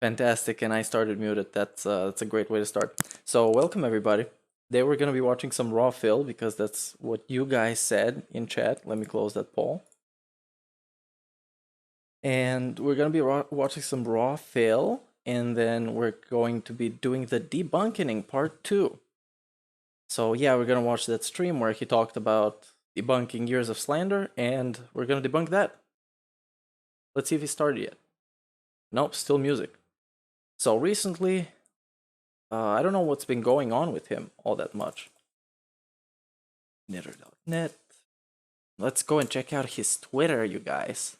Fantastic, and I started muted. That's a great way to start. So welcome everybody. Today we're gonna be watching some raw fill because that's what you guys said in chat. Let me close that poll. And we're gonna be watching some raw fill, and then we're going to be doing the debunkening part 2. So yeah, we're gonna watch that stream where he talked about debunking years of slander, and we're gonna debunk that. Let's see if he started yet. Nope, still music. So recently, I don't know what's been going on with him all that much. Knitter.net. Let's go and check out his Twitter, you guys.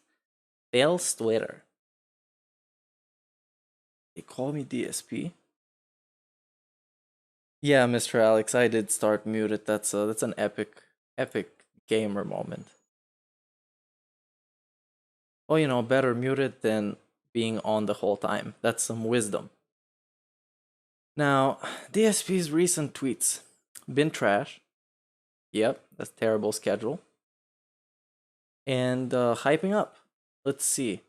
Fail's Twitter. They call me DSP. Yeah, Mr. Alex, I did start muted. That's an epic gamer moment. Well, you know, better muted than being on the whole time. That's some wisdom. Now, DSP's recent tweets been trash. Yep, that's terrible schedule. And hyping up. Let's see.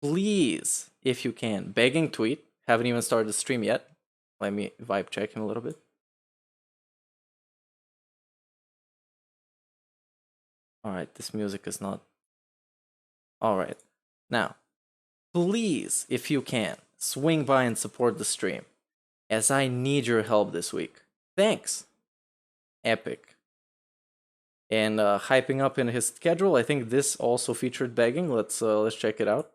Please, if you can, begging tweet. Haven't even started the stream yet. Let me vibe check him a little bit. Alright, this music is not... Alright, now, please, if you can, swing by and support the stream, as I need your help this week. Thanks. Epic. And hyping up in his schedule, I think this also featured begging. Let's check it out.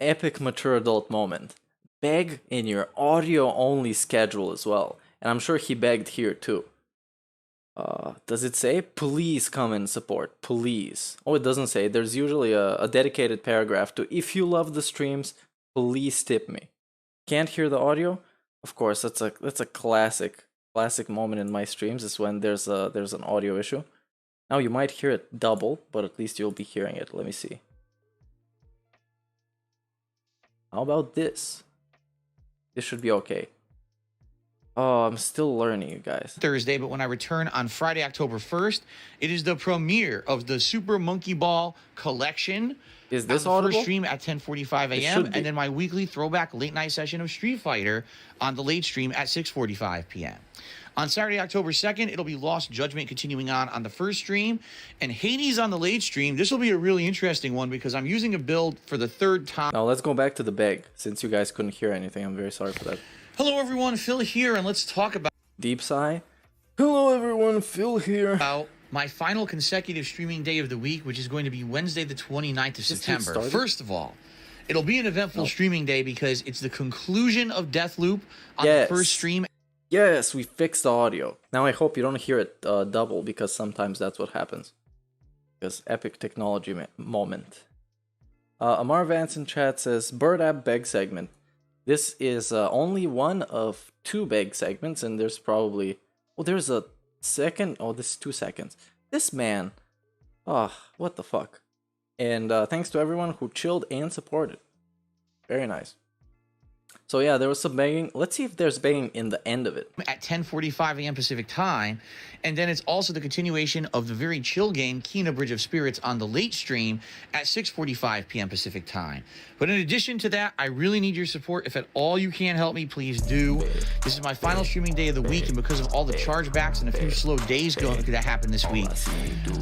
Epic mature adult moment. Beg in your audio only schedule as well. And I'm sure he begged here too. Does it say please come and support? Please. Oh, it doesn't say. There's usually a dedicated paragraph to if you love the streams, please tip me. Can't hear the audio? Of course, that's a classic moment in my streams is when there's an audio issue. Now you might hear it double, but at least you'll be hearing it. Let me see. How about this? This should be okay. Oh, I'm still learning, you guys. Thursday, but when I return on Friday, October 1st, it is the premiere of the Super Monkey Ball collection. Is this on the audible? first stream at 10:45 a.m. and then my weekly throwback late night session of Street Fighter on the late stream at 6:45 p.m. On Saturday, October 2nd, it'll be Lost Judgment continuing on the first stream, and Hades on the late stream. This will be a really interesting one because I'm using a build for the third time. Now let's go back to the beg, since you guys couldn't hear anything. I'm very sorry for that. Hello everyone, Phil here, and let's talk about Deep sigh. Hello everyone, Phil here. My final consecutive streaming day of the week, which is going to be Wednesday the 29th of September. First of all, it'll be an eventful streaming day because it's the conclusion of Deathloop on the first stream. Yes, we fixed the audio. Now I hope you don't hear it double, because sometimes that's what happens. Because epic technology moment. Amar Vance in chat says, Bird App beg segment. This is only one of 2 beg segments, and there's probably... Oh, there's a second... Oh, this is 2 seconds. This man... Oh, what the fuck. And thanks to everyone who chilled and supported. Very nice. So yeah, there was some begging. Let's see if there's begging in the end of it. At 10:45 a.m. Pacific time, and then it's also the continuation of the very chill game, Kena Bridge of Spirits, on the late stream at 6:45 p.m. Pacific time. But in addition to that, I really need your support. If at all you can help me, please do. This is my final streaming day of the week, and because of all the chargebacks and a few slow days that happened this week,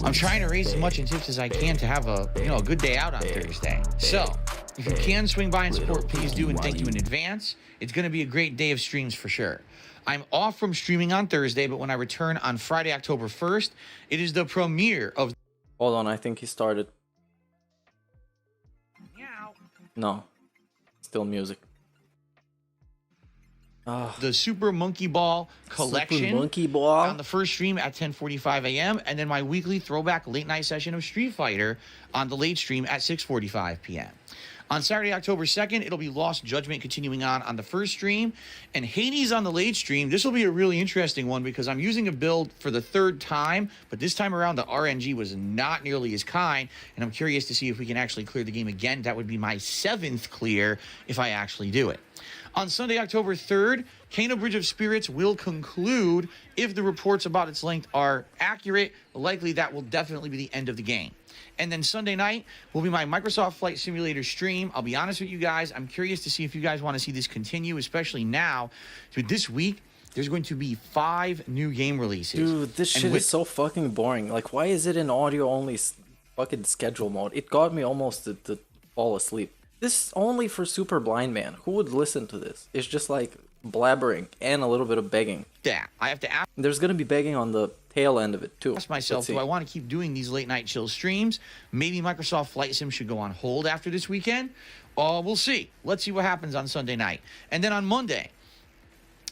I'm trying to raise as much in tips as I can to have a good day out on Thursday. So if you can swing by and support, please do, and thank you in advance. It's going to be a great day of streams for sure. I'm off from streaming on Thursday, but when I return on Friday, October 1st, it is the premiere of... Hold on, I think he started. No, still music. The Super Monkey Ball collection. Super Monkey Ball on the first stream at 10:45 a.m. and then my weekly throwback late night session of Street Fighter on the late stream at 6:45 p.m. On Saturday, October 2nd, it'll be Lost Judgment continuing on the first stream, and Hades on the late stream. This will be a really interesting one because I'm using a build for the third time, but this time around the RNG was not nearly as kind, and I'm curious to see if we can actually clear the game again. That would be my 7th clear if I actually do it. On Sunday, October 3rd, Kano Bridge of Spirits will conclude. If the reports about its length are accurate, likely that will definitely be the end of the game. And then Sunday night will be my Microsoft Flight Simulator stream. I'll be honest with you guys. I'm curious to see if you guys want to see this continue, especially now. So this week, there's going to be 5 new game releases. Dude, this shit is so fucking boring. Like, why is it in audio-only fucking schedule mode? It got me almost to fall asleep. This is only for super blind man. Who would listen to this? It's just like blabbering and a little bit of begging. Yeah, I have to ask. There's going to be begging on the tail end of it too. Ask myself, do I want to keep doing these late night chill streams? Maybe Microsoft Flight Sim should go on hold after this weekend. We'll see. Let's see what happens on Sunday night. And then on Monday,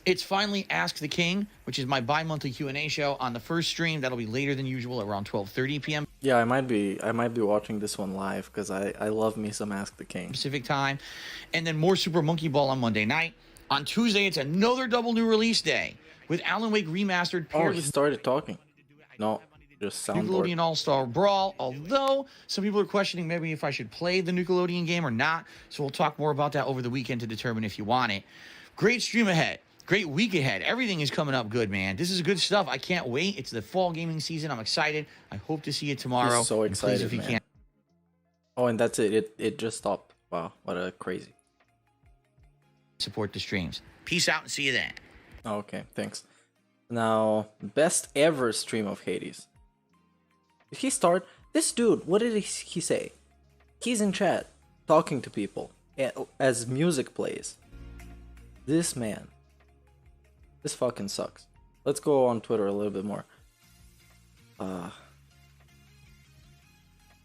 it's finally Ask the King, which is my bi-monthly Q&A show on the first stream. That'll be later than usual, around 12:30 p.m. Yeah, I might be watching this one live because I love me some Ask the King. Pacific time. And then more Super Monkey Ball on Monday night. On Tuesday, it's another double new release day with Alan Wake Remastered. Oh, he started talking. No, just soundboard. Nickelodeon All-Star Brawl, although some people are questioning maybe if I should play the Nickelodeon game or not. So we'll talk more about that over the weekend to determine if you want it. Great stream ahead. Great week ahead. Everything is coming up good, man. This is good stuff. I can't wait. It's the fall gaming season. I'm excited. I hope to see you tomorrow. I'm so excited, if you man. can. Oh, and that's it. It just stopped. Wow, what a crazy. Support the streams. Peace out and see you then. Okay, thanks. Now, best ever stream of Hades. Did he start? This dude, what did he say? He's in chat, talking to people, as music plays. This man. This fucking sucks. Let's go on Twitter a little bit more.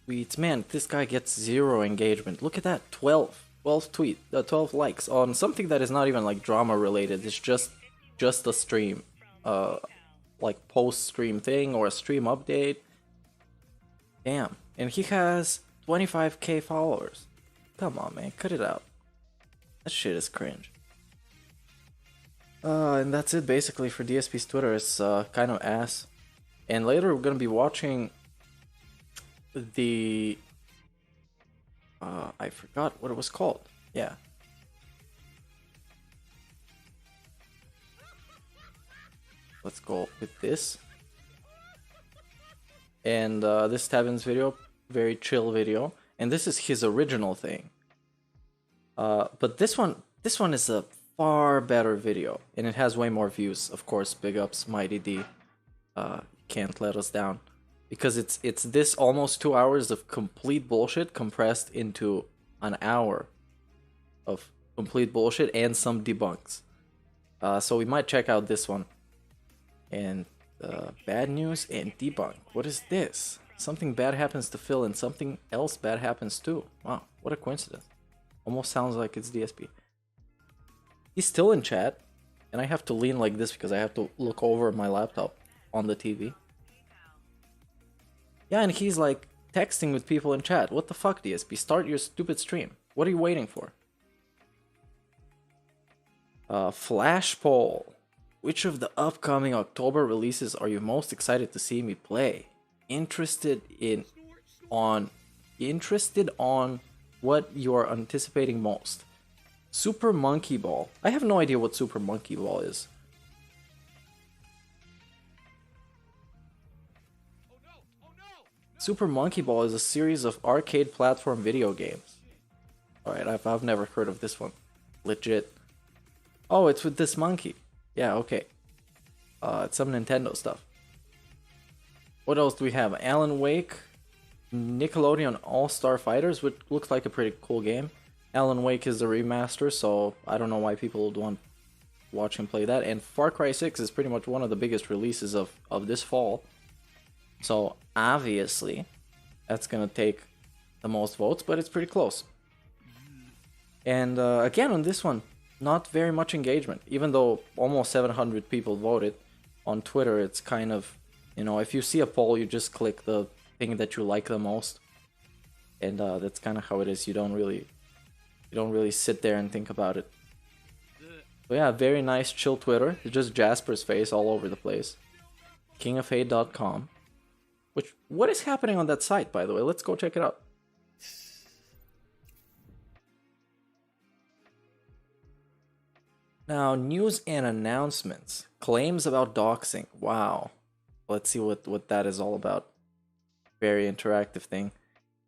Tweets. Man, this guy gets 0 engagement. Look at that. 12 likes on something that is not even like drama related. It's just a stream. Like post-stream thing or a stream update. Damn. And he has 25k followers. Come on, man. Cut it out. That shit is cringe. And that's it basically for DSP's Twitter. It's kind of ass. And later we're gonna be watching the I forgot what it was called. Yeah. Let's go with this. And this Tavin's video, very chill video. And this is his original thing. But this one is a far better video. And it has way more views. Of course, big ups, Mighty D. Can't let us down. Because it's this almost 2 hours of complete bullshit compressed into an hour of complete bullshit and some debunks. So we might check out this one. And bad news and debunk. What is this? Something bad happens to Phil and something else bad happens too. Wow, what a coincidence. Almost sounds like it's DSP. He's still in chat. And I have to lean like this because I have to look over my laptop on the TV. Yeah, and he's like texting with people in chat. What the fuck, DSP? Start your stupid stream. What are you waiting for? Flash poll. Which of the upcoming October releases are you most excited to see me play? Interested on what you are anticipating most. Super Monkey Ball. I have no idea what Super Monkey Ball is. Super Monkey Ball is a series of arcade platform video games. Alright, I've never heard of this one. Legit. Oh, it's with this monkey. Yeah, okay. It's some Nintendo stuff. What else do we have? Alan Wake, Nickelodeon All-Star Fighters, which looks like a pretty cool game. Alan Wake is a remaster, so I don't know why people would watch him play that. And Far Cry 6 is pretty much one of the biggest releases of this fall. So obviously, that's gonna take the most votes, but it's pretty close. And again, on this one, not very much engagement. Even though almost 700 people voted on Twitter, it's kind of, you know, if you see a poll, you just click the thing that you like the most, and that's kind of how it is. You don't really sit there and think about it. So yeah, very nice, chill Twitter. It's just Jasper's face all over the place. KingofHate.com. Which, what is happening on that site, by the way? Let's go check it out. Now, news and announcements. Claims about doxing. Wow. Let's see what that is all about. Very interactive thing.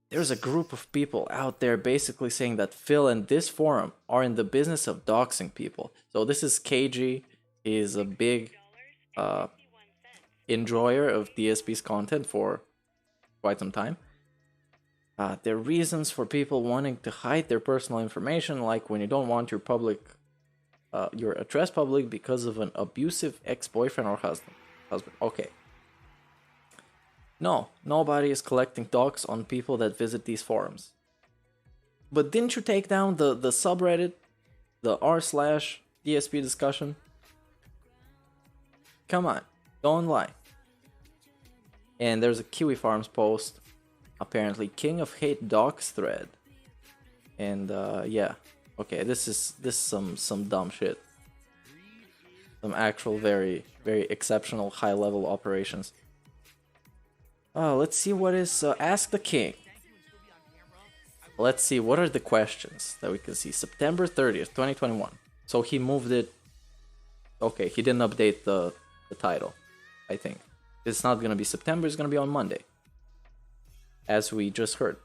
There's a group of people out there basically saying that Phil and this forum are in the business of doxing people. So this is KG. He's a big enjoyer of DSP's content for quite some time. There are reasons for people wanting to hide their personal information, like when you don't want your address public because of an abusive ex-boyfriend or husband. Okay. No, nobody is collecting docs on people that visit these forums. But didn't you take down the subreddit, the r/DSP discussion? Come on, don't lie. And there's a Kiwi Farms post, apparently King of Hate docs thread. And yeah, okay, this is some dumb shit. Some actual very exceptional high level operations. Let's see what is Ask the King. Let's see what are the questions that we can see. September 30th, 2021. So he moved it. Okay, he didn't update the title, I think. It's not gonna be September, it's gonna be on Monday, as we just heard.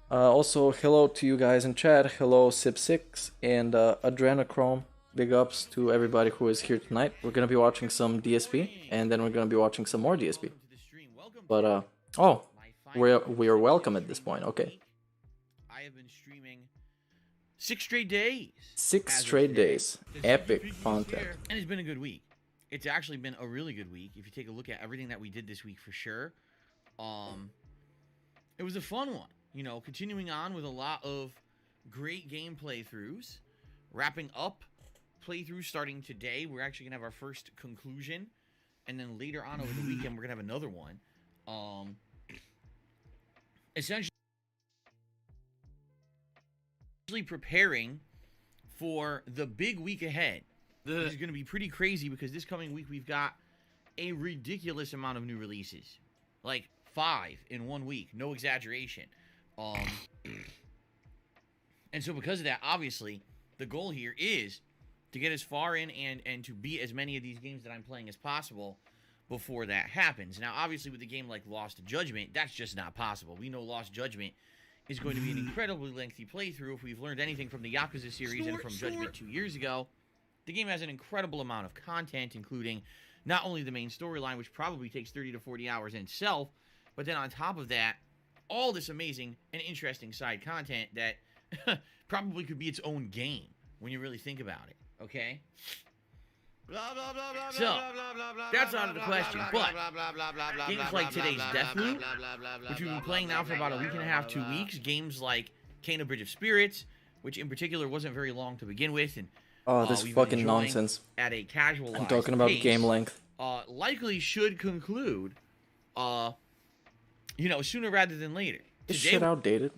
Also, hello to you guys in chat. Hello, Sip6 and Adrenochrome. Big ups to everybody who is here tonight. We're gonna be watching some DSP, and then we're gonna be watching some more DSP. But oh, we're welcome at this point. Okay. I have been streaming 6 straight days. 6 straight days. Epic content. And it's been a good week. It's actually been a really good week. If you take a look at everything that we did this week, for sure. It was a fun one. You know, continuing on with a lot of great game playthroughs. Wrapping up playthroughs starting today. We're actually gonna have our first conclusion, and then later on over the weekend we're gonna have another one. Essentially preparing for the big week ahead. This is going to be pretty crazy because this coming week we've got a ridiculous amount of new releases. Like 5 in 1 week, no exaggeration. And so because of that, obviously, the goal here is to get as far in and to beat as many of these games that I'm playing as possible before that happens. Now, obviously, with a game like Lost Judgment, that's just not possible. We know Lost Judgment is going to be an incredibly lengthy playthrough. If we've learned anything from the Yakuza series and from Judgment 2 years ago, the game has an incredible amount of content, including not only the main storyline, which probably takes 30 to 40 hours in itself, but then on top of that, all this amazing and interesting side content that probably could be its own game when you really think about it, okay? So, that's out of the question, but games like today's Deathloop, which we've been playing now for about a week and a half, 2 weeks, games like Kena Bridge of Spirits, which in particular wasn't very long to begin with, and this fucking nonsense. At a casual I'm talking about pace, game length. Likely should conclude, you know, sooner rather than later. This shit outdated.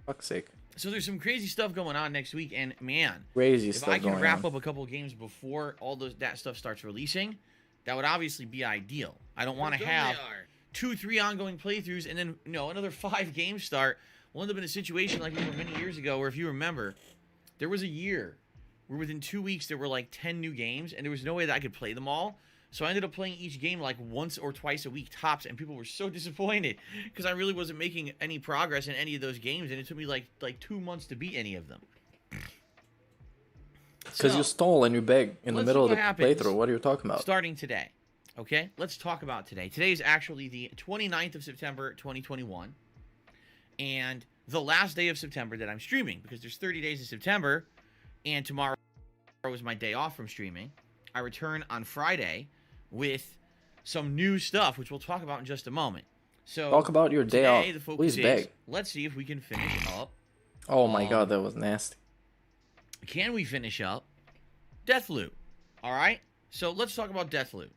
Fuck's sake. So there's some crazy stuff going on next week, and man, crazy if stuff I can going wrap on. up a couple games before all that stuff starts releasing, that would obviously be ideal. I don't want to have 2-3 ongoing playthroughs and then, you know, another 5 games start. We'll end up in a situation like we were many years ago, where if you remember, there was a year where within 2 weeks there were like 10 new games, and there was no way that I could play them all. So I ended up playing each game like once or twice a week tops, and people were so disappointed because I really wasn't making any progress in any of those games, and it took me like 2 months to beat any of them. Because you stole and you begged in the middle of the playthrough. What are you talking about? Starting today, okay? Let's talk about today. Today is actually the 29th of September, 2021, and the last day of September that I'm streaming, because there's 30 days of September, and tomorrow was my day off from streaming. I return on Friday with some new stuff, which we'll talk about in just a moment. So talk about your day off. The focus Please beg. Let's see if we can finish up. Oh my god, that was nasty. Can we finish up Deathloop? All right. So let's talk about Deathloop.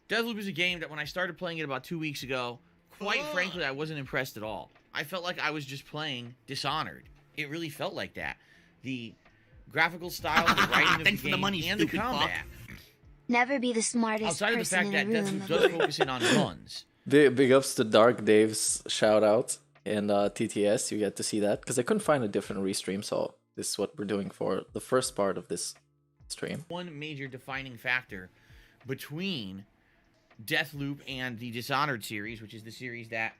Deathloop is a game that when I started playing it about 2 weeks ago, quite frankly, I wasn't impressed at all. I felt like I was just playing Dishonored. It really felt like that. The graphical style, the writing of the game, and the combat. Never be the smartest Outside of the person fact in that a room. Deathloop does focus in on guns. Big ups to Dark Dave's shout out and TTS. You get to see that because I couldn't find a different restream, so this is what we're doing for the first part of this stream. One major defining factor between Deathloop and the Dishonored series, which is the series that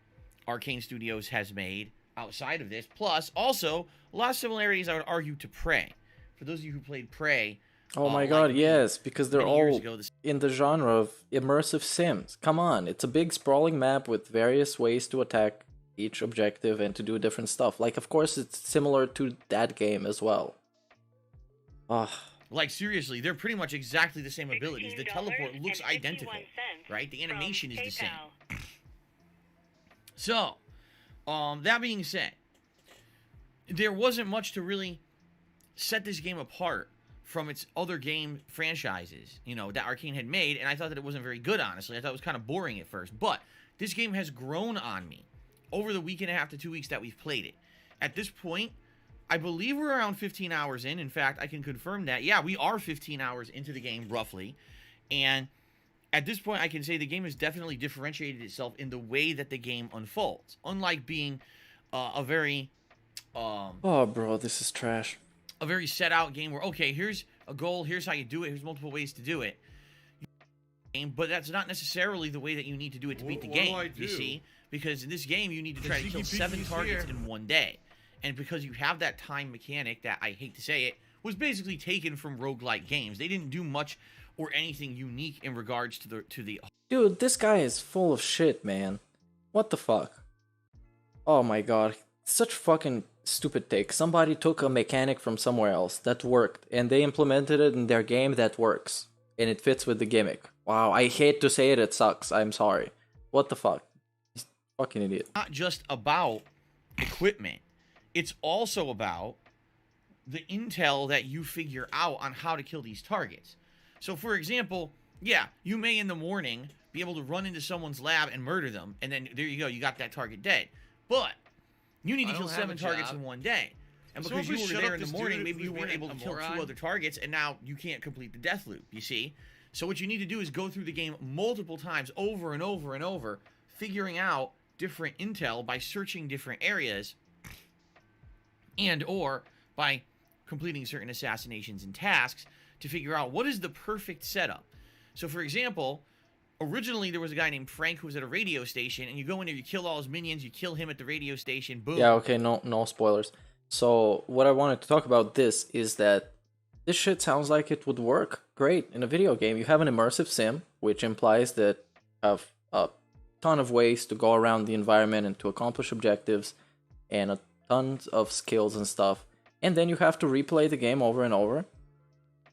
Arcane Studios has made outside of this, plus also a lot of similarities, I would argue, to Prey. For those of you who played Prey, oh my god, yes, because they're all in the genre of immersive sims. Come on, it's a big sprawling map with various ways to attack each objective and to do different stuff. Like, of course, it's similar to that game as well. Like, seriously, they're pretty much exactly the same abilities. The teleport looks identical, right? The animation is the same. So, that being said, there wasn't much to really set this game apart from its other game franchises, you know, that Arcane had made, and I thought that it wasn't very good, honestly. I thought it was kind of boring at first, but this game has grown on me over the week and a half to 2 weeks that we've played it. At this point, I believe we're around 15 hours in. In fact, I can confirm that. Yeah, we are 15 hours into the game, roughly, and at this point, I can say the game has definitely differentiated itself in the way that the game unfolds, unlike being a very... oh, bro, this is trash. A very set out game where, okay, here's a goal, here's how you do it, here's multiple ways to do it. But that's not necessarily the way that you need to do it to beat the game, you see? Because in this game, you need to try to kill 7 targets in one day. And because you have that time mechanic that, I hate to say it, was basically taken from roguelike games. They didn't do much or anything unique in regards to the... Dude, this guy is full of shit, man. What the fuck? Oh my god. Such fucking stupid take. Somebody took a mechanic from somewhere else that worked, and they implemented it in their game that works. And it fits with the gimmick. Wow, I hate to say it, it sucks. I'm sorry. What the fuck? He's a fucking idiot. Not just about equipment. It's also about the intel that you figure out on how to kill these targets. So, for example, yeah, you may in the morning be able to run into someone's lab and murder them, and then there you go, you got that target dead. But you need to kill 7 targets in one day. And because you were there in the morning, maybe you weren't able to kill 2 other targets, and now you can't complete the death loop, you see? So what you need to do is go through the game multiple times, over and over and over, figuring out different intel by searching different areas, and or by completing certain assassinations and tasks to figure out what is the perfect setup. So, for example, originally there was a guy named Frank who was at a radio station, and you go in there, you kill all his minions, you kill him at the radio station, boom. Yeah, okay, no spoilers. So, what I wanted to talk about this is that this shit sounds like it would work great in a video game. You have an immersive sim, which implies that you have a ton of ways to go around the environment and to accomplish objectives, and a ton of skills and stuff. And then you have to replay the game over and over,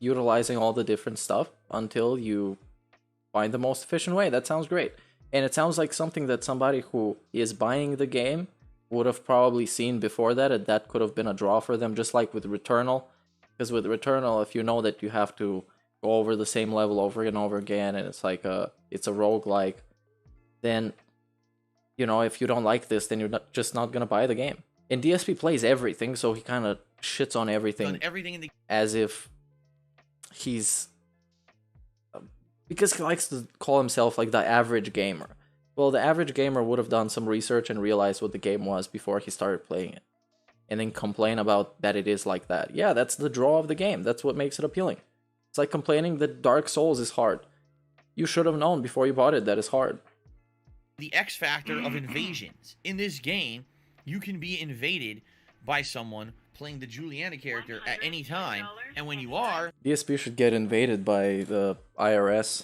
utilizing all the different stuff until you find the most efficient way. That sounds great. And it sounds like something that somebody who is buying the game would have probably seen before that, and that could have been a draw for them, just like with Returnal. Because with Returnal, if you know that you have to go over the same level over and over again, and it's like it's a roguelike, then, you know, if you don't like this, then you're just not gonna buy the game. And DSP plays everything, so he kind of shits on everything, as if he's... because he likes to call himself like the average gamer. Well, the average gamer would have done some research and realized what the game was before he started playing it. And then complain about that it is like that. Yeah, that's the draw of the game. That's what makes it appealing. It's like complaining that Dark Souls is hard. You should have known before you bought it that it's hard. The X factor of invasions. In this game, you can be invaded by someone playing the Juliana character at any time. And when you are... DSP should get invaded by the IRS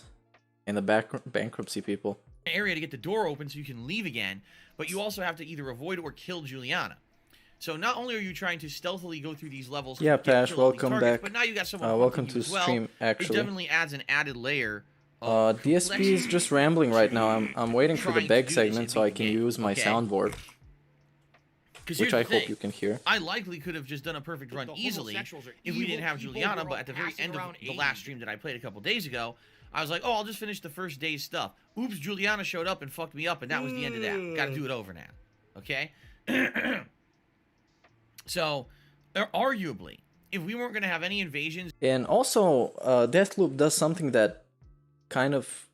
and the bankruptcy people. Area to get the door open so you can leave again, but you also have to either avoid or kill Juliana. So not only are you trying to stealthily go through these levels, Yeah, get Pash, kill all these welcome targets, back. but now you got someone Welcome hunting you to as well. stream, actually. It definitely adds an added layer of DSP is just rambling right now. I'm waiting for the trying to beg do this segment and so I beat the can game, use my okay? soundboard, 'Cause which here's I the hope thing. you can hear. I likely could have just done a perfect run easily if we didn't have Juliana, but at the very end of the last stream that I played a couple days ago, I was like, oh, I'll just finish the first day's stuff. Oops, Juliana showed up and fucked me up, and that was the end of that. Gotta do it over now. Okay? So, arguably, if we weren't going to have any invasions... And also, Deathloop does something that kind of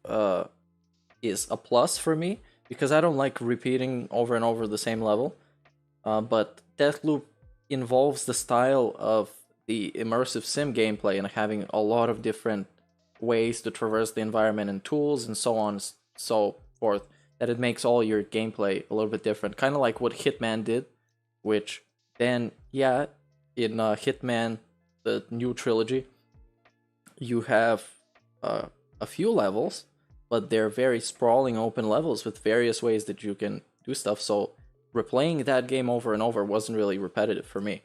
is a plus for me, because I don't like repeating over and over the same level. But Deathloop involves the style of the immersive sim gameplay and having a lot of different ways to traverse the environment and tools and so on and so forth, that it makes all your gameplay a little bit different. Kind of like what Hitman did, which then, yeah, in Hitman, the new trilogy, you have a few levels, but they're very sprawling open levels with various ways that you can do stuff. So replaying that game over and over wasn't really repetitive for me.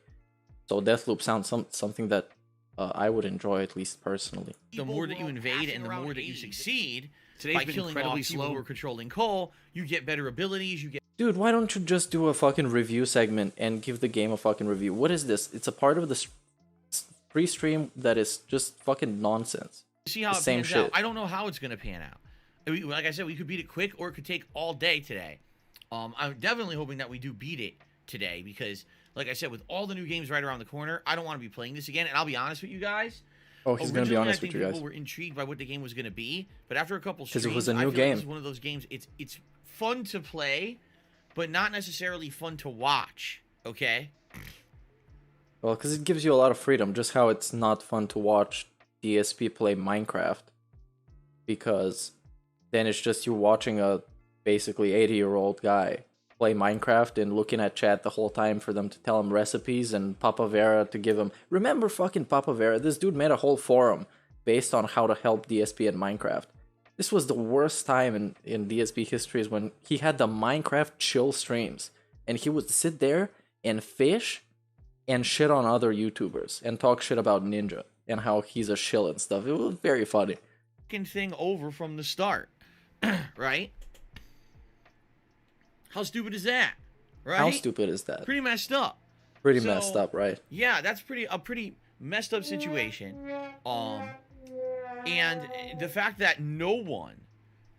So Deathloop sounds something that I would enjoy, at least personally. The more that you invade and the more that you succeed, by killing incredibly slow or controlling Cole, you get better abilities, you get... Dude, why don't you just do a fucking review segment and give the game a fucking review? What is this? It's a part of the pre-stream that is just fucking nonsense. See how it pans out. I don't know how it's going to pan out. Like I said, we could beat it quick, or it could take all day today. I'm definitely hoping that we do beat it today, because, like I said, with all the new games right around the corner, I don't want to be playing this again. And I'll be honest with you guys. Oh, he's going to be honest with you guys. People were intrigued by what the game was going to be, but after a couple streams, because it was a new I feel game. like it's one of those games. It's fun to play, but not necessarily fun to watch. Okay. Well, because it gives you a lot of freedom, just how it's not fun to watch DSP play Minecraft, because then it's just you watching a basically 80-year-old guy play Minecraft and looking at chat the whole time for them to tell him recipes, and Papa Vera to give him... Remember fucking Papa Vera? This dude made a whole forum based on how to help DSP in Minecraft. This was the worst time in DSP history, is when he had the Minecraft chill streams, and he would sit there and fish and shit on other YouTubers and talk shit about Ninja and how he's a shill and stuff. It was very funny. Thing over from the start, right? How stupid is that? Right? How stupid is that? Pretty messed up. Pretty messed up, right? Yeah, that's a pretty messed up situation. And the fact that no one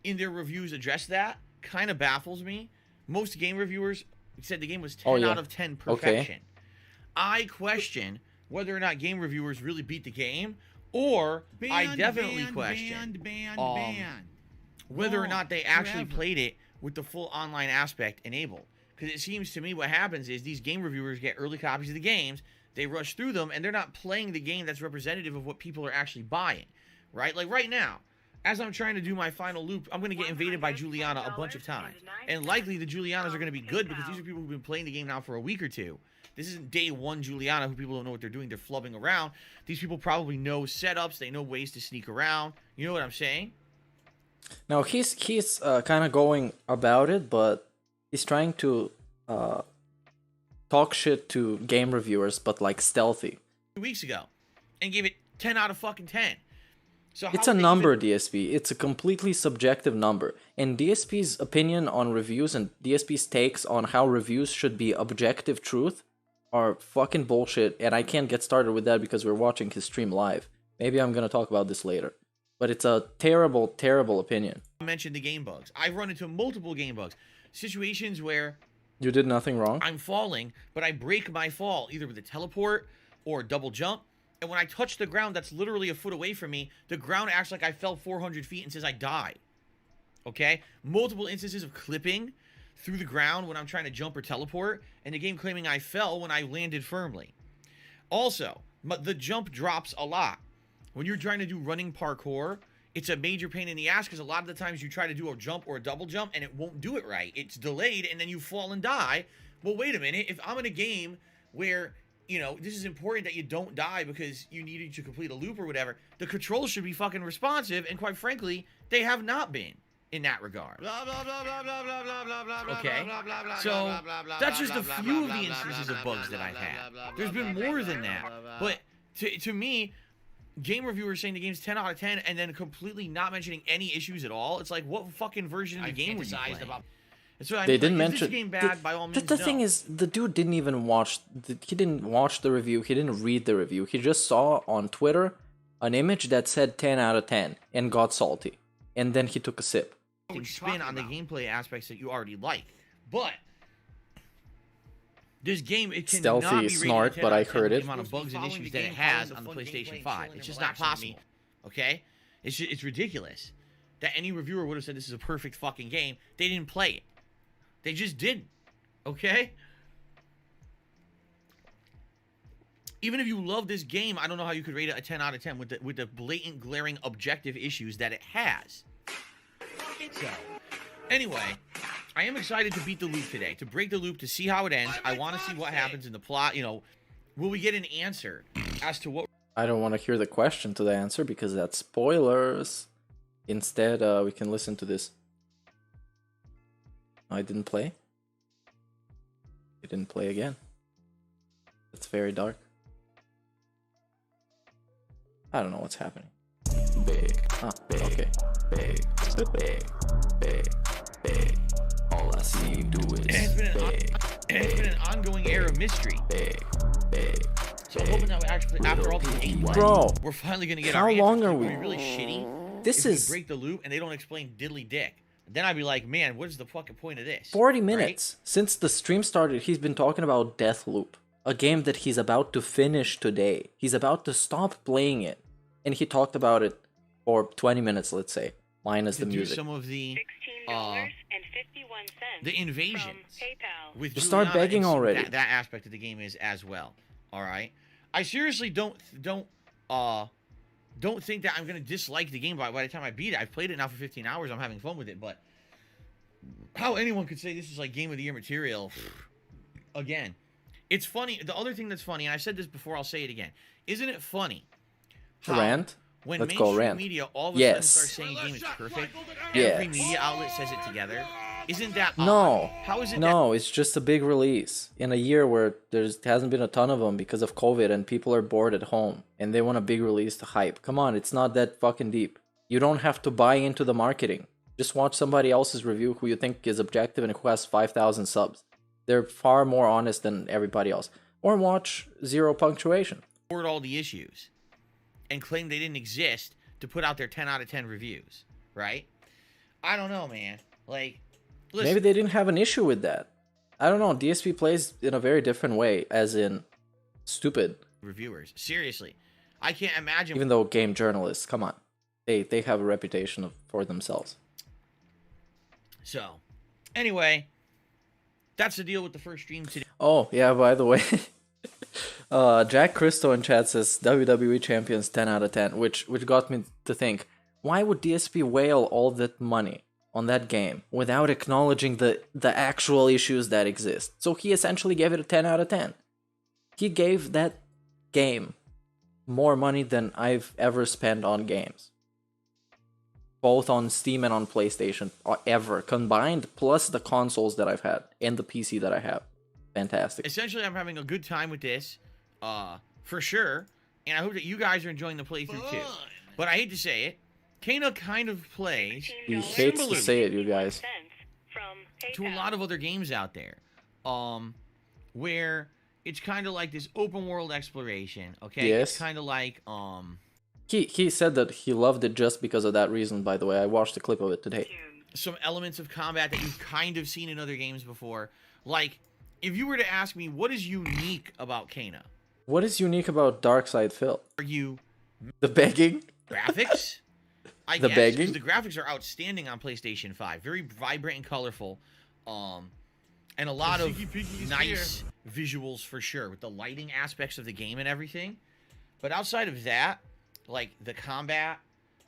in their reviews addressed that kind of baffles me. Most game reviewers said the game was 10 out of 10 perfection. Okay. I question whether or not game reviewers really beat the game, or I definitely question whether or not they actually played it with the full online aspect enabled. Because it seems to me what happens is these game reviewers get early copies of the games, they rush through them, and they're not playing the game that's representative of what people are actually buying, right? Like right now, as I'm trying to do my final loop, I'm going to get invaded by Juliana a bunch of times. And likely the Julianas are going to be good, because these are people who've been playing the game now for a week or two. This isn't day one Juliana who people don't know what they're doing. They're flubbing around. These people probably know setups. They know ways to sneak around. You know what I'm saying? No, he's kind of going about it, but he's trying to talk shit to game reviewers, but like stealthy. 2 weeks ago, and gave it 10 out of fucking 10. So it's a number, DSP. It's a completely subjective number. And DSP's opinion on reviews and DSP's takes on how reviews should be objective truth are fucking bullshit, and I can't get started with that because we're watching his stream live. Maybe I'm gonna talk about this later. But it's a terrible, terrible opinion. I mentioned the game bugs. I've run into multiple game bugs. Situations where... You did nothing wrong? I'm falling, but I break my fall, either with a teleport or a double jump. And when I touch the ground that's literally a foot away from me, the ground acts like I fell 400 feet and says I died. Okay? Multiple instances of clipping through the ground when I'm trying to jump or teleport, and the game claiming I fell when I landed firmly. Also, the jump drops a lot. When you're trying to do running parkour, it's a major pain in the ass, because a lot of the times you try to do a jump or a double jump and it won't do it right. It's delayed, and then you fall and die. Well, wait a minute. If I'm in a game where, you know, this is important that you don't die because you needed to complete a loop or whatever, the controls should be fucking responsive, and quite frankly, they have not been. in that regard. Okay, so that's just a few of the instances of bugs that I've had. There's been more than that, but to me, game reviewers saying the game's 10 out of 10 and then completely not mentioning any issues at all. It's like, what fucking version of the game were you playing? So They didn't mention. Is this game bad? By all means, the thing is, the dude didn't even watch. He didn't watch the review. He didn't read the review. He just saw on Twitter an image that said 10 out of 10 and got salty, and then he took a sip. Spin on the gameplay aspects that you already like, but this game, it cannot Stealthy be snort, but I heard the it. amount of bugs and issues that it has on the PlayStation 5. It's just not possible. Okay, it's ridiculous that any reviewer would have said this is a perfect fucking game. They didn't play it. They just didn't. Okay. Even if you love this game, I don't know how you could rate it a 10 out of 10 with the blatant, glaring, objective issues that it has. So, anyway, I am excited to beat the loop today, to break the loop, to see how it ends. I want to see what happens in the plot. You know, will we get an answer as to what... I don't want to hear the question to the answer because that's spoilers. Instead, we can listen to this. I didn't play. It didn't play again. It's very dark. I don't know what's happening. Big. Okay. Big. All I see you do is it's been an ongoing era of mystery. So I'm hoping that actually, after all these 8 months, bro, we're finally gonna get how our answers. long are It would we? be really shitty. This if is we break the loop and they don't explain diddly dick. Then I'd be like, man, what is the fucking point of this? 40 minutes since the stream started. He's been talking about Deathloop, a game that he's about to finish today. He's about to stop playing it, and he talked about it for 20 minutes, let's say, minus the music. Some of the invasions with Just start begging already. That aspect of the game is as well. All right, I seriously don't think that I'm gonna dislike the game by the time I beat it. I've played it now for 15 hours. I'm having fun with it, but how anyone could say this is like game of the year material? Again, it's funny. The other thing that's funny, and I said this before, I'll say it again. Isn't it funny? Rant? When Let's go mainstream rant. media all of a sudden starts saying a game is perfect, every media outlet says it together. Isn't that odd? No. How is it? No, it's just a big release in a year where hasn't been a ton of them because of COVID and people are bored at home and they want a big release to hype. Come on, it's not that fucking deep. You don't have to buy into the marketing. Just watch somebody else's review who you think is objective and who has 5,000 subs. They're far more honest than everybody else. Or watch Zero Punctuation. Board all the issues and claim they didn't exist to put out their 10 out of 10 reviews, right? I don't know, man. Like, listen. Maybe they didn't have an issue with that. I don't know. DSP plays in a very different way, as in stupid. Reviewers, seriously, I can't imagine. Even though game journalists, come on, they have a reputation for themselves. So, anyway, that's the deal with the first stream today. Oh yeah, by the way, Jack Christo in chat says WWE Champions 10 out of 10, which got me to think, why would DSP whale all that money on that game without acknowledging the actual issues that exist? So he essentially gave it a 10 out of 10. He gave that game more money than I've ever spent on games. Both on Steam and on PlayStation, ever combined, plus the consoles that I've had and the PC that I have. Fantastic. Essentially, I'm having a good time with this, for sure, and I hope that you guys are enjoying the playthrough too. But I hate to say it, Kana kind of plays. He hates to say it, you guys. To a lot of other games out there, where it's kind of like this open world exploration. Okay, yes. It's kind of like He said that he loved it just because of that reason, by the way. I watched a clip of it today. Some elements of combat that you've kind of seen in other games before. Like, if you were to ask me, what is unique about Kana? What is unique about Darkside Phil? Are you... The begging? Graphics? I the guess, begging? The graphics are outstanding on PlayStation 5. Very vibrant and colorful. And a lot of nice visuals for sure, with the lighting aspects of the game and everything. But outside of that, like the combat,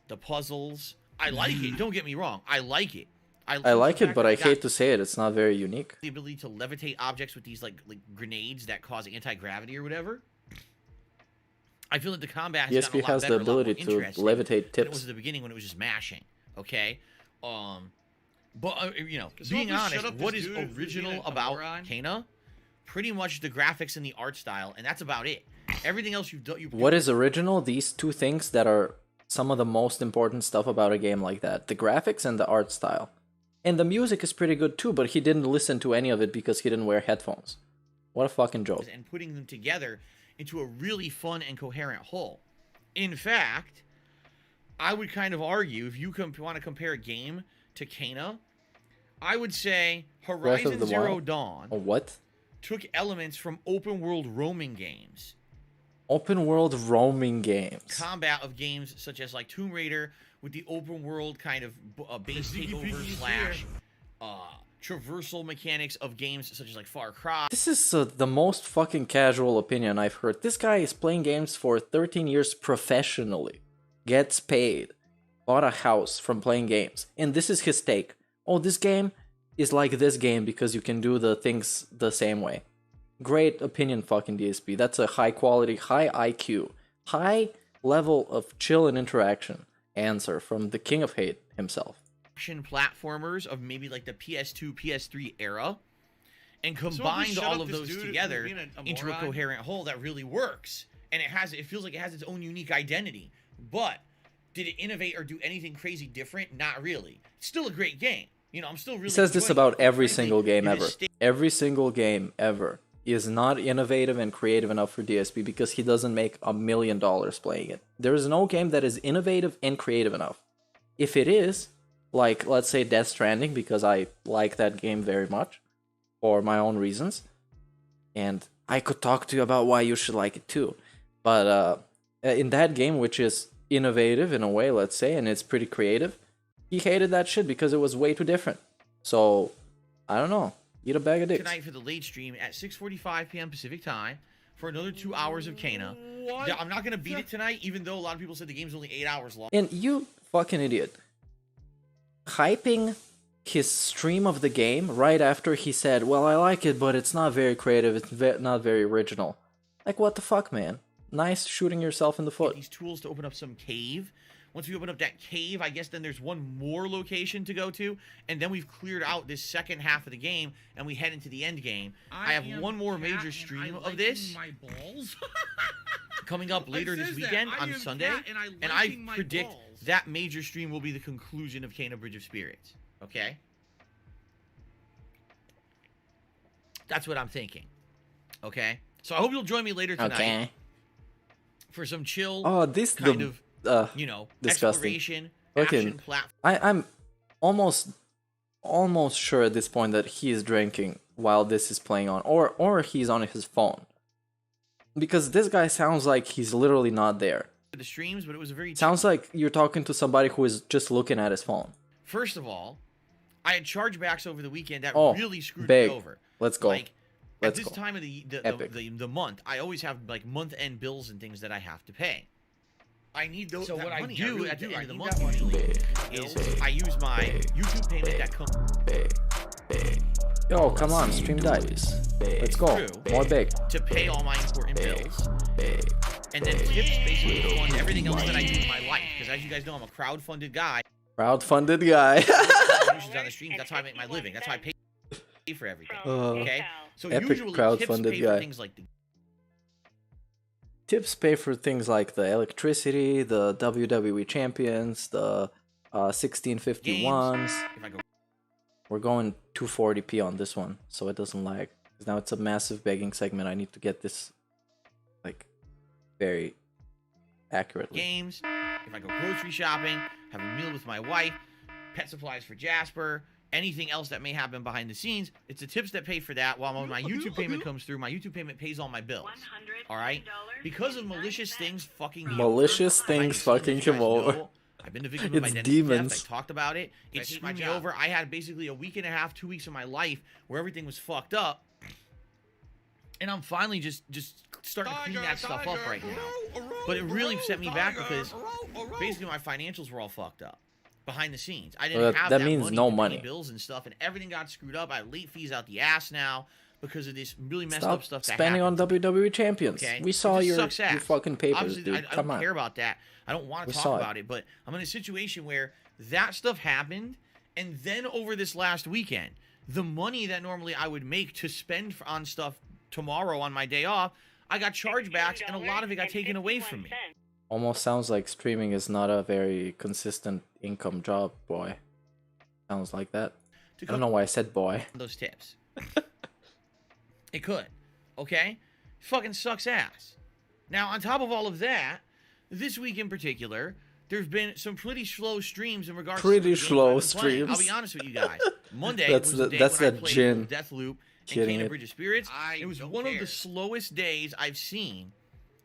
the puzzles, I like it. Don't get me wrong. I like it. I like it, but I hate to say it. It's not very unique. The ability to levitate objects with these like grenades that cause anti-gravity or whatever. I feel that the combat has gotten a lot has better, the ability to levitate than it tips. was at the beginning when it was just mashing. Okay. But you know, being honest, what is original about Kena? Pretty much the graphics and the art style, and that's about it. Everything else you've done. What is original? These two things that are some of the most important stuff about a game like that: the graphics and the art style. And the music is pretty good too, but he didn't listen to any of it because he didn't wear headphones. What a fucking joke! And putting them together into a really fun and coherent whole. In fact, I would kind of argue, if you want to compare a game to Kena, I would say Horizon Zero Dawn. What? Took elements from open world roaming games. Open world roaming games. Combat of games such as like Tomb Raider with the open world kind of base takeover / traversal mechanics of games such as like Far Cry. This is the most fucking casual opinion I've heard. This guy is playing games for 13 years professionally. Gets paid. Bought a house from playing games. And this is his take. Oh, this game is like this game because you can do the things the same way. Great opinion, fucking DSP. That's a high quality, high IQ, high level of chill and interaction answer from the king of hate himself. Action platformers of maybe like the PS2, PS3 era, and combined all of those together into a coherent whole that really works. And it feels like it has its own unique identity. But did it innovate or do anything crazy different? Not really. It's still a great game. You know, I'm still really. He says this about every single game ever. Every single game ever is not innovative and creative enough for DSP because he doesn't make $1 million playing it. There is no game that is innovative and creative enough. If it is, like, let's say Death Stranding, because I like that game very much for my own reasons, and I could talk to you about why you should like it too. But in that game, which is innovative in a way, let's say, and it's pretty creative, he hated that shit because it was way too different. So, I don't know. Eat a bag of dicks. Tonight for the late stream at 6:45 p.m. Pacific time for another 2 hours of Kena. Yeah, I'm not going to beat it tonight, even though a lot of people said the game's only 8 hours long. And you fucking idiot. Hyping his stream of the game right after he said, well, I like it, but it's not very creative, it's not very original. Like, what the fuck, man? Nice shooting yourself in the foot. These tools to open up some cave. Once we open up that cave, I guess then there's one more location to go to, and then we've cleared out this second half of the game, and we head into the end game. I have one more major stream of this my balls. coming up later this weekend on Sunday, and I predict that major stream will be the conclusion of Kena Bridge of Spirits. Okay? That's what I'm thinking. Okay? So I hope you'll join me later tonight for some chill kind of you know, disgusting exploration, okay. action platform. I'm almost sure at this point that he is drinking while this is playing on, or he's on his phone, because this guy sounds like he's literally not there. The streams, but it was a very sounds like you're talking to somebody who is just looking at his phone. First of all, I had chargebacks over the weekend that really screwed me over. Let's go. Like at this time of the month, I always have like month-end bills and things that I have to pay. I need those. So what I do at the end of the month usually is I use my YouTube payment that comes. Yo, come on, stream dice. Let's go. More big. To pay all my important bills. And then tips basically fund everything else that I do in my life. Because as you guys know, I'm a crowd-funded guy. Crowd-funded guy. On the streams, that's how I make my living. That's how I pay for everything. Okay? So epic usually crowd-funded tips pay guy. for things like the tips pay for things like the electricity, the WWE champions, the 1651s. We're going 240p on this one, so it doesn't lag. Because now it's a massive begging segment. I need to get this, like, very accurately. Games. If I go grocery shopping, have a meal with my wife, pet supplies for Jasper, anything else that may happen behind the scenes, it's the tips that pay for that. While my YouTube payment comes through, my YouTube payment pays all my bills. All right? Because of malicious things fucking malicious things fucking come over. I've been the victim of identity theft. I talked about it. It screwed me over. I had basically a week and a half, 2 weeks of my life where everything was fucked up. And I'm finally just starting to clean that stuff up right now. But it really set me back because basically my financials were all fucked up behind the scenes. I didn't have that means money no to money. Pay bills and stuff, and everything got screwed up. I have late fees out the ass now because of this really messed up stuff that spending on WWE champions. Okay? We saw your fucking papers, obviously, dude. I don't care about that. I don't want to talk about it, but I'm in a situation where that stuff happened, And then over this last weekend, the money that normally I would make to spend on stuff tomorrow on my day off, I got chargebacks, and a lot of it got taken away from me. Almost sounds like streaming is not a very consistent income job, boy. Sounds like that. I don't know why I said boy. Those tips. It could. Okay? Fucking sucks ass. Now, on top of all of that, this week in particular, there's been some pretty slow streams in regards to pretty slow streams. I'll be honest with you guys. Monday that's was the day that's when I that played gin. Deathloop and Kidding Kena it. Bridge of Spirits. It was one of the slowest days I've seen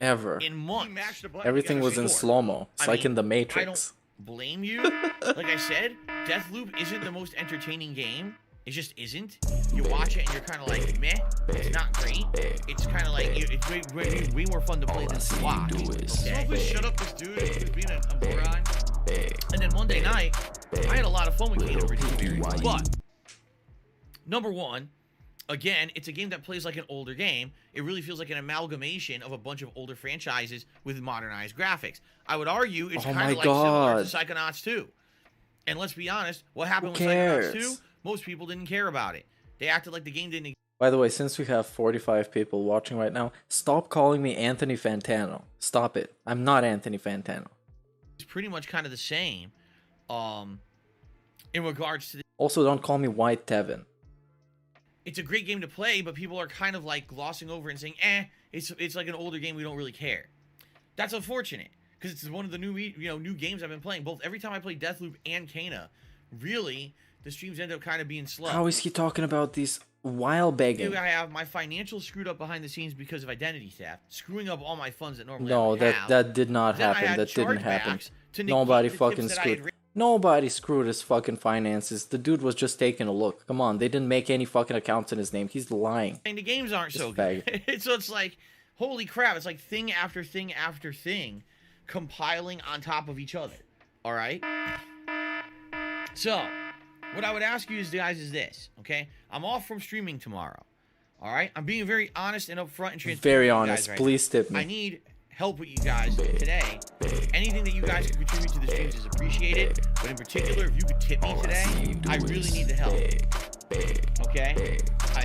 Ever. in months. Everything was in slow-mo. It's like in the I Matrix. don't blame you. Like I said, Deathloop isn't the most entertaining game. It just isn't. You watch it and you're kind of like, meh. It's not great. It's kind of like, it's way more fun to play than to watch. Okay? Shut up, this dude. He's being a moron. And then Monday night, I had a lot of fun with Kena Bridge of Spirits. But, number one, again, it's a game that plays like an older game. It really feels like an amalgamation of a bunch of older franchises with modernized graphics. I would argue it's kind of like similar to Psychonauts 2. And let's be honest, what happened with Psychonauts 2? Most people didn't care about it. They acted like the game didn't exist. By the way, since we have 45 people watching right now, stop calling me Anthony Fantano. Stop it. I'm not Anthony Fantano. It's pretty much kind of the same in regards to the... Also, don't call me White Tevin. It's a great game to play, but people are kind of like glossing over and saying, it's like an older game, we don't really care. That's unfortunate, because it's one of the new games I've been playing. Both every time I play Deathloop and Kena, really, the streams end up kind of being slow. How is he talking about these while begging? I have my financials screwed up behind the scenes because of identity theft, screwing up all my funds that normally No, I would have. that did not Then I happen. had That didn't happen. chargebacks to negate Nobody the tips fucking that I had screwed. Nobody screwed his fucking finances. The dude was just taking a look. Come on, they didn't make any fucking accounts in his name. He's lying. And the games aren't so This good. So it's like, holy crap, it's like thing after thing after thing compiling on top of each other. All right? So, what I would ask you guys is this, okay? I'm off from streaming tomorrow. All right? I'm being very honest and upfront and transparent. Very with you honest. guys right Please now. tip me. I need help with you guys today. Anything that you guys can contribute to the streams is appreciated. But in particular, if you could tip me today, I really need the help. Okay?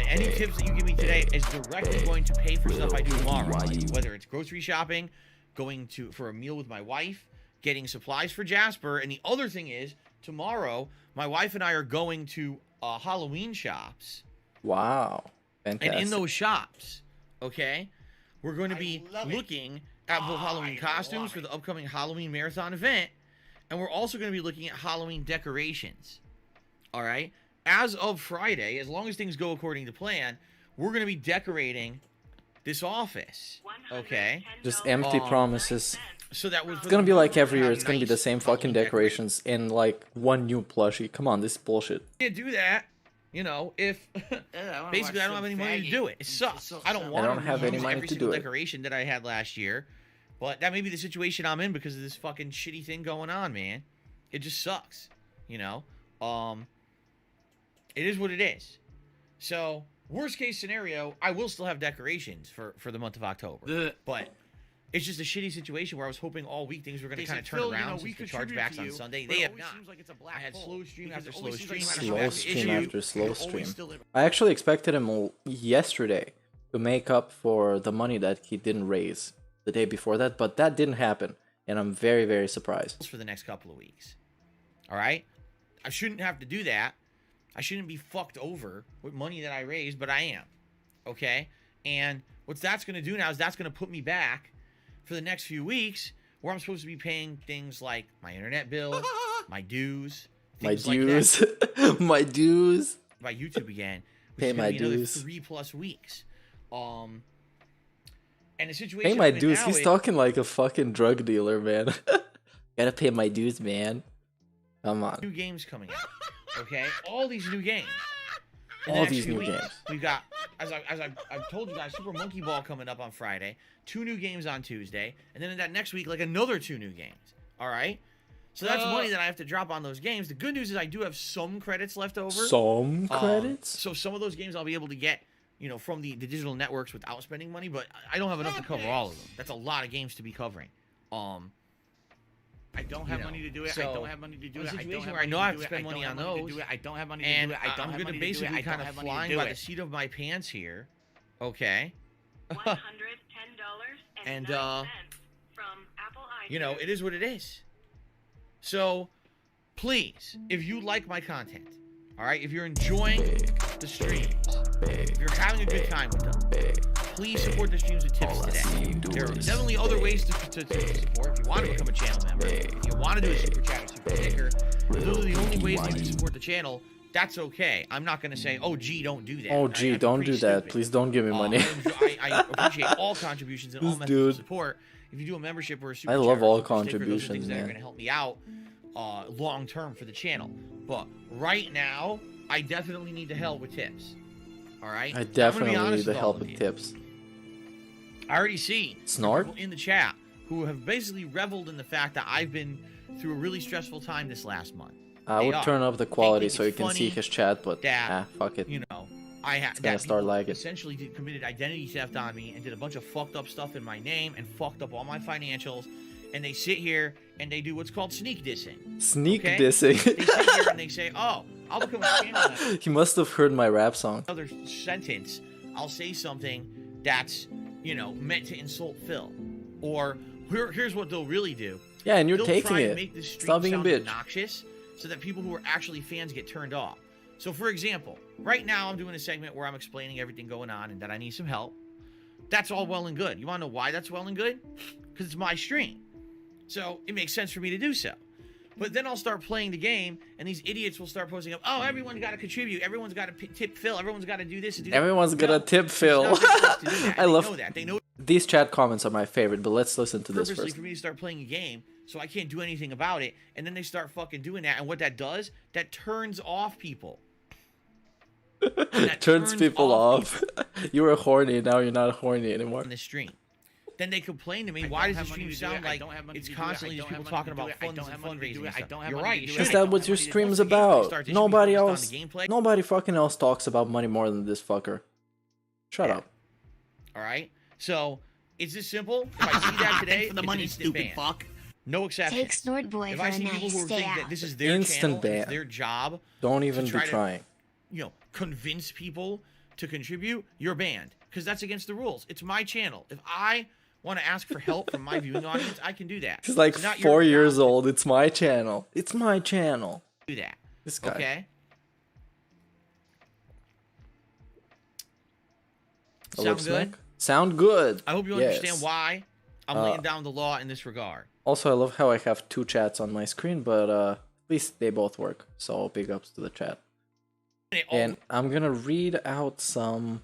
Any tips that you give me today is directly going to pay for stuff I do tomorrow. Whether it's grocery shopping, going for a meal with my wife, getting supplies for Jasper, and the other thing is, tomorrow, my wife and I are going to Halloween shops. Wow. Fantastic. And in those shops, okay, we're going to be looking at both Halloween costumes for the upcoming Halloween marathon event, and we're also going to be looking at Halloween decorations. All right? As of Friday, as long as things go according to plan, we're going to be decorating this office. Okay? Just empty promises. So that was It's gonna be like every year. It's gonna be the same fucking decorations in like one new plushie. Come on, this is bullshit. Can't do that, if basically I don't have any money to do it. It sucks. I don't want to have any money every to single do it. decoration that I had last year, but that may be the situation I'm in because of this fucking shitty thing going on, man. It just sucks, It is what it is. So worst case scenario, I will still have decorations for the month of October, but it's just a shitty situation where I was hoping all week things were going to kind of turn around since the chargebacks on Sunday. They have not. I had slow stream after slow stream. Slow stream after slow stream. I actually expected him yesterday to make up for the money that he didn't raise the day before that, but that didn't happen, and I'm very, very surprised. For the next couple of weeks. All right? I shouldn't have to do that. I shouldn't be fucked over with money that I raised, but I am. Okay? And what that's going to do now is that's going to put me back for the next few weeks where I'm supposed to be paying things like my internet bill, my dues, things like that. My dues. My YouTube again. Pay my dues. 3+ weeks. And the situation. Pay my dues. He's talking like a fucking drug dealer, man. Gotta pay my dues, man. Come on. New games coming out. Okay? All these new games. All these new games. We've got, as I've told you guys, Super Monkey Ball coming up on Friday, 2 new games on Tuesday, and then in that next week, like another 2 new games. All right? So that's money that I have to drop on those games. The good news is I do have some credits left over. Some credits? So some of those games I'll be able to get, from the digital networks without spending money, but I don't have enough to cover all of them. That's a lot of games to be covering. I don't have money to do it. I don't have money to do it. I don't have where I know I have to spend money on those. I don't have money to do it. I'm going to basically kind of flying by the seat of my pants here. Okay. $110.09 and from Apple iTunes. you know, it is what it is. So, please, if you like my content, all right, if you're enjoying the streams, if you're having a good time with them, please support the streams with tips today. There are definitely other ways to support. If you want to become a channel member, if you want to do a super chat or super sticker, those are the only ways that you can support the channel. That's okay. I'm not going to say, oh, gee, don't do that. Oh, gee, don't do that. Please don't give me money. I appreciate all contributions and all methods of support. If you do a membership or a super I chat love or all super sticker, contributions, those are things that are man. going to help me out long term for the channel. But right now, I definitely need the help with tips. All right? I definitely need the help with with tips. I already see Snort? people in the chat who have basically reveled in the fact that I've been through a really stressful time this last month. I would turn up the quality so you can see his chat, but fuck it. You know, I had gonna start lagging. Essentially committed identity theft on me and did a bunch of fucked up stuff in my name and fucked up all my financials. And they sit here and they do what's called sneak dissing. Sneak okay? dissing. They sit here and they say, "Oh, I'll become a channel member." He must have heard my rap song. Another sentence, I'll say something that's, you know, meant to insult Phil, or here's what they'll really do. Yeah, and you're They'll taking try and it. make this stream Stop being a sound bitch. obnoxious, so that people who are actually fans get turned off. So, for example, right now I'm doing a segment where I'm explaining everything going on and that I need some help. That's all well and good. You want to know why that's well and good? Because it's my stream. So it makes sense for me to do so. But then I'll start playing the game, and these idiots will start posting up, "Oh, everyone's got to contribute. Everyone's got to tip Phil. Everyone's got to do this and do that." Everyone's gonna tip Phil. I love know that. They know these chat comments are my favorite, but let's listen to this purposely first. for me to start playing a game, so I can't do anything about it. And then they start fucking doing that, and what that does, that turns off people. Turns people off. You were horny, now you're not horny anymore. On the stream. Then they complain to me, why does the stream sound like it's constantly just people talking about funds and fundraising and stuff? You're right. Is that what your stream's about? Nobody else. Nobody fucking else talks about money more than this fucker. Shut up. All right. So it's this simple. If I see that today, for the money, stupid fuck. No exception. Take Snort Boy If for I a see people who nice day think that out. this is their Instant channel, ban. it's their job. Don't even be try to, trying. You know, convince people to contribute, you're banned because that's against the rules. It's my channel. If I want to ask for help from my viewing audience, I can do that. He's like It's not 4 your years job old. It's my channel. It's my channel. to do that. This guy. Okay. A Sound lip good? smack? Sound good. I hope you Yes. understand why I'm laying down the law in this regard. Also, I love how I have two chats on my screen, but at least they both work. So big ups to the chat. And I'm gonna read out some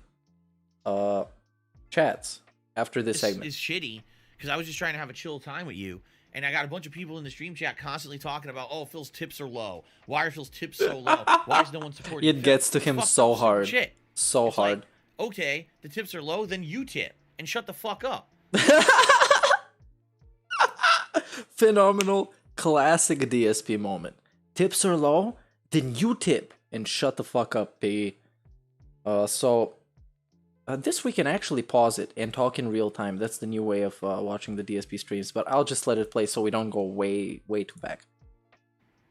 chats after this segment. Is shitty because I was just trying to have a chill time with you, and I got a bunch of people in the stream chat constantly talking about, "Oh, Phil's tips are low. Why are Phil's tips so low? Why is no one supporting?" It Phil?" gets to him Fuck so stupid hard. Shit. So It's like, hard. okay, the tips are low, then you tip and shut the fuck up. Phenomenal, classic DSP moment. Tips are low, then you tip and shut the fuck up, Piggy. This we can actually pause it and talk in real time. That's the new way of watching the DSP streams, but I'll just let it play so we don't go way too back.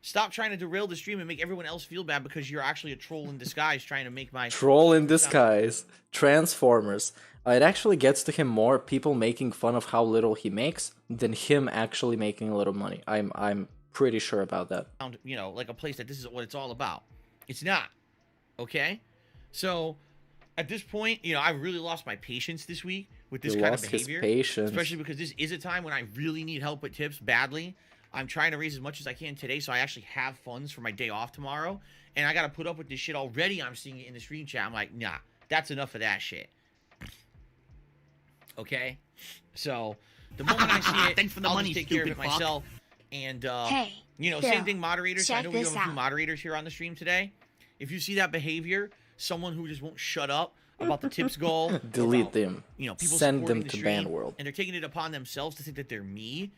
Stop trying to derail the stream and make everyone else feel bad because you're actually a troll in disguise trying to make my Troll in disguise. Transformers. It actually gets to him more people making fun of how little he makes than him actually making a little money. I'm pretty sure about that. You know, like a place that this is what it's all about. It's not. Okay? So at this point, you know, I've really lost my patience this week with this He kind of lost his behavior. patience. Especially because this is a time when I really need help with tips badly. I'm trying to raise as much as I can today so I actually have funds for my day off tomorrow. And I got to put up with this shit already. I'm seeing it in the stream chat. I'm like, nah, that's enough of that shit. Okay? So the moment I see it, Thanks for the I'll money, just take care of it stupid fuck. myself. And, Hey, you know, Phil, same thing, moderators. I check know we have this a few out. moderators here on the stream today. If you see that behavior, someone who just won't shut up about the tips goal, or Delete about, them. you know, people Send supporting them the to stream, ban world. and they're taking it upon themselves to think that they're me.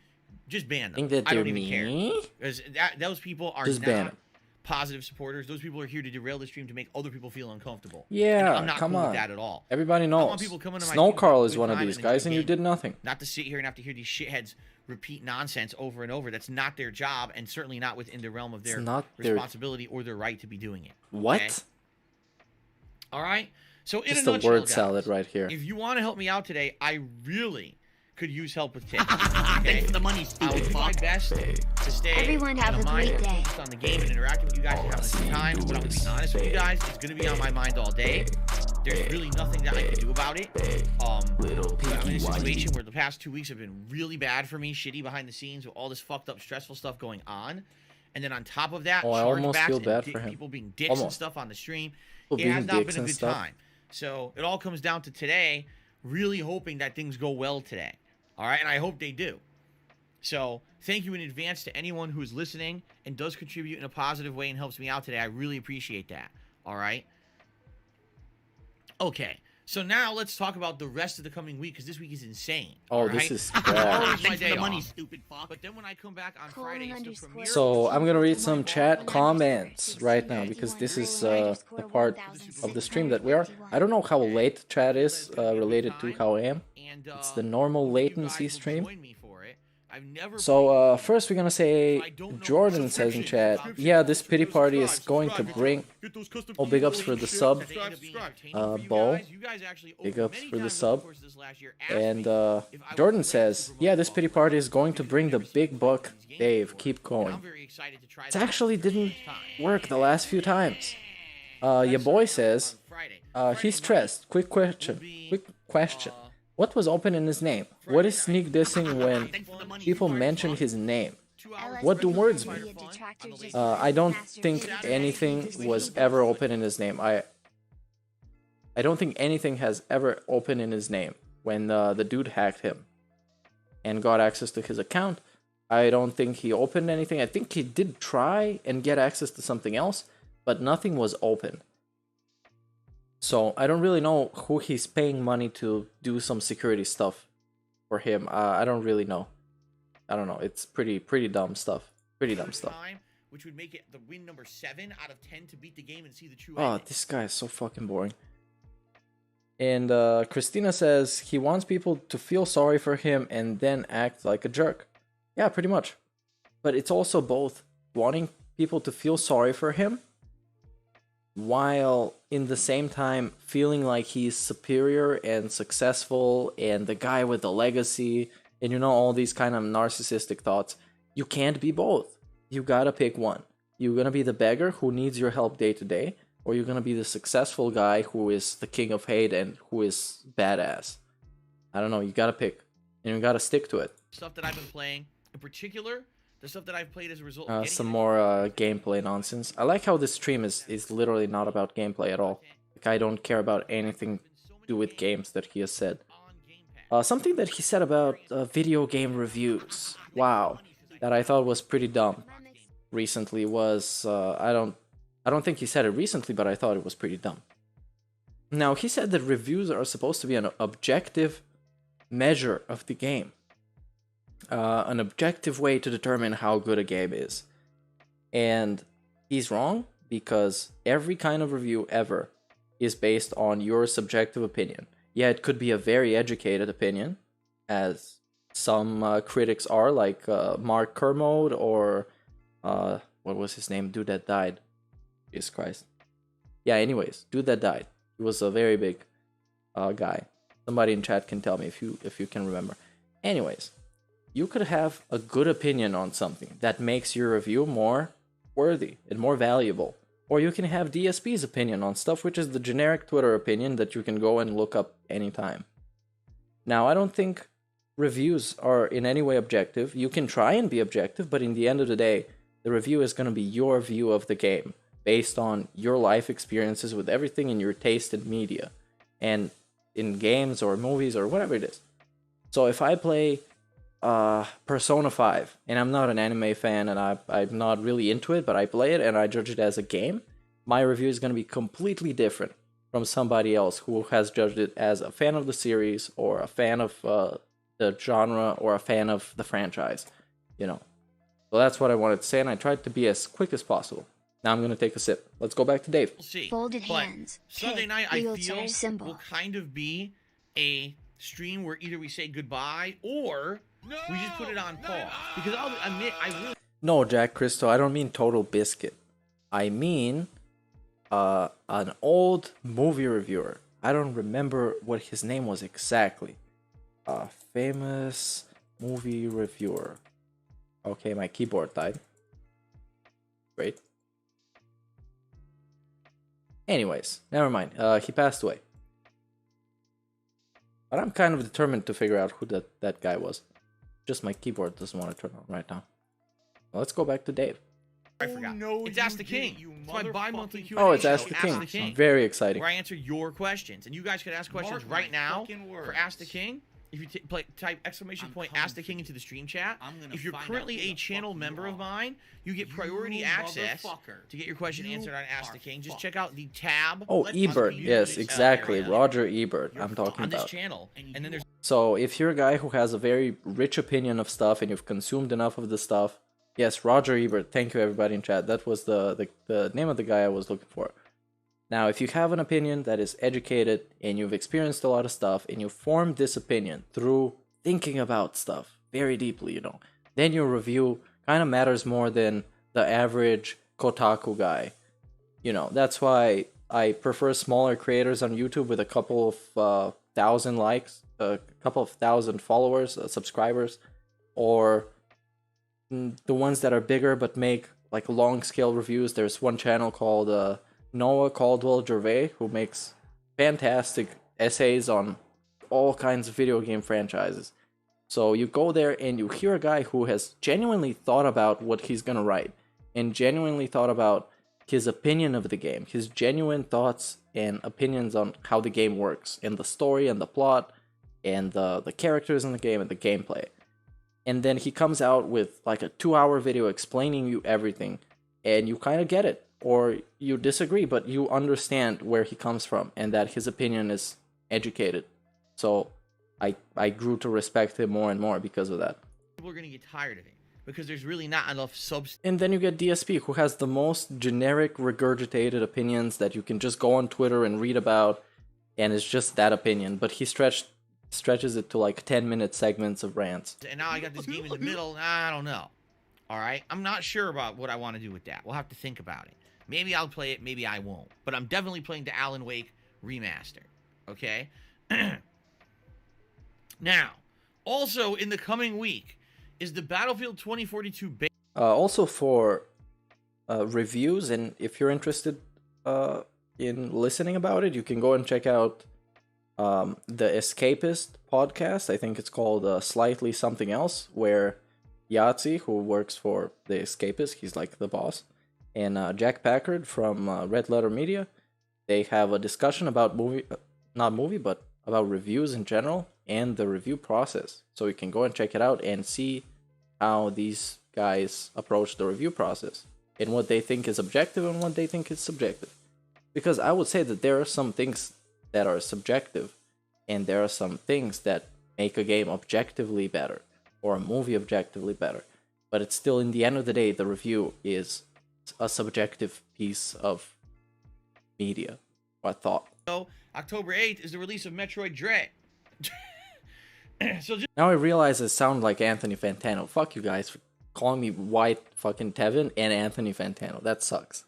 Just ban them. Think that I they're don't even care. me? Because those people are Just ban not them. positive supporters. Those people are here to derail the stream to make other people feel uncomfortable. Yeah, And I'm not come cool on. with that at all. Everybody I knows. want people coming to my Snow stream to Carl have a is good one of time these and enjoy guys, and you gaming. did nothing. Not to sit here and have to hear these shitheads repeat nonsense over and over. That's not their job, and certainly not within the realm of their responsibility or their right to be doing it. What? Okay? All right? So in Just a a nutshell, word guys, salad right here. if you want to help me out today, I really could use help with tips. Okay? Thanks for the money, I stupid will do my fuck. best to stay Everyone have a mind great day. focused on the game and interacting with you guys and having a good time. But I'm going to be honest with you guys, it's going to be on my mind all day. There's really nothing that I can do about it. But I'm in a situation where the past 2 weeks have been really bad for me, shitty behind the scenes with all this fucked up, stressful stuff going on. And then on top of that, Oh, I almost feel bad for him. people being dicks and Almost. stuff on the stream. People It being has not dicks been a and good stuff. time. So it all comes down to today, really hoping that things go well today. All right, and I hope they do. So thank you in advance to anyone who is listening and does contribute in a positive way and helps me out today. I really appreciate that. All right. Okay, so now let's talk about the rest of the coming week, because this week is insane. Oh, all this right? is Tomorrow bad. is my Thanks for day the money, off. stupid fuck. But then when I come back on Colon Friday, it's the underscore premiere. So I'm gonna read some chat Colon comments underscore right now because this is the part of the stream that we are. I don't know how late chat is related to how I am. And, It's the hope normal you latency guys will stream. join me for it. I've never So first we're gonna say Jordan says in chat, yeah, this pity party is going to bring. Oh, big ups for the sub, Bo. Big ups for the sub. And Jordan says, yeah, this pity party is going to bring the big buck. Dave, keep going. It actually didn't work the last few times. Your boy says, he's stressed. Quick question. What was open in his name? What is sneak dissing when people mention his name? What do words mean? I don't think anything was ever open in his name. I don't think anything has ever opened in his name. When the dude hacked him and got access to his account, I don't think he opened anything. I think he did try and get access to something else, but nothing was open. So I don't really know who he's paying money to do some security stuff for him. I don't really know. I don't know. It's pretty dumb stuff. Pretty dumb stuff. Which would make it the win number 7 out of 10 to beat the game and see the true Oh, ending. this guy is so fucking boring. And Christina says he wants people to feel sorry for him and then act like a jerk. Yeah, pretty much. But it's also both wanting people to feel sorry for him while in the same time feeling like he's superior and successful and the guy with the legacy and, you know, all these kind of narcissistic thoughts. You can't be both. You gotta pick one. You're gonna be the beggar who needs your help day to day, or you're gonna be the successful guy who is the king of hate and who is badass. I don't know, you gotta pick and you gotta stick to it. Stuff that I've been playing, in particular, the stuff that I've played as a result of getting Some more gameplay nonsense. I like how this stream is literally not about gameplay at all. Like, I don't care about anything to do with games that he has said. Something that he said about video game reviews, wow, that I thought was pretty dumb recently was, I don't think he said it recently, but I thought it was pretty dumb. Now, he said that reviews are supposed to be an objective measure of the game. An objective way to determine how good a game is. And he's wrong, because every kind of review ever is based on your subjective opinion. Yeah, it could be a very educated opinion, as some critics are, like Mark Kermode or what was his name? Dude that died. Jesus Christ. Yeah, anyways, dude that died. He was a very big guy. Somebody in chat can tell me if you can remember. Anyways, you could have a good opinion on something that makes your review more worthy and more valuable. Or you can have DSP's opinion on stuff, which is the generic Twitter opinion that you can go and look up anytime. Now, I don't think reviews are in any way objective. You can try and be objective, but in the end of the day, the review is going to be your view of the game, based on your life experiences with everything in your taste in media, and in games or movies or whatever it is. So if I play Persona 5, and I'm not an anime fan, and I'm not really into it, but I play it and I judge it as a game, my review is going to be completely different from somebody else who has judged it as a fan of the series, or a fan of the genre, or a fan of the franchise, you know. So that's what I wanted to say, and I tried to be as quick as possible. Now I'm gonna take a sip. Let's go back to Dave. We'll see. Folded But hands. Sunday K, night, I wheelchair feel, symbol. will kind of be a stream where either we say goodbye or we just put it on pause. Because I'll admit, I really No, Jack Christo, I don't mean Total Biscuit. I mean an old movie reviewer. I don't remember what his name was exactly. A famous movie reviewer. Okay, my keyboard died. Great. Anyways, never mind. He passed away. But I'm kind of determined to figure out who that guy was. Just my keyboard doesn't want to turn on right now. Let's go back to Dave. I forgot. no, it's you Ask the didn't, King. you It's my bi-monthly Q&A Oh, it's show, Ask the King. Very exciting. where I answer your questions. And you guys can ask questions Mark my right now fucking words. for Ask the King. If you type exclamation I'm point coming Ask the King into the stream chat, I'm gonna if you're find out currently who a the channel fuck you member of are. mine, you get priority You access motherfucker. to get your question You answered on Ask the are King. Just fucked. check out the tab. Oh, on the Ebert. Yes, community, exactly. area Roger Ebert. You're I'm talking on this about. channel. And then there's So if you're a guy who has a very rich opinion of stuff and you've consumed enough of the stuff, yes, Roger Ebert. Thank you, everybody in chat. That was the name of the guy I was looking for. Now, if you have an opinion that is educated and you've experienced a lot of stuff and you formed this opinion through thinking about stuff very deeply, then your review kind of matters more than the average Kotaku guy. That's why I prefer smaller creators on YouTube with a couple of thousand likes, a couple of thousand followers, subscribers, or the ones that are bigger but make like long scale reviews. There's one channel called Noah Caldwell Gervais who makes fantastic essays on all kinds of video game franchises. So you go there and you hear a guy who has genuinely thought about what he's gonna write and genuinely thought about his opinion of the game, his genuine thoughts and opinions on how the game works and the story and the plot and the characters in the game and the gameplay. And then he comes out with like a 2-hour video explaining you everything and you kind of get it, or you disagree but you understand where he comes from and that his opinion is educated. So I grew to respect him more and more because of that. people are going to get tired of it because there's really not enough substance. And then you get DSP, who has the most generic regurgitated opinions that you can just go on Twitter and read about, and it's just that opinion, but he stretches it to like 10-minute segments of rants. And now I got this game in the middle. I don't know. All right, I'm not sure about what I want to do with that. We'll have to think about it. Maybe I'll play it, maybe I won't. But I'm definitely playing the Alan Wake remaster. Okay. Now, also in the coming week is the Battlefield 2042 beta. Also for reviews, and if you're interested in listening about it, you can go and check out the Escapist podcast. I think it's called Slightly Something Else, where Yahtzee, who works for the Escapist, he's like the boss, and Jack Packard from Red Letter Media, they have a discussion about about reviews in general and the review process. So you can go and check it out and see how these guys approach the review process and what they think is objective and what they think is subjective. Because I would say that there are some things that are subjective and there are some things that make a game objectively better or a movie objectively better. But it's still, in the end of the day, the review is a subjective piece of media or thought. So October 8th is the release of Metroid Dread. So just Now I realize I sound like Anthony Fantano. Fuck you guys for calling me White fucking Tevin and Anthony Fantano. That sucks.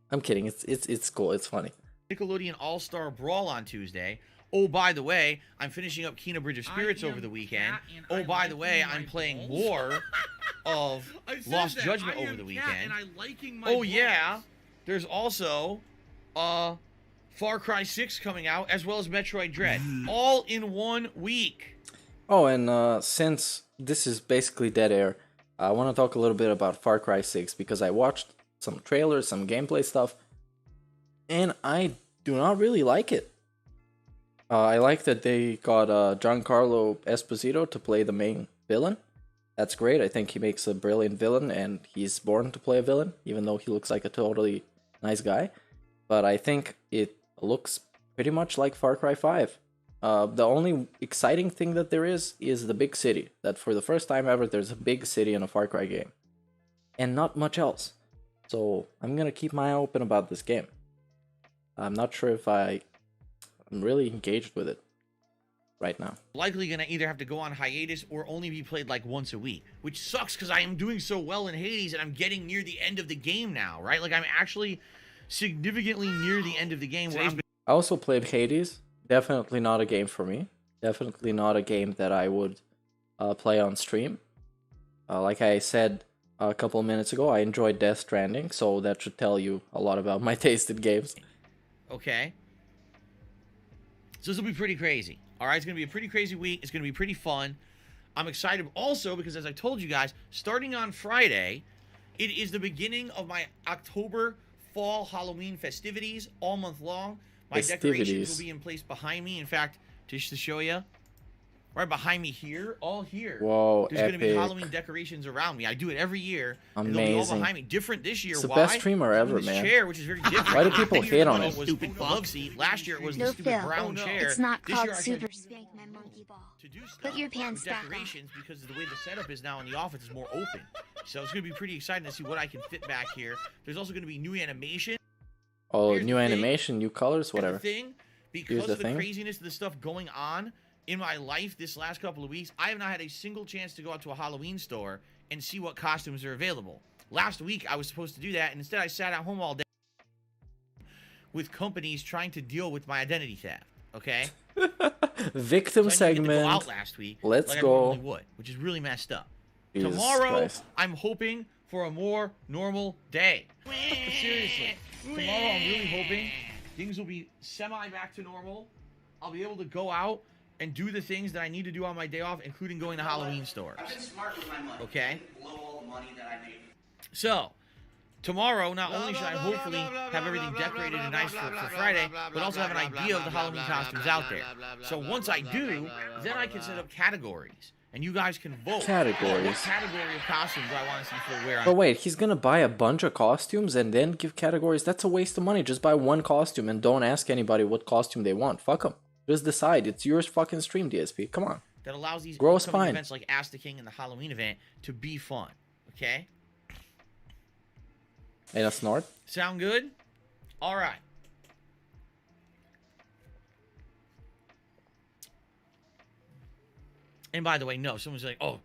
I'm kidding. It's cool. It's funny. Nickelodeon All-Star Brawl on Tuesday. Oh, by the way, I'm finishing up Kena Bridge of Spirits over the weekend. Oh, by the way, I'm playing War of Lost Judgment over the weekend. Oh, yeah. There's also Far Cry 6 coming out, as well as Metroid Dread. All in 1 week. Oh, and since this is basically dead air, I want to talk a little bit about Far Cry 6 because I watched some trailers, some gameplay stuff, and I do not really like it. I like that they got Giancarlo Esposito to play the main villain. That's great. I think he makes a brilliant villain, and he's born to play a villain, even though he looks like a totally nice guy. But I think it looks pretty much like Far Cry 5. The only exciting thing that there is the big city. That for the first time ever, there's a big city in a Far Cry game. And not much else. So I'm gonna keep my eye open about this game. I'm not sure if I'm really engaged with it right now. Likely gonna either have to go on hiatus or only be played like once a week, which sucks because I am doing so well in Hades and I'm getting near the end of the game now, right? Like I'm actually significantly near the end of the game. Where I also played Hades. Definitely not a game for me. Definitely not a game that I would play on stream. Like I said a couple of minutes ago, I enjoyed Death Stranding, so that should tell you a lot about my taste in games. Okay. So this will be pretty crazy. All right, it's going to be a pretty crazy week. It's going to be pretty fun. I'm excited also because, as I told you guys, starting on Friday, it is the beginning of my October fall Halloween festivities all month long. My decorations will be in place behind me. In fact, just to show you, right behind me here, all here. Whoa, there's going to be Halloween decorations around me. I do it every year. Amazing. And they'll be all behind me. Different this year. It's the Why? best streamer ever, this man. Chair, which is very different. Why do people hate on it? Stupid love seat. Last year it was No, the stupid Phil. brown chair. It's not This called year I Super tried Spank My Monkey Ball. to do stuff Put your pants with back on. decorations because of the way the setup is now in the office is more open. So it's going to be pretty exciting to see what I can fit back here. There's also going to be new animation. Oh, Here's new the thing. animation, new colors, whatever. Here's the thing, because of the craziness of the stuff going on in my life this last couple of weeks, I have not had a single chance to go out to a Halloween store and see what costumes are available. Last week, I was supposed to do that, and instead I sat at home all day with companies trying to deal with my identity theft, okay? Victim So I didn't get to go segment. out last week Let's like I go. normally would, which is really messed up. Jesus Tomorrow, Christ. I'm hoping for a more normal day. Seriously. Tomorrow, I'm really hoping things will be semi back to normal. I'll be able to go out and do the things that I need to do on my day off, including going to Halloween stores. I've been smart with my money. Okay? Blow all the money that I made. So, tomorrow, not only should I hopefully have everything decorated and nice for Friday, but also have an idea of the Halloween costumes out there. So once I do, then I can set up categories. And you guys can vote. Categories. What category of costumes do I want to see for wear on? But wait, he's gonna buy a bunch of costumes and then give categories? That's a waste of money. Just buy one costume and don't ask anybody what costume they want. Fuck them. Just decide. It's yours fucking stream, DSP. Come on. That allows these Grow a upcoming spine. events like Ask the King and the Halloween event to be fun. Okay? Hey, that's Snort. Sound good? All right. And by the way, no, someone's like, oh,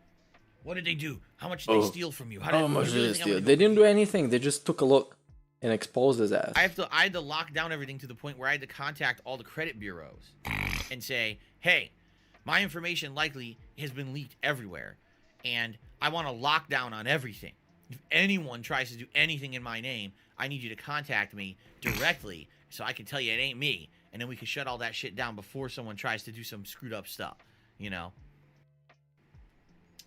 what did they do? How much did they steal from you? How much you did really they think I'm steal? gonna They didn't do anything. They just took a look and exposed his ass. I had to lock down everything to the point where I had to contact all the credit bureaus and say, hey, my information likely has been leaked everywhere, and I want to lock down on everything. If anyone tries to do anything in my name, I need you to contact me directly so I can tell you it ain't me, and then we can shut all that shit down before someone tries to do some screwed up stuff, you know?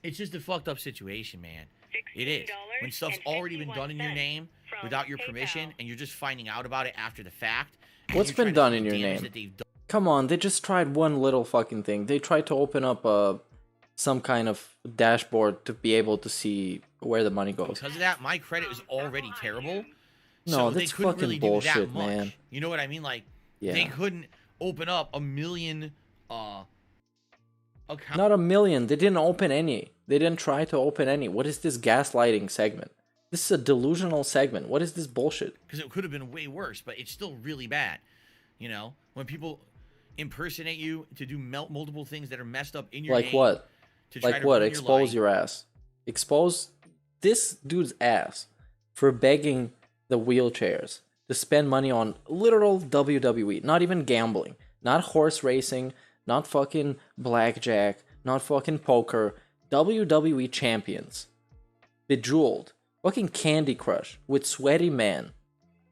It's just a fucked up situation, man. It is. When stuff's already been done in your name without your permission, and you're just finding out about it after the fact. What's been done in your name? Come on, they just tried one little fucking thing. They tried to open up some kind of dashboard to be able to see where the money goes. Because of that, my credit is already terrible. No, so that's they couldn't fucking really bullshit, do that much. man. You know what I mean? Like, Yeah. they couldn't open up a million accounts. Not a million. They didn't open any. They didn't try to open any. What is this gaslighting segment? This is a delusional segment. What is this bullshit? Because it could have been way worse, but it's still really bad. You know? When people impersonate you to do multiple things that are messed up in your Like name. what? To try Like to what? ruin Expose your your ass. Expose this dude's ass for begging the wheelchairs to spend money on literal WWE. Not even gambling. Not horse racing. Not fucking blackjack. Not fucking poker. WWE champions. Bejeweled. Fucking Candy Crush with Sweaty Man.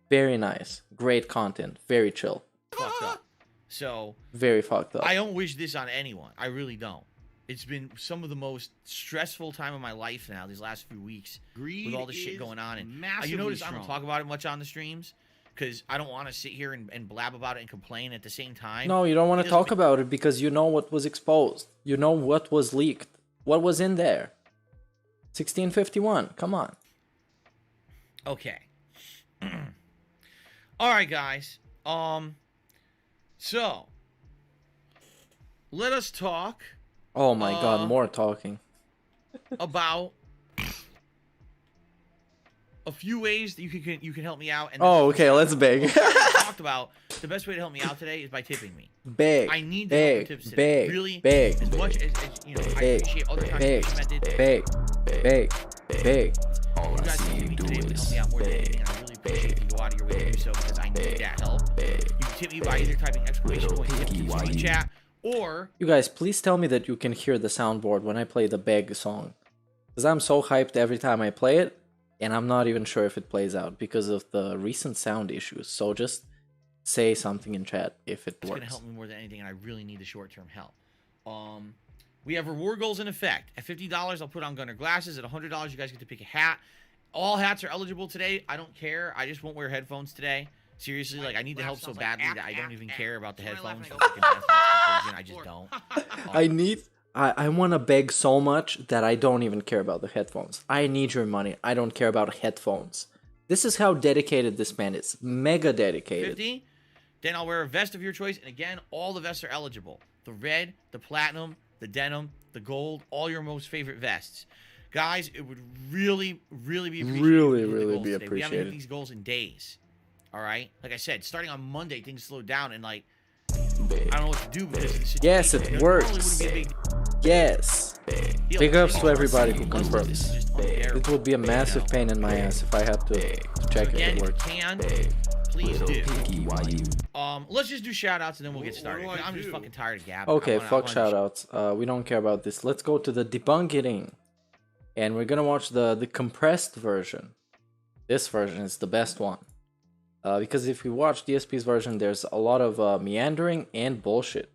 Very nice. Great content. Very chill. fucked up. So Very fucked up. I don't wish this on anyone. I really don't. It's been some of the most stressful time of my life now these last few weeks with all this shit going on. And you notice I don't talk about it much on the streams because I don't want to sit here and blab about it and complain at the same time. No, you don't want to talk about it because you know what was exposed. You know what was leaked. What was in there. 1651. Come on. Okay. All right, guys. So let us talk Oh my god, more talking. about a few ways that you can help me out. And Oh, okay, let's beg. talked about the best way to help me out today is by tipping me. Beg. I need the help with tips today. Really, Beg. as much as you know, I appreciate other contribution methods. Beg. You guys can tip me today would help me out more than anything, and I really appreciate if you go out of your way to do so because I need that help. You can tip me by either typing exclamation point tip in the chat, or You guys, please tell me that you can hear the soundboard when I play the Beg song. Because I'm so hyped every time I play it, and I'm not even sure if it plays out because of the recent sound issues. So just say something in chat if it it's works. going to help me more than anything, and I really need the short-term help. We have reward goals in effect. At $50, I'll put on Gunner glasses. At $100, you guys get to pick a hat. All hats are eligible today. I don't care. I just won't wear headphones today. Seriously, like, I need the help so badly that I don't even care about the headphones. I just don't. I want to beg so much that I don't even care about the headphones. I need your money. I don't care about headphones. This is how dedicated this man is. Mega dedicated. 50, then I'll wear a vest of your choice. And again, all the vests are eligible. The red, the platinum, the denim, the gold, all your most favorite vests. Guys, it would really be appreciated. Really We be haven't hit appreciated. these goals in days. All right? Like I said, starting on Monday, things slowed down, and like, I don't know what to do because of the situation. Yes, it Normally works. wouldn't be a big Yes. deal. Big ups Maybe to everybody who once this confirms. is just unbearable, It would be a massive pain in my ass if I had to check if Again, it if you works. can, please do. Let's just do shout outs and then we'll get started. I'm just fucking tired of gabbing. Okay, I wanna fuck just- shoutouts. We don't care about this. Let's go to the debunkening. And we're gonna watch the compressed version. This version is the best one. Because if you watch DSP's version, there's a lot of meandering and bullshit.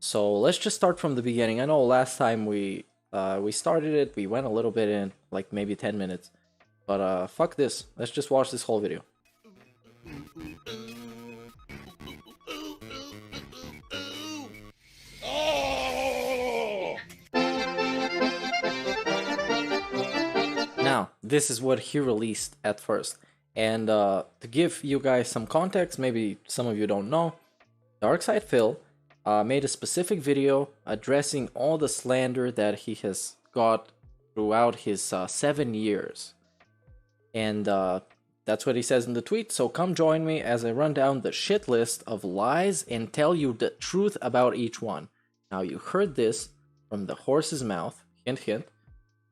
So let's just start from the beginning. I know last time we started it, we went a little bit in, like maybe 10 minutes. But fuck this. Let's just watch this whole video. Now, this is what he released at first. And to give you guys some context, maybe some of you don't know, Darkside Phil made a specific video addressing all the slander that he has got throughout his 7 years. And that's what he says in the tweet. So come join me as I run down the shit list of lies and tell you the truth about each one. Now, you heard this from the horse's mouth, hint hint,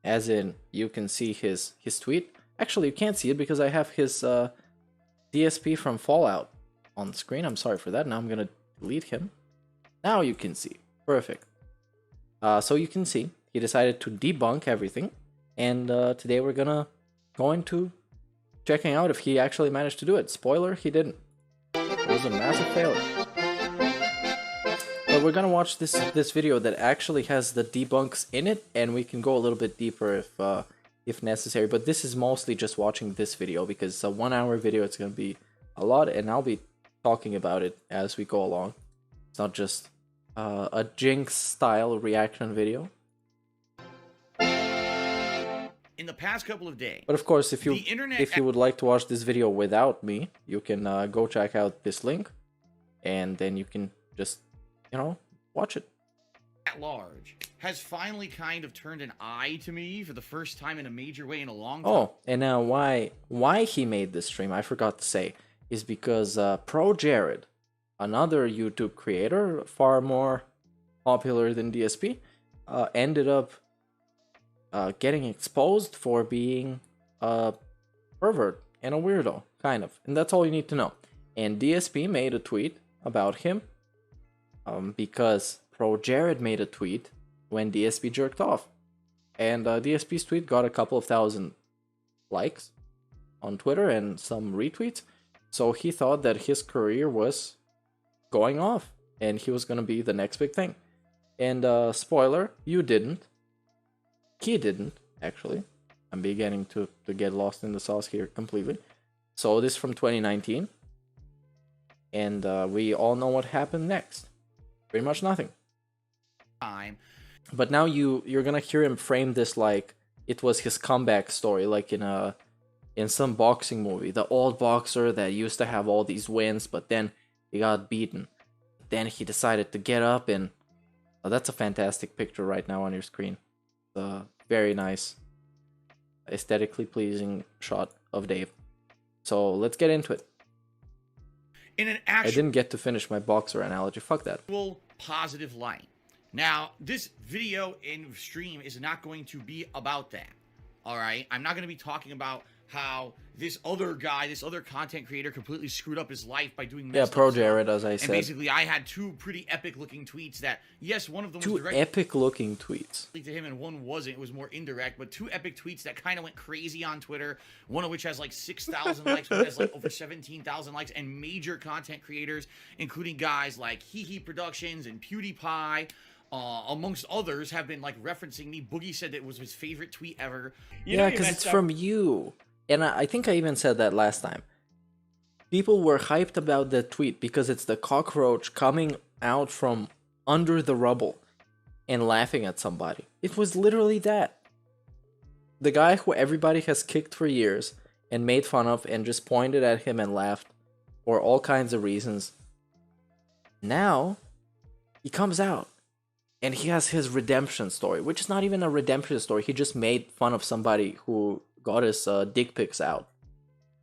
as in you can see his tweet. Actually, you can't see it because I have his DSP from Fallout on the screen. I'm sorry for that. Now I'm gonna delete him. Now you can see. Perfect. So you can see he decided to debunk everything, and today we're gonna go into checking out if he actually managed to do it. Spoiler: he didn't. It was a massive failure. But we're gonna watch this video that actually has the debunks in it, and we can go a little bit deeper if necessary. But this is mostly just watching this video because it's a 1 hour video. It's gonna be a lot, and I'll be talking about it as we go along. It's not just a Jinx style reaction video. In the past couple of days, But of course, if you The internet- if you would like to watch this video without me, you can go check out this link, and then you can just watch it. at large has finally kind of turned an eye to me for the first time in a major way in a long time. Oh, and now why he made this stream, I forgot to say, is because Pro Jared, another YouTube creator, far more popular than DSP, ended up getting exposed for being a pervert and a weirdo, kind of. And that's all you need to know. And DSP made a tweet about him because Pro Jared made a tweet when DSP jerked off. And DSP's tweet got a couple of thousand likes on Twitter and some retweets. So he thought that his career was going off and he was going to be the next big thing. And spoiler, you didn't. He didn't, actually. I'm beginning to get lost in the sauce here completely. So this is from 2019. And we all know what happened next. Pretty much nothing. Time. But now you're gonna hear him frame this like it was his comeback story, like in some boxing movie. The old boxer that used to have all these wins, but then he got beaten. Then he decided to get up, and that's a fantastic picture right now on your screen. Very nice. aesthetically pleasing shot of Dave. So let's get into it. In an I actual didn't get to finish my boxer analogy. Fuck that. positive light. Now, this video in stream is not going to be about that. All right, I'm not going to be talking about how this other guy, this other content creator, completely screwed up his life by doing Yeah, messed Pro up stuff. Jared, as I And said. basically, I had two pretty epic-looking tweets that, yes, one of them was Two directly epic-looking tweets. to him and one wasn't. It was more indirect, but two epic tweets that kind of went crazy on Twitter, one of which has like 6,000 likes, one has like over 17,000 likes, and major content creators, including guys like Hee Productions and PewDiePie, amongst others, have been like referencing me. Boogie said that it was his favorite tweet ever. Yeah, because it's from you. And I think I even said that last time. People were hyped about that tweet because it's the cockroach coming out from under the rubble and laughing at somebody. It was literally that. The guy who everybody has kicked for years and made fun of and just pointed at him and laughed for all kinds of reasons. Now, he comes out and he has his redemption story, which is not even a redemption story. He just made fun of somebody who got his dick pics out.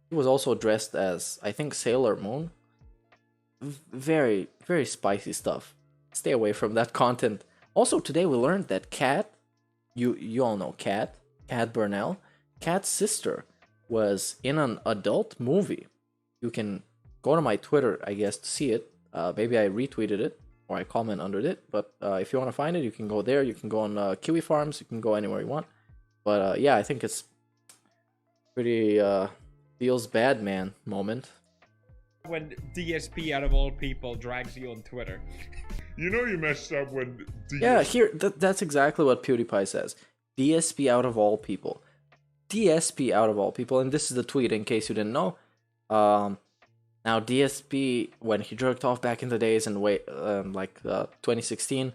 He was also dressed as, I think, Sailor Moon. Very, very spicy stuff. Stay away from that content. Also, today we learned that Kat, you all know Kat Burnell, Kat's sister was in an adult movie. You can go to my Twitter, I guess, to see it. Maybe I retweeted it or I comment under it. But if you want to find it, you can go there. You can go on Kiwi Farms. You can go anywhere you want. But yeah, I think it's pretty feels bad, man moment. When DSP, out of all people, drags you on Twitter. You know you messed up when Yeah, here, that's exactly what PewDiePie says. DSP out of all people. DSP out of all people, and this is the tweet in case you didn't know. Now DSP, when he jerked off back in the days and 2016,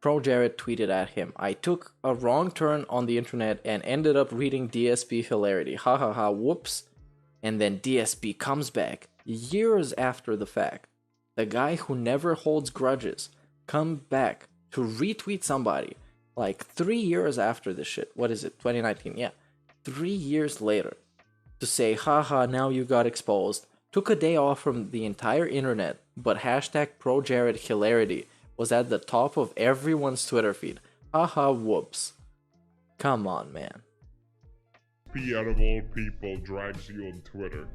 Pro Jared tweeted at him, "I took a wrong turn on the internet and ended up reading DSP hilarity. Ha ha ha, whoops." And then DSP comes back years after the fact. The guy who never holds grudges come back to retweet somebody like 3 years after this shit. What is it? 2019, yeah. 3 years later to say, haha, now you got exposed. Took a day off from the entire internet, but hashtag Pro Jared hilarity was at the top of everyone's Twitter feed. Haha, whoops. Come on, man. P out of all people drags you on Twitter.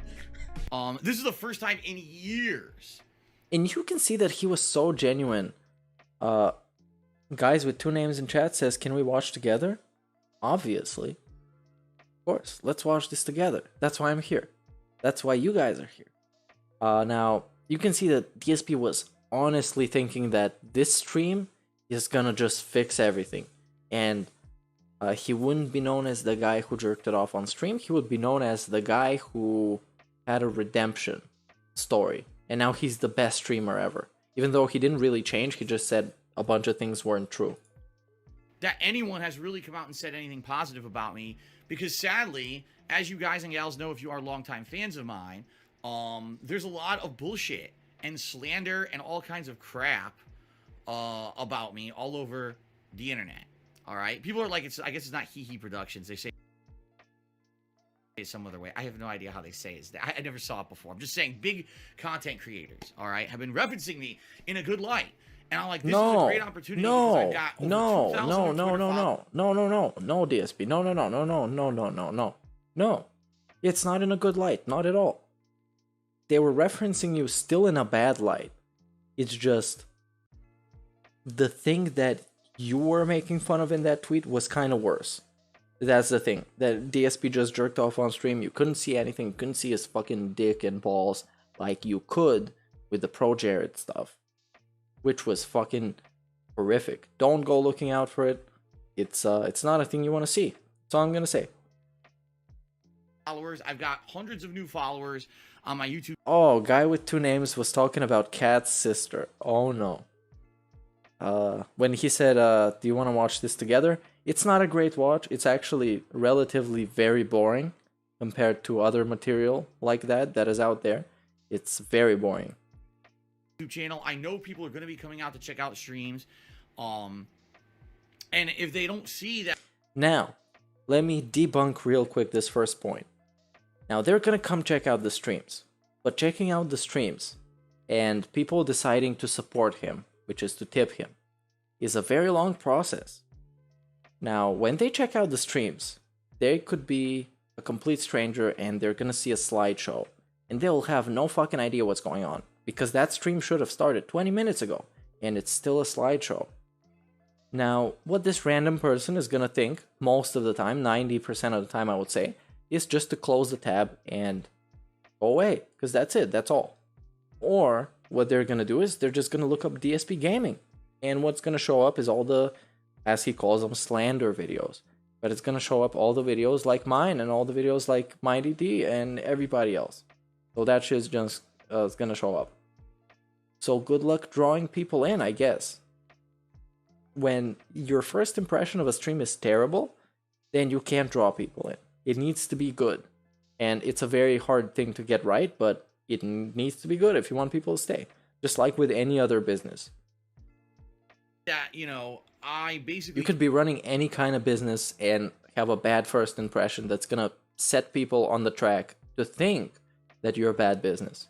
This is the first time in years. And you can see that he was so genuine. Guys with two names in chat says, can we watch together? Obviously. Of course, let's watch this together. That's why I'm here. That's why you guys are here. Now, you can see that DSP was honestly thinking that this stream is gonna just fix everything. And he wouldn't be known as the guy who jerked it off on stream. He would be known as the guy who had a redemption story. And now he's the best streamer ever. Even though he didn't really change, he just said a bunch of things weren't true. That anyone has really come out and said anything positive about me, because sadly, as you guys and gals know, if you are longtime fans of mine, there's a lot of bullshit and slander and all kinds of crap about me all over the internet. All right, people are like, I guess it's not Hee Productions. They say it some other way. I have no idea how they say it. I never saw it before. I'm just saying, big content creators, all right, have been referencing me in a good light. And I'm like, this is a great opportunity because I've got over 2,000 no, DSP, no. It's not in a good light, not at all. They were referencing you still in a bad light. It's just the thing that you were making fun of in that tweet was kind of worse. That's the thing. That DSP just jerked off on stream. You couldn't see anything. You couldn't see his fucking dick and balls like you could with the Pro Jared stuff, which was fucking horrific. Don't go looking out for it. It's not a thing you want to see. That's all I'm gonna say. followers. I've got hundreds of new followers on my YouTube. Oh, guy with two names was talking about Kat's sister. Oh no. When he said, do you want to watch this together? It's not a great watch. It's actually relatively very boring compared to other material like that is out there. It's very boring. Channel. I know people are going to be coming out to check out streams. And if they don't see that. Now, let me debunk real quick this first point. Now, they're gonna come check out the streams, but checking out the streams and people deciding to support him, which is to tip him, is a very long process. Now, when they check out the streams, they could be a complete stranger and they're gonna see a slideshow, and they'll have no fucking idea what's going on, because that stream should have started 20 minutes ago, and it's still a slideshow. Now, what this random person is gonna think, most of the time, 90% of the time I would say, is just to close the tab and go away, because that's it, that's all. Or what they're gonna do is they're just gonna look up DSP Gaming, and what's gonna show up is all the, as he calls them, slander videos. But it's gonna show up all the videos like mine and all the videos like Mighty D and everybody else. So that shit's just is gonna show up. So good luck drawing people in, I guess. When your first impression of a stream is terrible, then you can't draw people in. It needs to be good. And it's a very hard thing to get right, but it needs to be good if you want people to stay. Just like with any other business. That, you know, I basically... You could be running any kind of business and have a bad first impression that's gonna set people on the track to think that you're a bad business.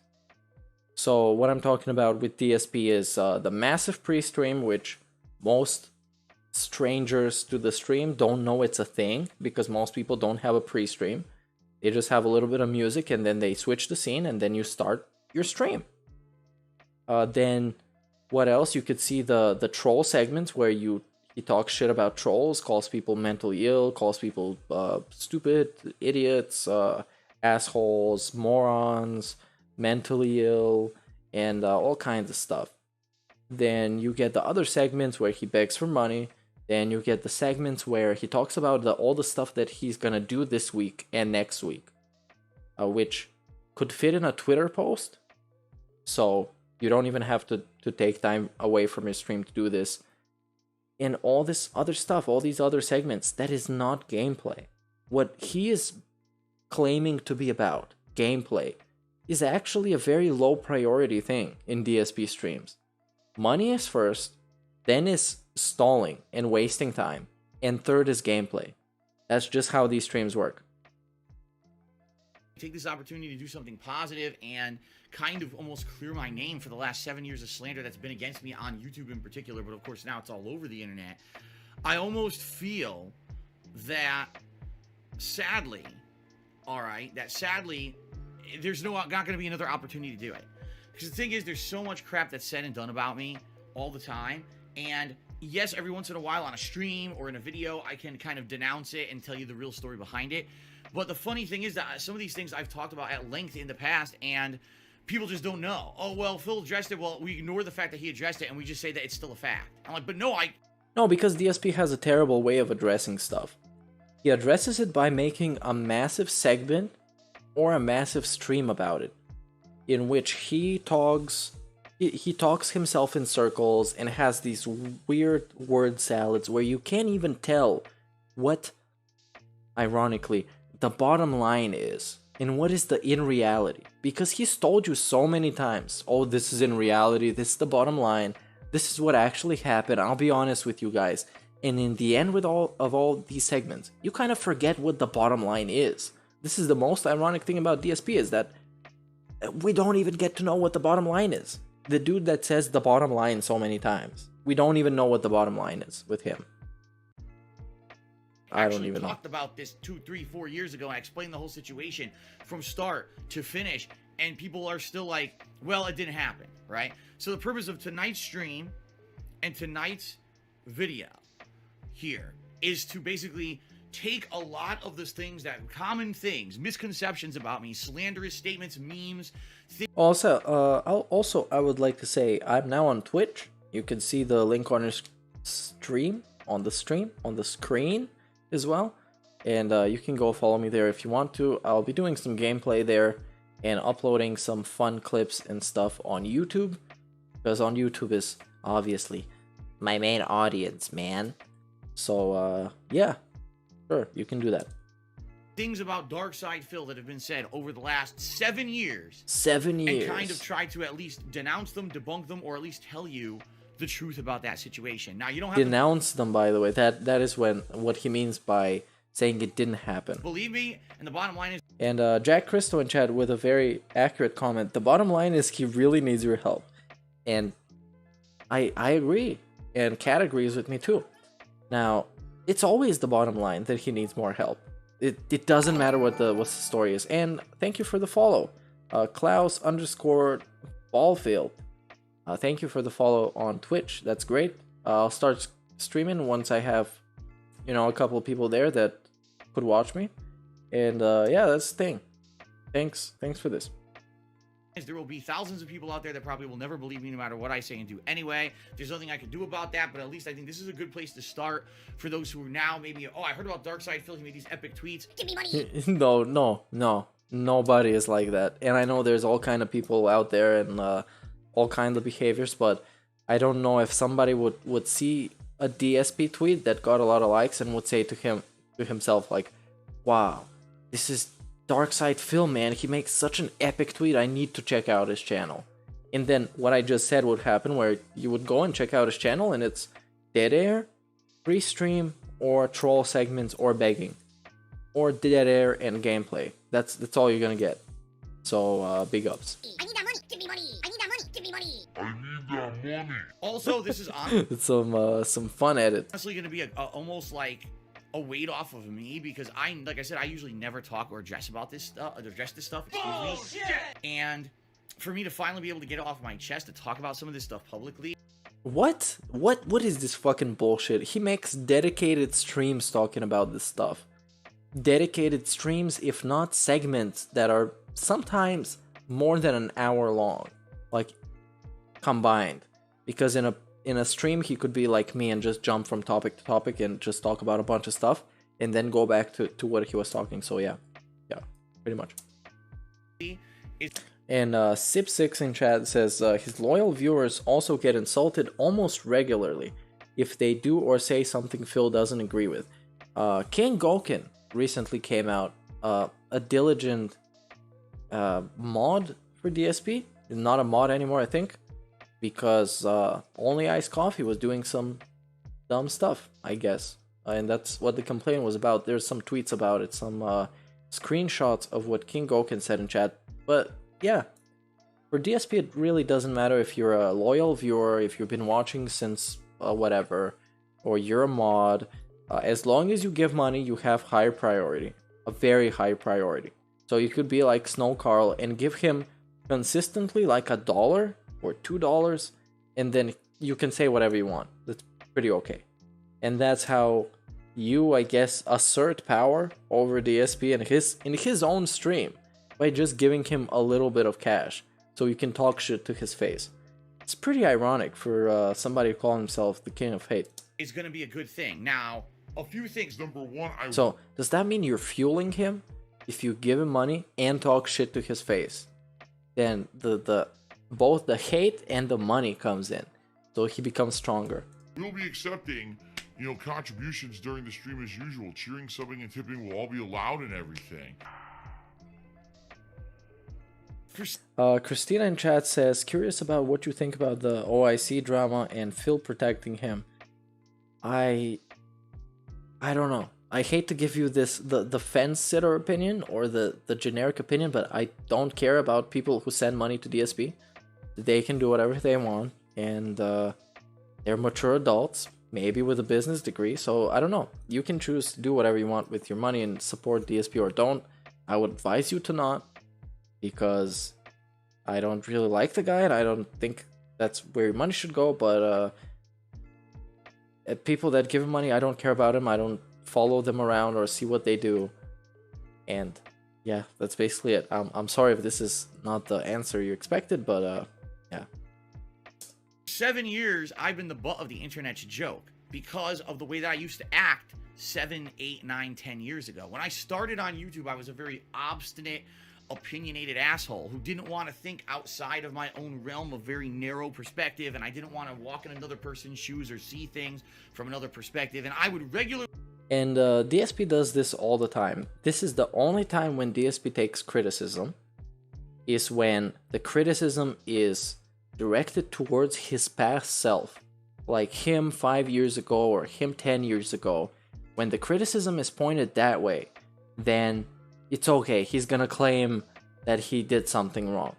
So what I'm talking about with DSP is the massive pre-stream, which most strangers to the stream don't know it's a thing, because most people don't have a pre-stream. They just have a little bit of music and then they switch the scene and then you start your stream. Then what else? You could see the troll segments where he talks shit about trolls, calls people mentally ill, calls people stupid, idiots, assholes, morons, mentally ill, and all kinds of stuff. Then you get the other segments where he begs for money. Then you get the segments where he talks about all the stuff that he's gonna do this week and next week, which could fit in a Twitter post. So you don't even have to take time away from your stream to do this. And all this other stuff, all these other segments, that is not gameplay. What he is claiming to be about, gameplay, is actually a very low priority thing in DSP streams. Money is first, then is stalling and wasting time, and third is gameplay. That's just how these streams work. Take this opportunity to do something positive and kind of almost clear my name for the last 7 years of slander that's been against me on YouTube in particular, but of course now it's all over the internet. I almost feel that sadly, there's not going to be another opportunity to do it. Because the thing is, there's so much crap that's said and done about me all the time, and yes, every once in a while on a stream or in a video, I can kind of denounce it and tell you the real story behind it. But the funny thing is that some of these things I've talked about at length in the past, and people just don't know. Oh, well, Phil addressed it. Well, we ignore the fact that he addressed it, and we just say that it's still a fact. I'm like, but no, No, because DSP has a terrible way of addressing stuff. He addresses it by making a massive segment or a massive stream about it, in which he talks himself in circles and has these weird word salads where you can't even tell what, ironically, the bottom line is and what is the in reality. Because he's told you so many times, oh, this is in reality, this is the bottom line, this is what actually happened, I'll be honest with you guys. And in the end, with all these segments, you kind of forget what the bottom line is. This is the most ironic thing about DSP, is that we don't even get to know what the bottom line is. The dude that says the bottom line so many times, we don't even know what the bottom line is with him. I don't even know. Talked about this 2, 3, 4 years ago, and I explained the whole situation from start to finish, and people are still like, well, it didn't happen, right? So the purpose of tonight's stream and tonight's video here is to basically take a lot of those things, that common things, misconceptions about me, slanderous statements, memes. Also, I would like to say I'm now on Twitch. You can see the link on your stream, on the screen as well. And you can go follow me there if you want to. I'll be doing some gameplay there and uploading some fun clips and stuff on YouTube, because on YouTube is obviously my main audience, man. So yeah, sure, you can do that. Things about Dark Side Phil that have been said over the last 7 years. 7 years. And kind of try to at least denounce them, debunk them, or at least tell you the truth about that situation. Now, you don't have denounce them, by the way. That is what he means by saying it didn't happen. Believe me, and the bottom line is... And Jack Christo in chat with a very accurate comment. The bottom line is he really needs your help. And I agree. And Kat agrees with me too. Now, it's always the bottom line that he needs more help. It doesn't matter what the story is. And thank you for the follow. Klaus_Ballfield. Thank you for the follow on Twitch. That's great. I'll start streaming once I have, you know, a couple of people there that could watch me. And yeah, that's the thing. Thanks for this. There will be thousands of people out there that probably will never believe me no matter what I say and do anyway. There's nothing I can do about that, but at least I think this is a good place to start for those who are now maybe, oh, I heard about Darkside Phil, he made these epic tweets. Give me money. No. Nobody is like that. And I know there's all kind of people out there and all kind of behaviors, but I don't know if somebody would see a DSP tweet that got a lot of likes and would say to himself like, wow, this is Darkside Phil, man, he makes such an epic tweet, I need to check out his channel. And then what I just said would happen, where you would go and check out his channel and it's dead air, free stream, or troll segments, or begging, or dead air and gameplay. That's all you're gonna get. So big ups. I need that money. Give me money. I need that money. Give me money. I need that money. Also, this is It's some fun edit. honestly going to be almost like a weight off of me, because like I said, I usually never talk or address about this stuff, excuse me. And for me to finally be able to get it off my chest to talk about some of this stuff publicly. What is this fucking bullshit? He makes dedicated streams talking about this stuff. Dedicated streams, if not segments, that are sometimes more than an hour long, like combined. Because in a stream he could be like me and just jump from topic to topic and just talk about a bunch of stuff and then go back to what he was talking. So yeah, pretty much. And Sip6 in chat says his loyal viewers also get insulted almost regularly if they do or say something Phil doesn't agree with. King Goken recently came out, a diligent mod for DSP. Not a mod anymore, I think, because Only Iced Coffee was doing some dumb stuff, I guess. And that's what the complaint was about. There's some tweets about it, some screenshots of what King Goken said in chat. But yeah, for DSP it really doesn't matter if you're a loyal viewer, if you've been watching since whatever, or you're a mod. As long as you give money, you have higher priority, a very high priority. So you could be like Snow Carl and give him consistently like $1 or $2, and then you can say whatever you want. That's pretty okay. And that's how you, I guess, assert power over DSP in his own stream, by just giving him a little bit of cash so you can talk shit to his face. It's pretty ironic for somebody to call himself the king of hate. Is going to be a good thing. Now, a few things. Number one, So does that mean you're fueling him? If you give him money and talk shit to his face, then both the hate and the money comes in, so he becomes stronger. We'll be accepting, contributions during the stream as usual. Cheering, subbing, and tipping will all be allowed and everything. Christina in chat says, curious about what you think about the OIC drama and Phil protecting him. I don't know. I hate to give you the fence sitter opinion or the generic opinion, but I don't care about people who send money to DSP. They can do whatever they want, and they're mature adults, maybe with a business degree. So I don't know. You can choose to do whatever you want with your money and support DSP or don't. I would advise you to not, because I don't really like the guy and I don't think that's where your money should go. But people that give him money, I don't care about him. I don't follow them around or see what they do. And yeah, that's basically it. I'm sorry if this is not the answer you expected, but yeah. 7 years, I've been the butt of the internet's joke because of the way that I used to act 7, 8, 9, 10 years ago. When I started on YouTube, I was a very obstinate, opinionated asshole who didn't want to think outside of my own realm of very narrow perspective, and I didn't want to walk in another person's shoes or see things from another perspective, and I would regularly... And DSP does this all the time. This is the only time when DSP takes criticism, is when the criticism is directed towards his past self, like him 5 years ago or him 10 years ago, when the criticism is pointed that way, then it's okay. He's gonna claim that he did something wrong,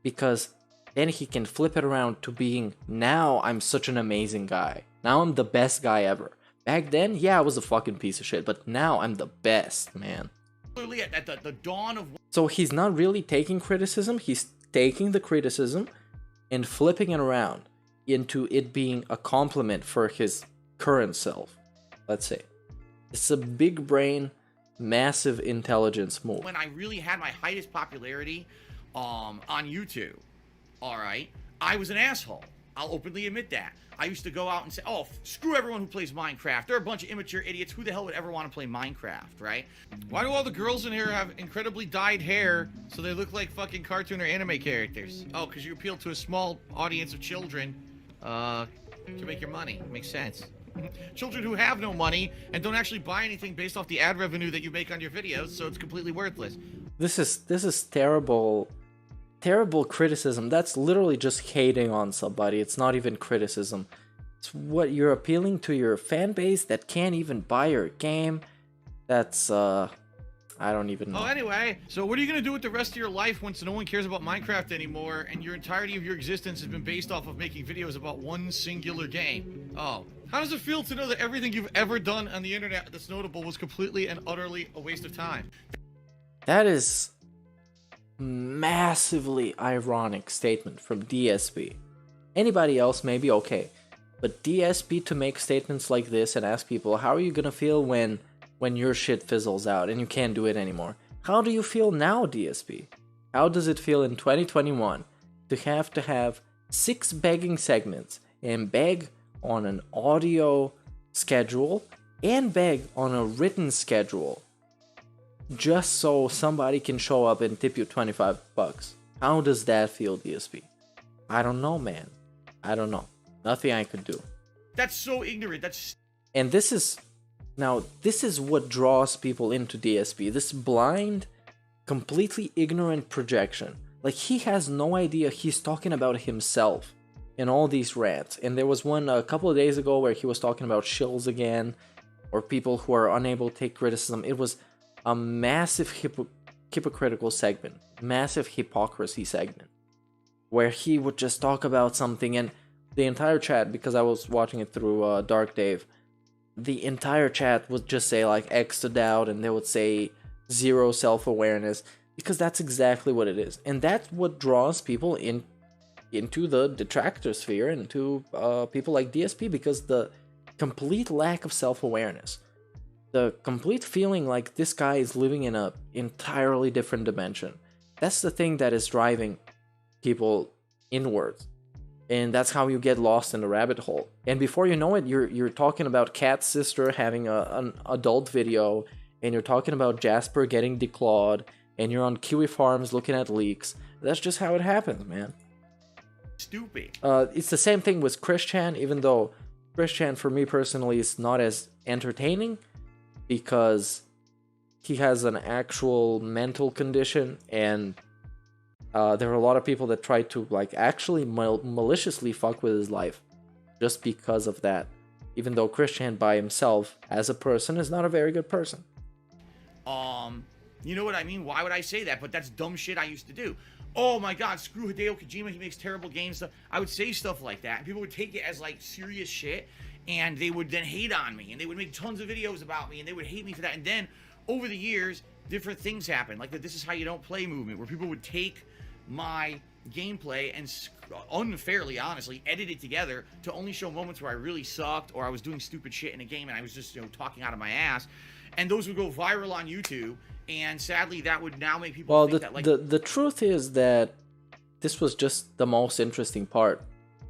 because then he can flip it around to being, now I'm such an amazing guy. Now I'm the best guy ever. Back then, yeah, I was a fucking piece of shit, but now I'm the best, man. Clearly, at the dawn of So he's not really taking criticism, he's taking the criticism and flipping it around into it being a compliment for his current self, let's say. It's a big brain, massive intelligence move. when I really had my highest popularity on YouTube, all right, I was an asshole. I'll openly admit that. I used to go out and say, oh, screw everyone who plays Minecraft. They're a bunch of immature idiots. Who the hell would ever want to play Minecraft, right? Why do all the girls in here have incredibly dyed hair so they look like fucking cartoon or anime characters? Oh, because you appeal to a small audience of children to make your money. Makes sense. Children who have no money and don't actually buy anything based off the ad revenue that you make on your videos, so it's completely worthless. This is terrible criticism. That's literally just hating on somebody. It's not even criticism. It's what you're appealing to your fan base that can't even buy your game. That's I don't even know. Oh, anyway, so what are you going to do with the rest of your life once no one cares about Minecraft anymore and your entirety of your existence has been based off of making videos about one singular game? Oh, how does it feel to know that everything you've ever done on the internet that's notable was completely and utterly a waste of time? That is massively ironic statement from DSP. Anybody else may be okay, but DSP to make statements like this and ask people, how are you gonna feel when your shit fizzles out and you can't do it anymore? How do you feel now, DSP? How does it feel in 2021 to have 6 begging segments and beg on an audio schedule and beg on a written schedule just so somebody can show up and tip you $25? How does that feel, DSP? I don't know, man. I don't know. Nothing I could do. That's so ignorant. And this is what draws people into DSP. This blind, completely ignorant projection. Like, he has no idea he's talking about himself in all these rants. And there was one a couple of days ago where he was talking about shills again, or people who are unable to take criticism. It was a massive hypocritical segment, massive hypocrisy segment, where he would just talk about something, and the entire chat, because I was watching it through Dark Dave, the entire chat would just say like X to doubt, and they would say zero self-awareness, because that's exactly what it is. And that's what draws people into the detractor sphere, into people like DSP, because the complete lack of self-awareness, the complete feeling like this guy is living in an entirely different dimension. That's the thing that is driving people inwards. And that's how you get lost in the rabbit hole. And before you know it, you're talking about Cat's sister having an adult video, and you're talking about Jasper getting declawed, and you're on Kiwi Farms looking at leaks. That's just how it happens, man. Stupid. It's the same thing with Chris Chan, even though Chris Chan, for me personally, is not as entertaining, because he has an actual mental condition, and there are a lot of people that try to like actually maliciously fuck with his life just because of that, even though Chris Chan by himself as a person is not a very good person. You know what I mean? Why would I say that? But that's dumb shit I used to do. Oh my god, screw Hideo Kojima, he makes terrible games. I would say stuff like that, and people would take it as like serious shit, and they would then hate on me, and they would make tons of videos about me, and they would hate me for that. And then over the years, different things happened, like the "this is how you don't play" movement, where people would take my gameplay and unfairly, honestly, edit it together to only show moments where I really sucked, or I was doing stupid shit in a game and I was just, you know, talking out of my ass, and those would go viral on YouTube. And sadly, that would now make people think that, like, the truth is that this was just the most interesting part.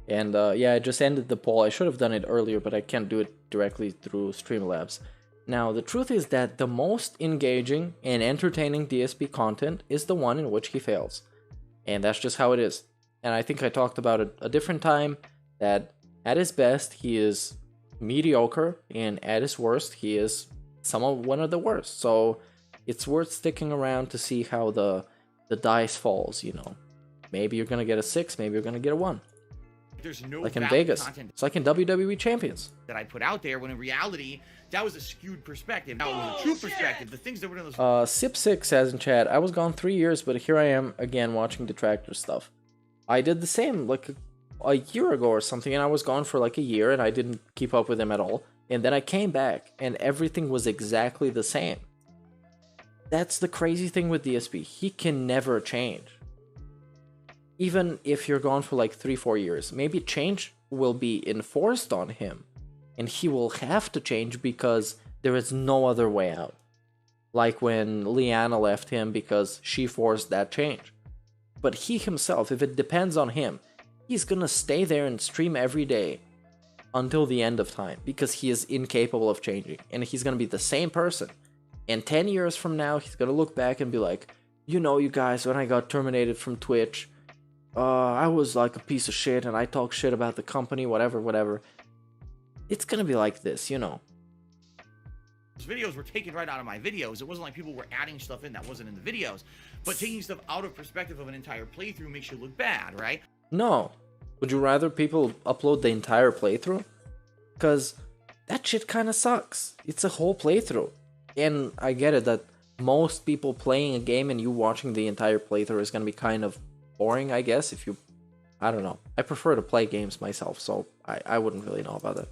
And yeah, I just ended the poll. I should have done it earlier, but I can't do it directly through Streamlabs. Now, the truth is that the most engaging and entertaining DSP content is the one in which he fails. And that's just how it is. And I think I talked about it a different time, that at his best, he is mediocre, and at his worst, he is one of the worst. So it's worth sticking around to see how the dice falls, you know. Maybe you're gonna get a 6, maybe you're gonna get a 1. there's no like in valid Vegas. content It's like in WWE Champions. that I put out there, when in reality, that was a skewed perspective. Now, it was a true perspective. The things that were in those Sip6 says in chat, I was gone 3 years, but here I am again watching Detractor stuff. I did the same like a year ago or something, and I was gone for like a year, and I didn't keep up with him at all. And then I came back, and everything was exactly the same. That's the crazy thing with DSP. He can never change. Even if you're gone for like 3-4 years, maybe change will be enforced on him, and he will have to change because there is no other way out. Like when Liana left him because she forced that change. But he himself, if it depends on him, he's gonna stay there and stream every day until the end of time because he is incapable of changing, and he's gonna be the same person. And 10 years from now, he's gonna look back and be like, you know, you guys, when I got terminated from Twitch, I was like a piece of shit and I talk shit about the company, whatever. It's gonna be like this, you know. Those videos were taken right out of my videos. It wasn't like people were adding stuff in that wasn't in the videos. But taking stuff out of perspective of an entire playthrough makes you look bad, right? No. Would you rather people upload the entire playthrough? Because that shit kind of sucks. It's a whole playthrough. And I get it that most people playing a game and you watching the entire playthrough is going to be kind of boring, I guess, if you... I don't know. I prefer to play games myself, so I wouldn't really know about that.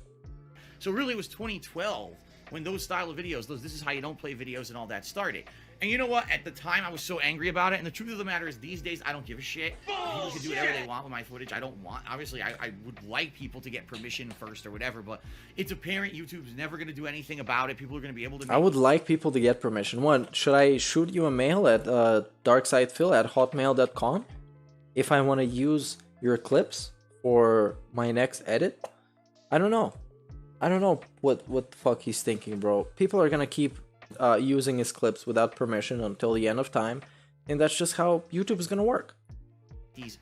So really it was 2012 when those style of videos, those this is how you don't play videos and all that started. And you know what? At the time, I was so angry about it. And the truth of the matter is, these days, I don't give a shit. People can do whatever they want with my footage. I don't want... Obviously, I would like people to get permission first or whatever, but it's apparent YouTube's never going to do anything about it. People are going to be able to... I would like people to get permission. One, should I shoot you a mail at darksidephil@hotmail.com if I want to use your clips for my next edit? I don't know. I don't know what the fuck he's thinking, bro. People are going to keep... using his clips without permission until the end of time, and that's just how YouTube is gonna work. These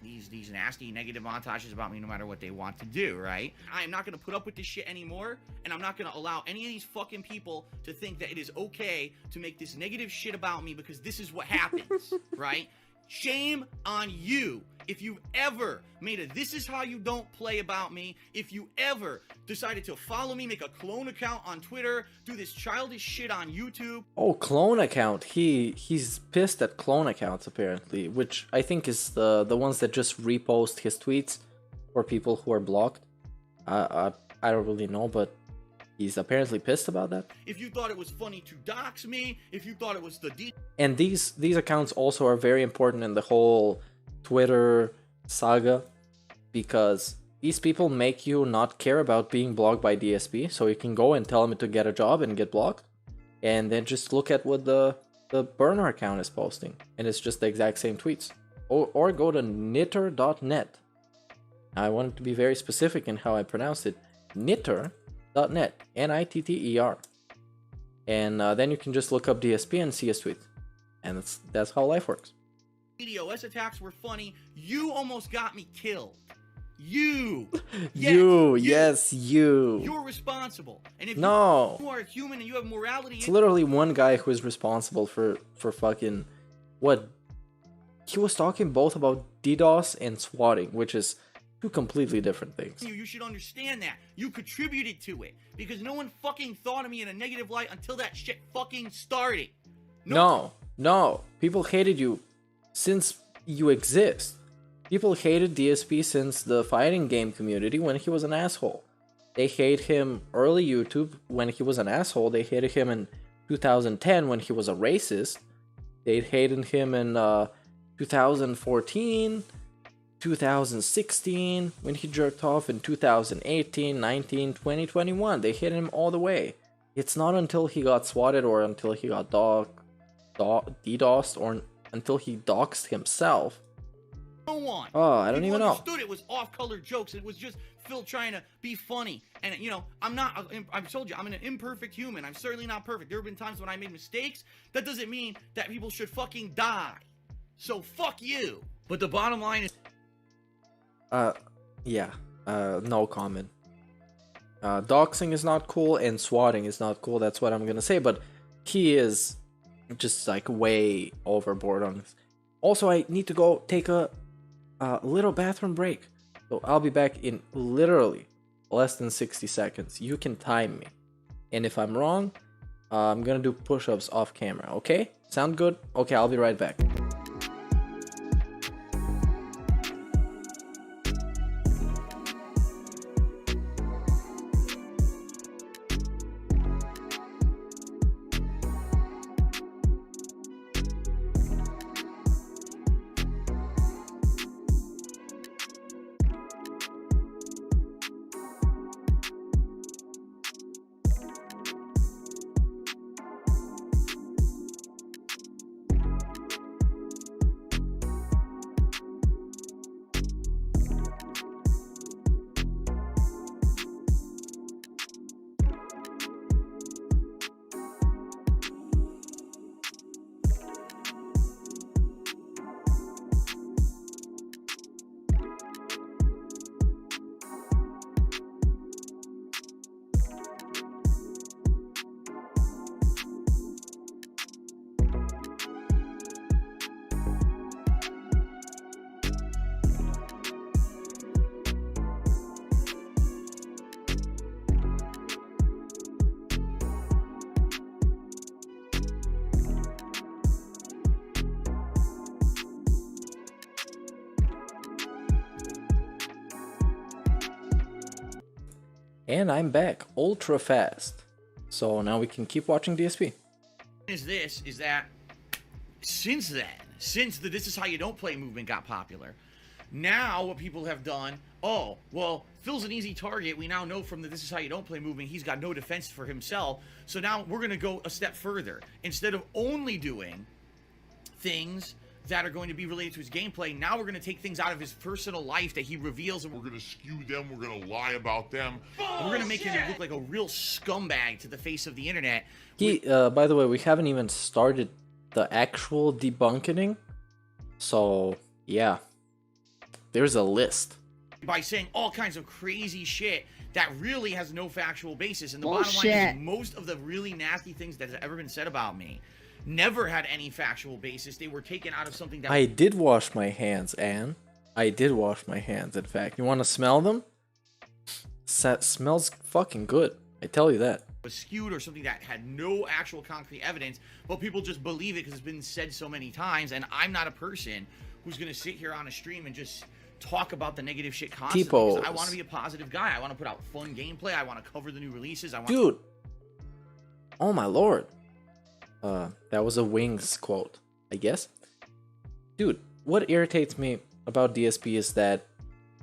nasty negative montages about me no matter what they want to do, right? I am not gonna put up with this shit anymore, and I'm not gonna allow any of these fucking people to think that it is okay to make this negative shit about me, because this is what happens, right? Shame on you if you've ever made a "this is how you don't play" about me, if you ever decided to follow me, make a clone account on Twitter, do this childish shit on YouTube. Oh, clone account. He's pissed at clone accounts apparently, which I think is the ones that just repost his tweets for people who are blocked. I don't really know, but he's apparently pissed about that. If you thought it was funny to dox me, if you thought it was the And these accounts also are very important in the whole Twitter saga, because these people make you not care about being blocked by DSP, so you can go and tell them to get a job and get blocked, and then just look at what the burner account is posting, and it's just the exact same tweets. Or go to knitter.net. I wanted to be very specific in how I pronounced it. Knitter.net. N-I-T-T-E-R. And then you can just look up DSP and see his tweets. And that's how life works. DDoS attacks were funny. You almost got me killed. You. Yes, you. You're responsible. And if No. you are a human and you have morality... It's literally one guy who is responsible for fucking... What? He was talking both about DDoS and swatting, which is two completely different things. You should understand that. You contributed to it. Because no one fucking thought of me in a negative light until that shit fucking started. No. People hated you since you exist. People hated DSP since the fighting game community when he was an asshole. They hate him early YouTube when he was an asshole. They hated him in 2010 when he was a racist. They hated him in 2014, 2016, when he jerked off in 2018, 19, 20, 21. They hated him all the way. It's not until he got swatted or until he got DDoSed or until he doxed himself. No one. Oh, I don't even know. Understood it was off-color jokes. It was just Phil trying to be funny. And, you know, I've told you, I'm an imperfect human. I'm certainly not perfect. There have been times when I made mistakes. That doesn't mean that people should fucking die. So, fuck you. But the bottom line is... no comment. Doxing is not cool and swatting is not cool. That's what I'm gonna say. But he is just, like, way overboard on this. Also, I need to go take a little bathroom break. So I'll be back in literally less than 60 seconds. You can time me. And if I'm wrong, I'm gonna do push-ups off camera, okay? Sound good? Okay, I'll be right back. And I'm back ultra fast. So now we can keep watching DSP. Is that since then, since the This Is How You Don't Play movement got popular, now what people have done, oh, well, Phil's an easy target. We now know from the This Is How You Don't Play movement, he's got no defense for himself. So now we're going to go a step further. Instead of only doing things that are going to be related to his gameplay, now we're going to take things out of his personal life that he reveals, and We're gonna skew them. We're gonna lie about them. we're going to make him look like a real scumbag to the face of the internet. By the way, we haven't even started the actual debunkening. So, yeah. There's a list. By saying all kinds of crazy shit that really has no factual basis. And the bottom line is most of the really nasty things that have ever been said about me never had any factual basis. They were taken out of something that I did wash my hands, Anne. I did wash my hands, in fact. You want to smell them? Smells fucking good. I tell you that. was skewed or something that had no actual concrete evidence, but people just believe it because it's been said so many times. And I'm not a person who's going to sit here on a stream and just talk about the negative shit constantly. Because I want to be a positive guy. I want to put out fun gameplay. I want to cover the new releases. Dude. Oh my lord. That was a Wings quote, I guess. Dude, what irritates me about DSP is that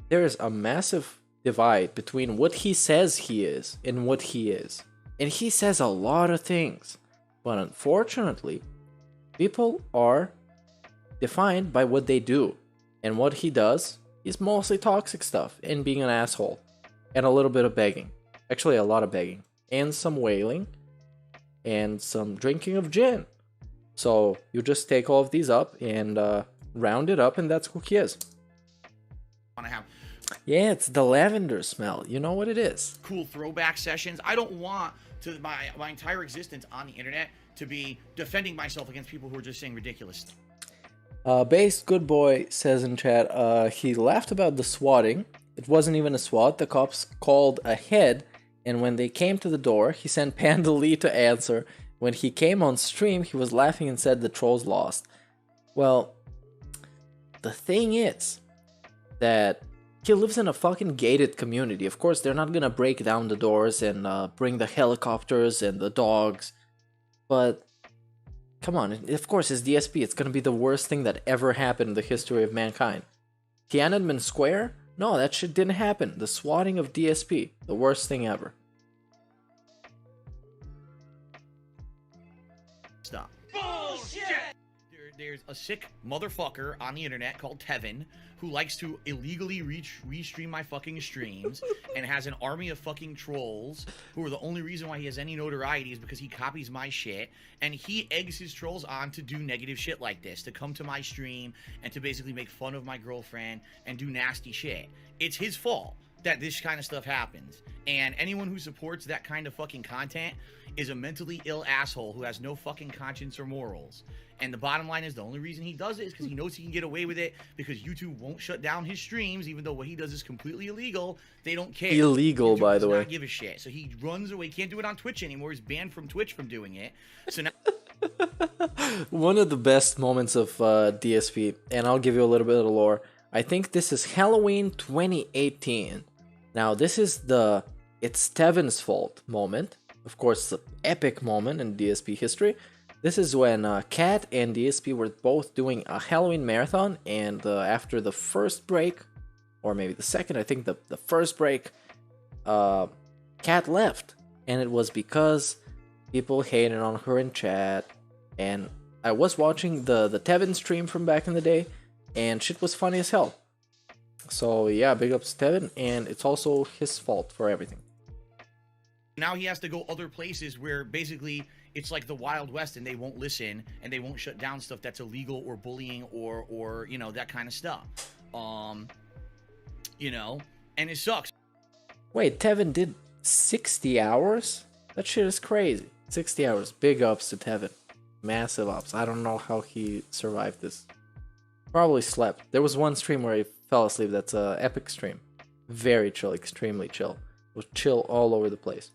there is a massive divide between what he says he is and what he is. And he says a lot of things. But unfortunately, people are defined by what they do. And what he does is mostly toxic stuff and being an asshole. And a little bit of begging. Actually, a lot of begging. And some wailing. And some drinking of gin. So you just take all of these up and round it up, and that's who he is. Yeah, it's the lavender smell. You know what it is. Cool throwback sessions. I don't want to my entire existence on the internet to be defending myself against people who are just saying ridiculous stuff. Based Good Boy says in chat, he laughed about the swatting. It wasn't even a SWAT. The cops called ahead. And when they came to the door, he sent Panda Lee to answer. When he came on stream, he was laughing and said the trolls lost. Well, the thing is that he lives in a fucking gated community. Of course, they're not gonna break down the doors and bring the helicopters and the dogs. But, come on, of course, it's DSP. It's gonna be the worst thing that ever happened in the history of mankind. Tiananmen Square? No, that shit didn't happen. The swatting of DSP. The worst thing ever. Stop. Bullshit! There's a sick motherfucker on the internet called Tevin who likes to illegally restream my fucking streams and has an army of fucking trolls who are the only reason why he has any notoriety is because he copies my shit, and he eggs his trolls on to do negative shit like this, to come to my stream and to basically make fun of my girlfriend and do nasty shit. It's his fault that this kind of stuff happens, and anyone who supports that kind of fucking content is a mentally ill asshole who has no fucking conscience or morals. And the bottom line is the only reason he does it is because he knows he can get away with it because YouTube won't shut down his streams, even though what he does is completely illegal. They don't care. Illegal, YouTube by does the way. not give a shit. So he runs away. He can't do it on Twitch anymore. He's banned from Twitch from doing it. So now One of the best moments of DSP, and I'll give you a little bit of lore. I think this is Halloween 2018. Now this is it's Tevin's fault moment. Of course, the epic moment in DSP history. This is when Cat and DSP were both doing a Halloween marathon, and after the first break, or maybe the second, I think the first break, Cat left, and it was because people hated on her in chat. And I was watching the Tevin stream from back in the day, and shit was funny as hell. So yeah, big ups to Tevin, and it's also his fault for everything. now he has to go other places where basically it's like the Wild West and they won't listen and they won't shut down stuff that's illegal or bullying or you know, that kind of stuff. You know, and it sucks. Wait, Tevin did 60 hours? That shit is crazy. 60 hours. Big ups to Tevin. Massive ups. I don't know how he survived this. Probably slept. There was one stream where he fell asleep. That's a epic stream. Very chill, extremely chill. It was chill all over the place.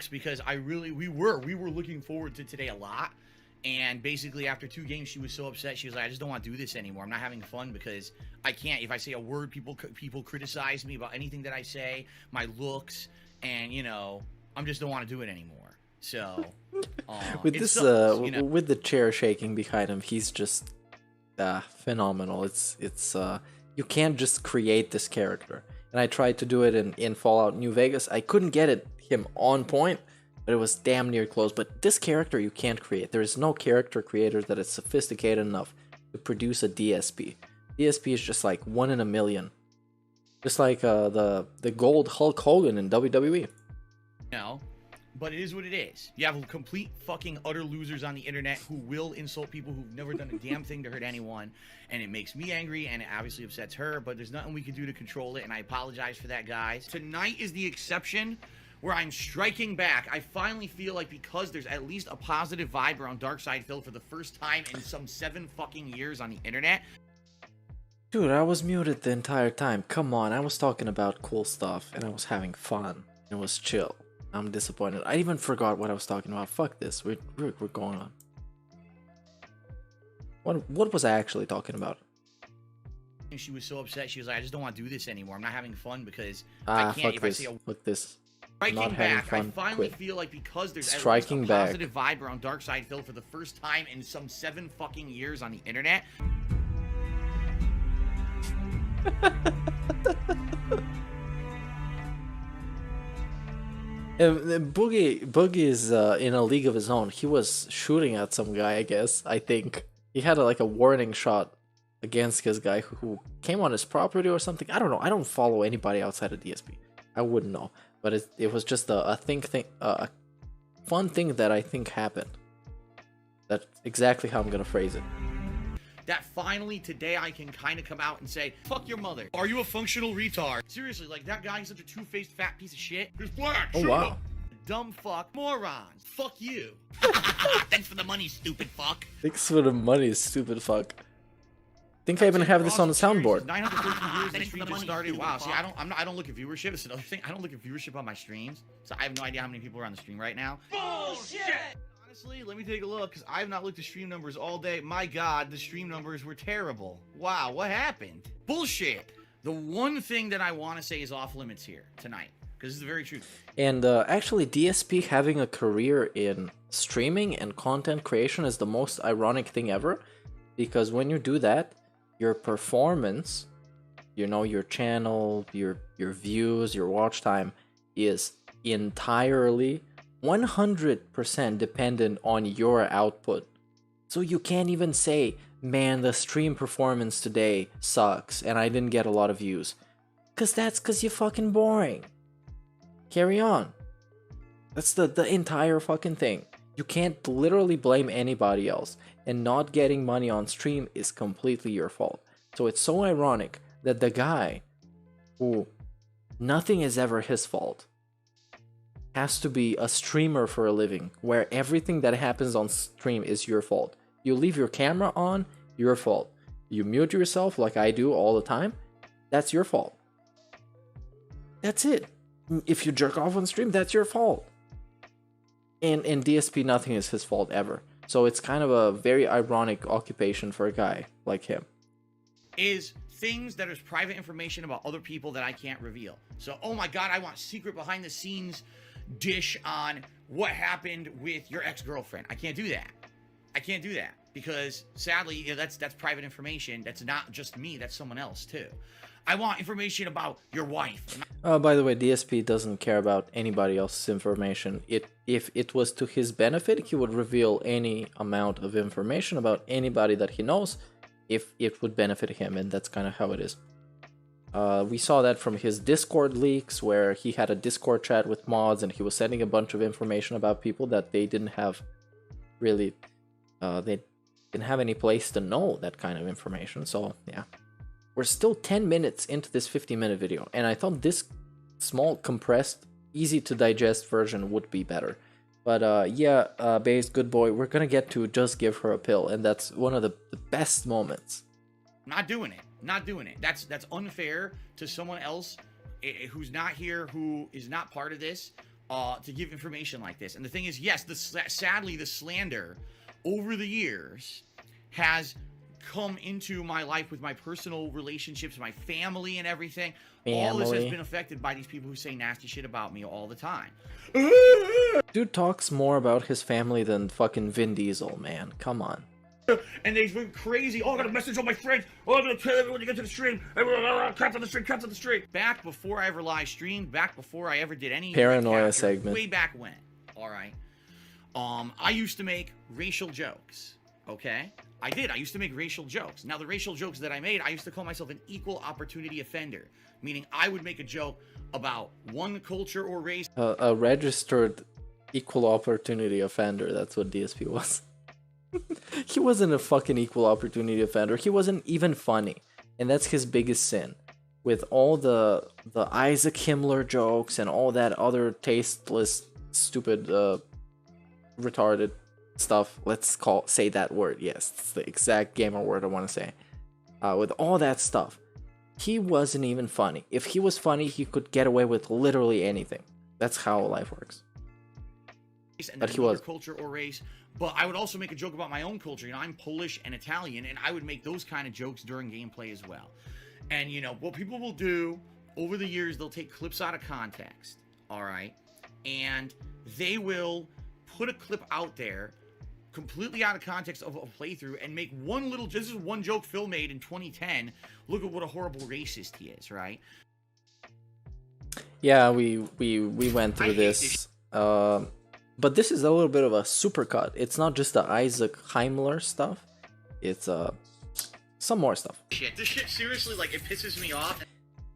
Because we were looking forward to today a lot, and basically after 2 games she was so upset. She was like, I just don't want to do this anymore. I'm not having fun because I can't. If I say a word, people criticize me about anything that I say, my looks, and you know, I just don't want to do it anymore. So with this sucks, you know? with the chair shaking behind him, he's just phenomenal. It's you can't just create this character. And I tried to do it in Fallout New Vegas. I couldn't get him on point, but it was damn near close. But this character you can't create. There is no character creator that is sophisticated enough to produce a DSP. DSP is just like 1 in a million. Just like the gold Hulk Hogan in WWE. No, but it is what it is. You have complete fucking utter losers on the internet who will insult people who've never done a damn thing to hurt anyone, and it makes me angry, and it obviously upsets her, but there's nothing we can do to control it, and I apologize for that, guys. Tonight is the exception where I'm striking back. I finally feel like because there's at least a positive vibe around Darkside Phil for the first time in some 7 fucking years on the internet. Dude, I was muted the entire time. Come on, I was talking about cool stuff, and I was having fun. It was chill. I'm disappointed. I even forgot what I was talking about. Fuck this. We're going on. What was I actually talking about? And she was so upset. She was like, I just don't want to do this anymore. I'm not having fun because I can't. Fuck this. Fuck this. Striking back, I finally feel like because there's at least a positive vibe around Darkside Phil for the first time in some 7 fucking years on the internet. Boogie is in a league of his own. He was shooting at some guy, I guess. I think he had a warning shot against his guy who came on his property or something. I don't know. I don't follow anybody outside of DSP. I wouldn't know. But it was just a fun thing that I think happened. That's exactly how I'm gonna phrase it. That finally today I can kind of come out and say, fuck your mother. Are you a functional retard? Seriously, like that guy is such a two-faced fat piece of shit. He's black. Oh wow. Dumb fuck. Morons. Fuck you. Thanks for the money, stupid fuck. Thanks for the money, stupid fuck. I think I even have this on the soundboard. 913 views. The stream just started. Wow. See, I don't look at viewership. It's another thing. I don't look at viewership on my streams, so I have no idea how many people are on the stream right now. Bullshit. Honestly, let me take a look because I have not looked at stream numbers all day. My God, the stream numbers were terrible. Wow, what happened? Bullshit. The one thing that I want to say is off limits here tonight because this is the very truth. And actually, DSP having a career in streaming and content creation is the most ironic thing ever, because when you do that, your performance, you know, your channel, your views, your watch time is entirely 100% dependent on your output. So you can't even say, man, the stream performance today sucks and I didn't get a lot of views. Cause you're fucking boring. Carry on. That's the entire fucking thing. You can't literally blame anybody else, and not getting money on stream is completely your fault. So it's so ironic that the guy who nothing is ever his fault has to be a streamer for a living, where everything that happens on stream is your fault. You leave your camera on, your fault. You mute yourself like I do all the time, that's your fault. That's it. If you jerk off on stream, that's your fault. And in DSP, nothing is his fault ever. So it's kind of a very ironic occupation for a guy like him. Is things that is private information about other people that I can't reveal. So, oh my God, I want secret behind the scenes dish on what happened with your ex-girlfriend. I can't do that. I can't do that because sadly, you know, that's private information. That's not just me, that's someone else too. I want information about your wife. By the way, DSP doesn't care about anybody else's information. If it was to his benefit, he would reveal any amount of information about anybody that he knows if it would benefit him, and that's kind of how it is. We saw that from his Discord leaks, where he had a Discord chat with mods and he was sending a bunch of information about people that they didn't have really, they didn't have any place to know that kind of information. So yeah, we're still 10 minutes into this 50-minute video, and I thought this small, compressed, easy to digest version would be better. But yeah, Base, good boy, we're gonna get to just give her a pill, and that's one of the best moments. Not doing it. Not doing it. That's unfair to someone else who's not here, who is not part of this, to give information like this. And the thing is, yes, sadly, the slander over the years has come into my life with my personal relationships, my family and everything. All this has been affected by these people who say nasty shit about me all the time. Dude talks more about his family than fucking Vin Diesel, man. Come on. And they've been crazy. Oh, I got a message on my friends. Oh, I'm gonna tell everyone to get to the stream. Cut to the stream, cut to the stream. Back before I ever live streamed, back before I ever did any paranoia segment. Way back when. All right. I used to make racial jokes. Okay? I did. I used to make racial jokes. Now, the racial jokes that I made, I used to call myself an equal opportunity offender, meaning I would make a joke about one culture or race. A registered equal opportunity offender. That's what DSP was. He wasn't a fucking equal opportunity offender. He wasn't even funny, and that's his biggest sin. With all the Isaac Himmler jokes and all that other tasteless, stupid, retarded stuff. Let's say that word. Yes, it's the exact gamer word I want to say. With all that stuff, he wasn't even funny. If he was funny, he could get away with literally anything. That's how life works. But he was culture or race. But I would also make a joke about my own culture. You know, I'm Polish and Italian, and I would make those kind of jokes during gameplay as well. And you know what people will do over the years, they'll take clips out of context, all right, and they will put a clip out there completely out of context of a playthrough and make one little, this is one joke Phil made in 2010. Look at what a horrible racist he is, right? Yeah, we went through this. But this is a little bit of a supercut. It's not just the Isaac Himmler stuff. It's some more stuff. Shit, this shit seriously, like, it pisses me off.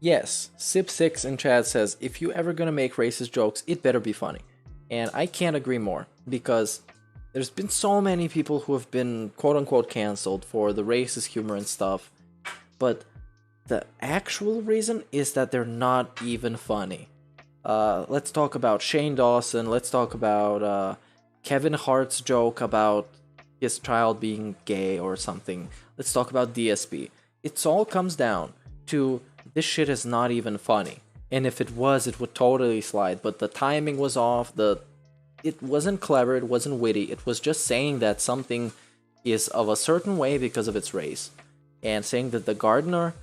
Yes, Sip6 in chat says, if you ever gonna make racist jokes, it better be funny. And I can't agree more, because there's been so many people who have been quote-unquote cancelled for the racist humor and stuff, but the actual reason is that they're not even funny. Let's talk about Shane Dawson, let's talk about Kevin Hart's joke about his child being gay or something. Let's talk about DSP. It all comes down to, this shit is not even funny. And if it was, it would totally slide, but the timing was off, it wasn't clever, it wasn't witty, it was just saying that something is of a certain way because of its race. And saying that the gardener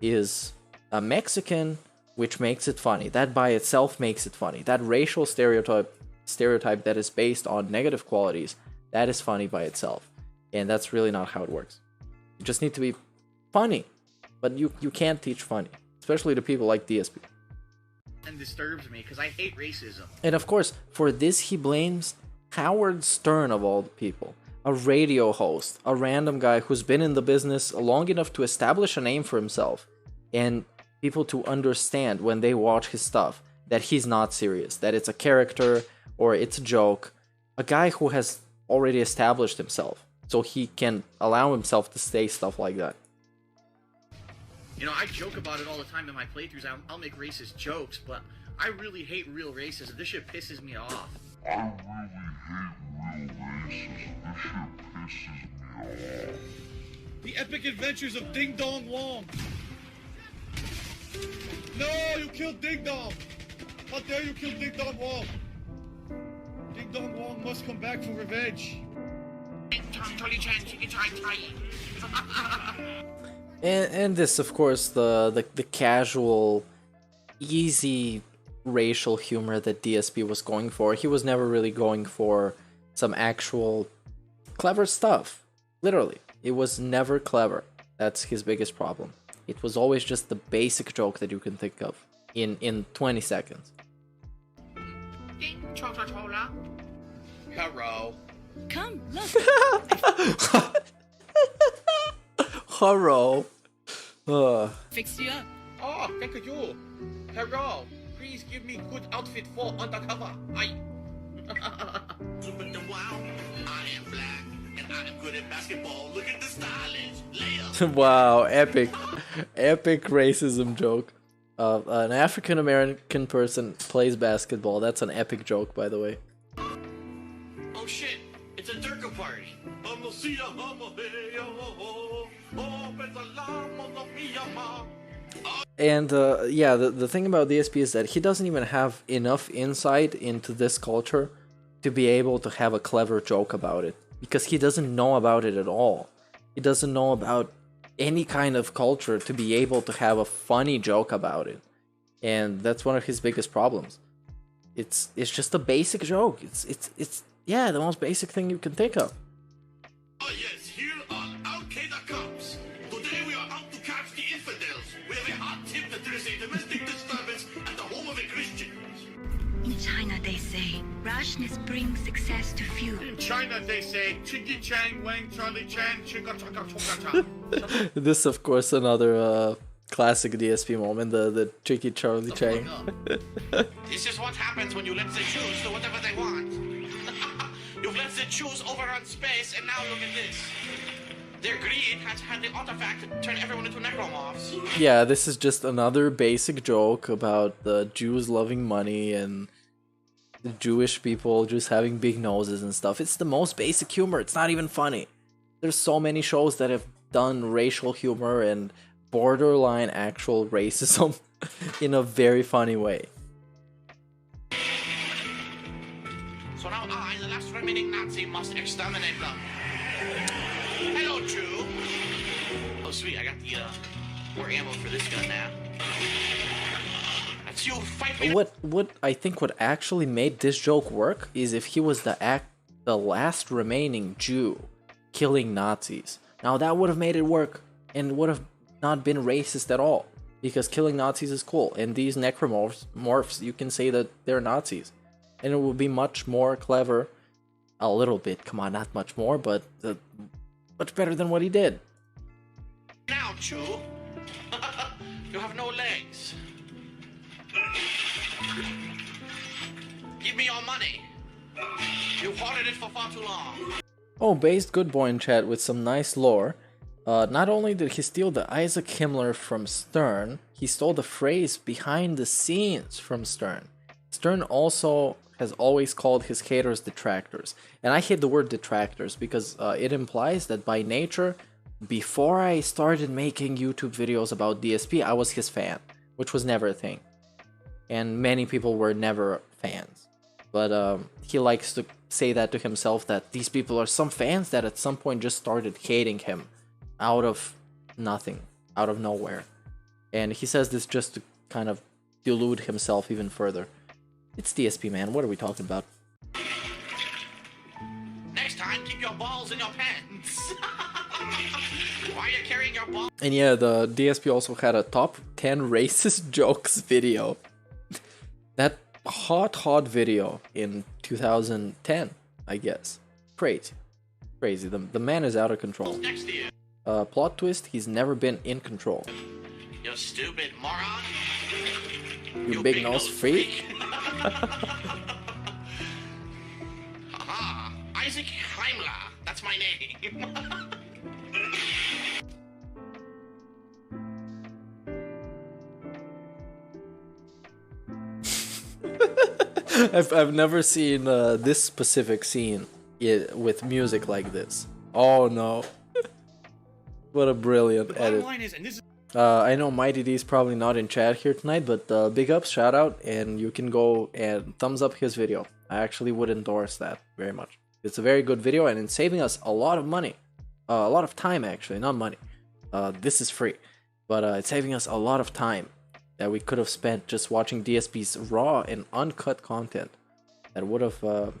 is a Mexican, which makes it funny. That by itself makes it funny. That racial stereotype that is based on negative qualities, that is funny by itself. And that's really not how it works. You just need to be funny. But you can't teach funny, especially to people like DSP. And disturbs me because I hate racism. And of course, for this he blames Howard Stern of all the people. A radio host, a random guy who's been in the business long enough to establish a name for himself. And people to understand when they watch his stuff that he's not serious, that it's a character or it's a joke. A guy who has already established himself, so he can allow himself to say stuff like that. You know, I joke about it all the time in my playthroughs. I'll make racist jokes, but I really hate real racism. This shit pisses me off. The epic adventures of Ding Dong Wong. No, you killed Ding Dong. How dare you kill Ding Dong Wong? Ding Dong Wong must come back for revenge. And this, of course, the casual, easy racial humor that DSP was going for. He was never really going for some actual clever stuff. Literally, it was never clever. That's his biggest problem. It was always just the basic joke that you can think of in 20 seconds. Hello. Come, look. Hello. Fixed you up. Oh, thank you. Hello. Please give me good outfit for undercover. I am black and I am good at basketball. Look at the stylish layup. Wow, epic racism joke. An African American person plays basketball. That's an epic joke, by the way. Oh shit, it's a Durka party. And yeah, the thing about DSP is that he doesn't even have enough insight into this culture to be able to have a clever joke about it, because he doesn't know about it at all. He doesn't know about any kind of culture to be able to have a funny joke about it, and that's one of his biggest problems. It's just a basic joke. It's yeah, the most basic thing you can think of. Oh yes, here on Al-Qaeda Cops. Today we are out to catch the infidels. We have a hot tip that there is a domestic disturbance at the home of a Christian. In China, they say, rashness brings success to few. In China, they say, Chiki Chang Wang Charlie Chan Chika Chaka Chaka Cha. This, of course, another classic DSP moment, the tricky Charlie Chang. This is what happens when you let the Jews do whatever they want. You've let the Jews overrun space, and now look at this. Their greed has had the artifact to turn everyone into necromorphs. Yeah, this is just another basic joke about the Jews loving money and the Jewish people just having big noses and stuff. It's the most basic humor. It's not even funny. There's so many shows that have done racial humor and borderline actual racism in a very funny way. So now I, the last remaining Nazi, must exterminate them. Hello, Jew. Oh, sweet, I got the, more ammo for this gun now. That's you, fight me. What I think what actually made this joke work is if he was the last remaining Jew killing Nazis. Now that would have made it work and would have not been racist at all, because killing Nazis is cool, and these necromorphs, you can say that they're Nazis, and it would be much more clever, a little bit, come on, not much more, but much better than what he did. Now, Jew, you have no legs. Give me your money. You hoarded it for far too long. Oh, based good boy in chat with some nice lore. Not only did he steal the Isaac Himmler from Stern, he stole the phrase behind the scenes from Stern. Stern also has always called his haters detractors. And I hate the word detractors because it implies that by nature, before I started making YouTube videos about DSP, I was his fan, which was never a thing. And many people were never fans. But he likes to say that to himself, that these people are some fans that at some point just started hating him out of nothing, out of nowhere. And he says this just to kind of delude himself even further. It's DSP, man. What are we talking about? Next time, keep your balls in your pants. Why are you carrying your balls? And yeah, the DSP also had a top 10 racist jokes video. That hot video in 2010, I guess. Crazy. The man is out of control. Next to you. Plot twist, he's never been in control. You stupid moron. You big nose freak. Aha, Isaac Heimler. That's my name. I've never seen this specific scene with music like this. Oh no. What a brilliant edit. Line is, and this is I know Mighty D is probably not in chat here tonight, but big ups, shout out, and you can go and thumbs up his video. I actually would endorse that very much. It's a very good video, and it's saving us a lot of money. A lot of time, actually, not money. This is free, but it's saving us a lot of time that we could have spent just watching DSP's raw and uncut content that would have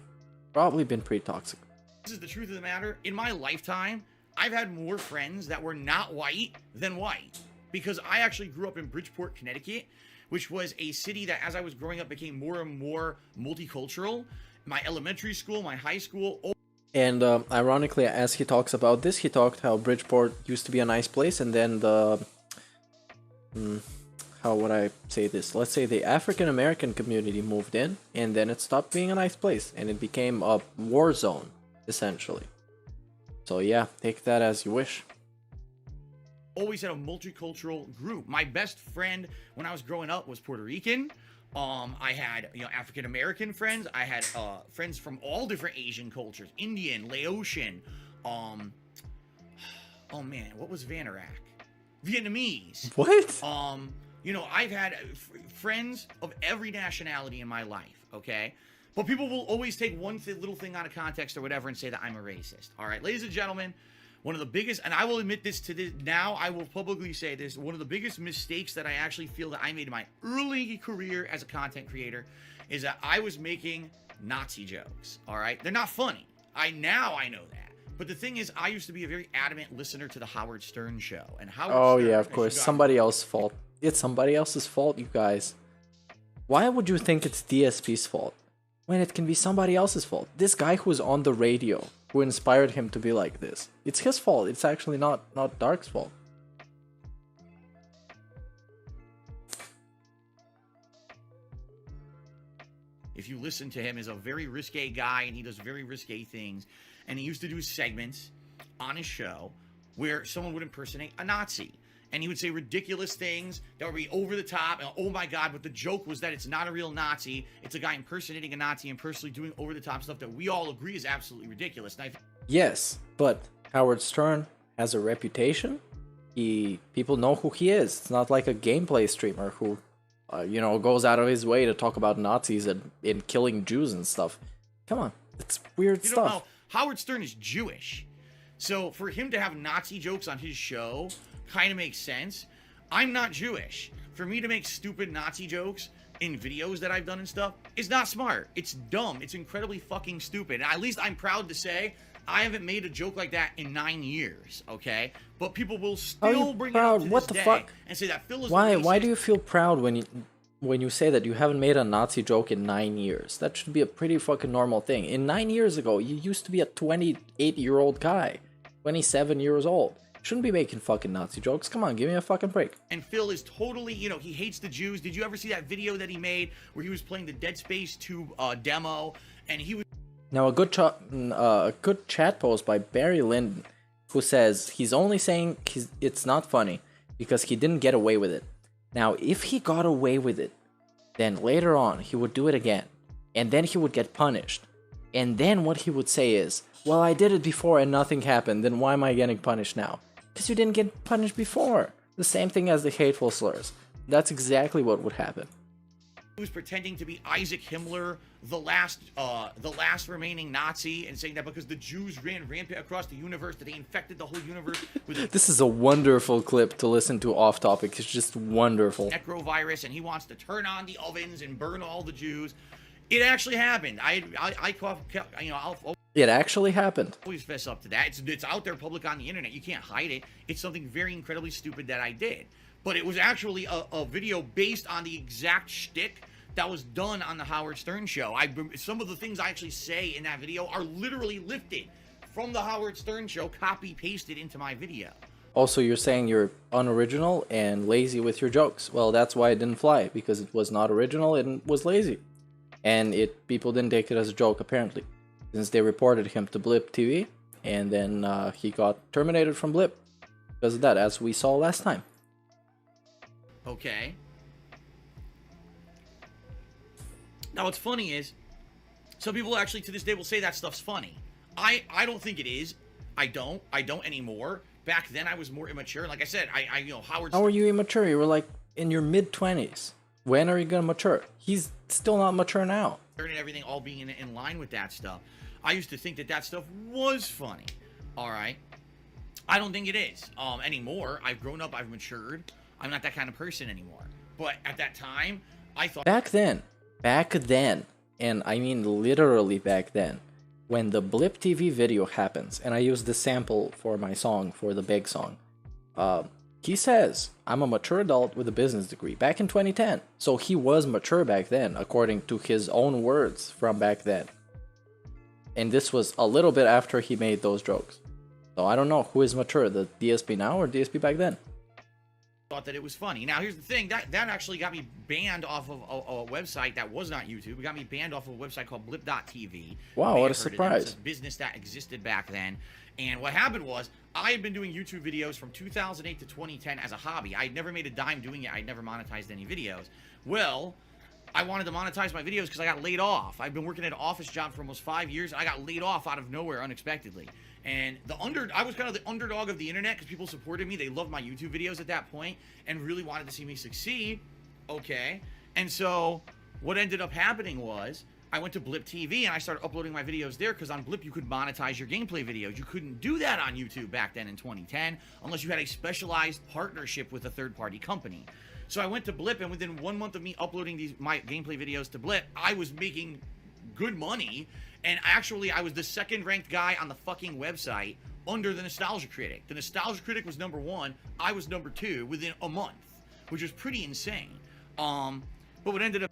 probably been pretty toxic. This is the truth of the matter. In my lifetime, I've had more friends that were not white than white, because I actually grew up in Bridgeport, Connecticut, which was a city that, as I was growing up, became more and more multicultural. My elementary school, my high school. And ironically, as he talks about this, he talked how Bridgeport used to be a nice place, and then the how would I say this? Let's say the African American community moved in, and then it stopped being a nice place, and it became a war zone, essentially. So yeah, take that as you wish. Always had a multicultural group. My best friend when I was growing up was Puerto Rican. I had, African American friends. I had friends from all different Asian cultures, Indian, Laotian. Oh man, what was Vanarak? Vietnamese. What? I've had friends of every nationality in my life. Okay, but people will always take one little thing out of context or whatever and say that I'm a racist. All right, ladies and gentlemen. One of the biggest, and I will admit this to this now, I will publicly say this, one of the biggest mistakes that I actually feel that I made in my early career as a content creator is that I was making Nazi jokes, all right? They're not funny. I know that. But the thing is, I used to be a very adamant listener to the Howard Stern show. And Howard Stern, yeah, of course. Somebody else's fault. It's somebody else's fault, you guys. Why would you think it's DSP's fault when it can be somebody else's fault? This guy who's on the radio, who inspired him to be like this. It's his fault. It's actually not Dark's fault. If you listen to him, he's a very risque guy, and he does very risque things. And he used to do segments on his show where someone would impersonate a Nazi. And he would say ridiculous things that would be over the top. And, oh my God, but the joke was that it's not a real Nazi. It's a guy impersonating a Nazi and personally doing over the top stuff that we all agree is absolutely ridiculous. Yes, but Howard Stern has a reputation. People know who he is. It's not like a gameplay streamer who, goes out of his way to talk about Nazis and killing Jews and stuff. Come on, it's weird stuff. Howard Stern is Jewish. So for him to have Nazi jokes on his show kind of makes sense. I'm not Jewish. For me to make stupid Nazi jokes in videos that I've done and stuff is not smart. It's dumb. It's incredibly fucking stupid. And at least I'm proud to say I haven't made a joke like that in 9 years, okay? But people will still bring it up to this day and say that Phil is racist. Why do you feel proud when you say that you haven't made a Nazi joke in 9 years? That should be a pretty fucking normal thing. In 9 years ago, you used to be a 28-year-old guy, 27 years old. Shouldn't be making fucking Nazi jokes. Come on, give me a fucking break. And Phil is totally, he hates the Jews. Did you ever see that video that he made where he was playing the Dead Space 2 demo? And he was... Now, a good chat post by Barry Linden, who says he's only saying it's not funny because he didn't get away with it. Now, if he got away with it, then later on he would do it again. And then he would get punished. And then what he would say is, well, I did it before and nothing happened, then why am I getting punished now? Because you didn't get punished before. The same thing as the hateful slurs. That's exactly what would happen. He was pretending to be Isaac Himmler, the last remaining Nazi, and saying that because the Jews ran rampant across the universe, that they infected the whole universe with This is a wonderful clip to listen to off topic. It's just wonderful. Necrovirus, and he wants to turn on the ovens and burn all the Jews. It actually happened. It actually happened. Always fess up to that. It's out there public on the internet. You can't hide it. It's something very incredibly stupid that I did. But it was actually a video based on the exact shtick that was done on the Howard Stern show. Some of the things I actually say in that video are literally lifted from the Howard Stern show, copy-pasted into my video. Also, you're saying you're unoriginal and lazy with your jokes. Well, that's why it didn't fly, because it was not original and was lazy. And people didn't take it as a joke, apparently, since they reported him to Blip TV, and then he got terminated from Blip because of that, as we saw last time. Okay. Now, what's funny is, some people actually to this day will say that stuff's funny. I don't think it is. I don't anymore. Back then, I was more immature. Like I said, you know, Howard. How are you immature? You were like in your mid-20s. When are you gonna mature? He's still not mature now. And everything all being in line with that stuff. I used to think that stuff was funny. All right. I don't think it is anymore. I've grown up. I've matured. I'm not that kind of person anymore. But at that time, I thought back then, and I mean literally back then, when the Blip TV video happens, and I use the sample for my song, for the big song, he says, I'm a mature adult with a business degree, back in 2010. So he was mature back then, according to his own words from back then. And this was a little bit after he made those jokes. So I don't know who is mature, the DSP now or DSP back then. Thought that it was funny. Now here's the thing, that actually got me banned off of a website that was not YouTube. It got me banned off of a website called blip.tv. Wow, what a surprise. It was a business that existed back then. And what happened was, I had been doing YouTube videos from 2008 to 2010 as a hobby. I had never made a dime doing it. I'd never monetized any videos. Well, I wanted to monetize my videos because I got laid off. I've been working at an office job for almost 5 years. I got laid off out of nowhere unexpectedly. And I was kind of the underdog of the internet because people supported me. They loved my YouTube videos at that point and really wanted to see me succeed. Okay. And so what ended up happening was I went to Blip TV and I started uploading my videos there because on Blip you could monetize your gameplay videos. You couldn't do that on YouTube back then in 2010 unless you had a specialized partnership with a third-party company. So I went to Blip, and within 1 month of me uploading my gameplay videos to Blip, I was making good money. And actually, I was the second-ranked guy on the fucking website under the Nostalgia Critic. The Nostalgia Critic was #1. I was #2 within a month, which was pretty insane. But what ended up...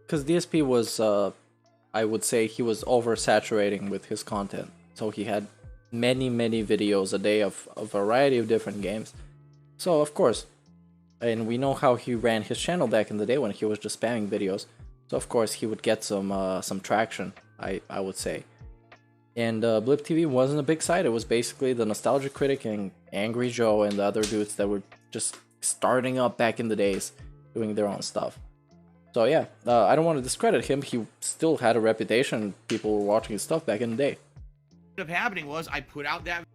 Because DSP was, I would say he was oversaturating with his content. So he had many videos a day of a variety of different games. So, of course, and we know how he ran his channel back in the day when he was just spamming videos. So, of course, he would get some traction. I would say. And Blip TV wasn't a big site. It was basically the Nostalgia Critic and Angry Joe and the other dudes that were just starting up back in the days, doing their own stuff. So yeah, I don't want to discredit him. He still had a reputation. People were watching his stuff back in the day. What ended up happening was I put out that...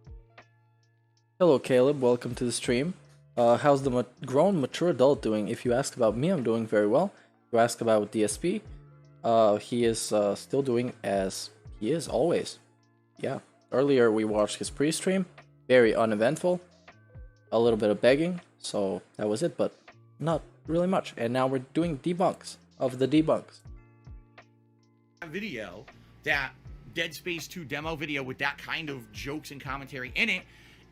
Hello Caleb, welcome to the stream. How's the grown mature adult doing? If you ask about me, I'm doing very well. If you ask about DSP, he is still doing as he is always. Yeah. Earlier we watched his pre-stream. Very uneventful. A little bit of begging. So that was it, but not really much. And now we're doing debunks of the debunks. Video, that Dead Space 2 demo video with that kind of jokes and commentary in it.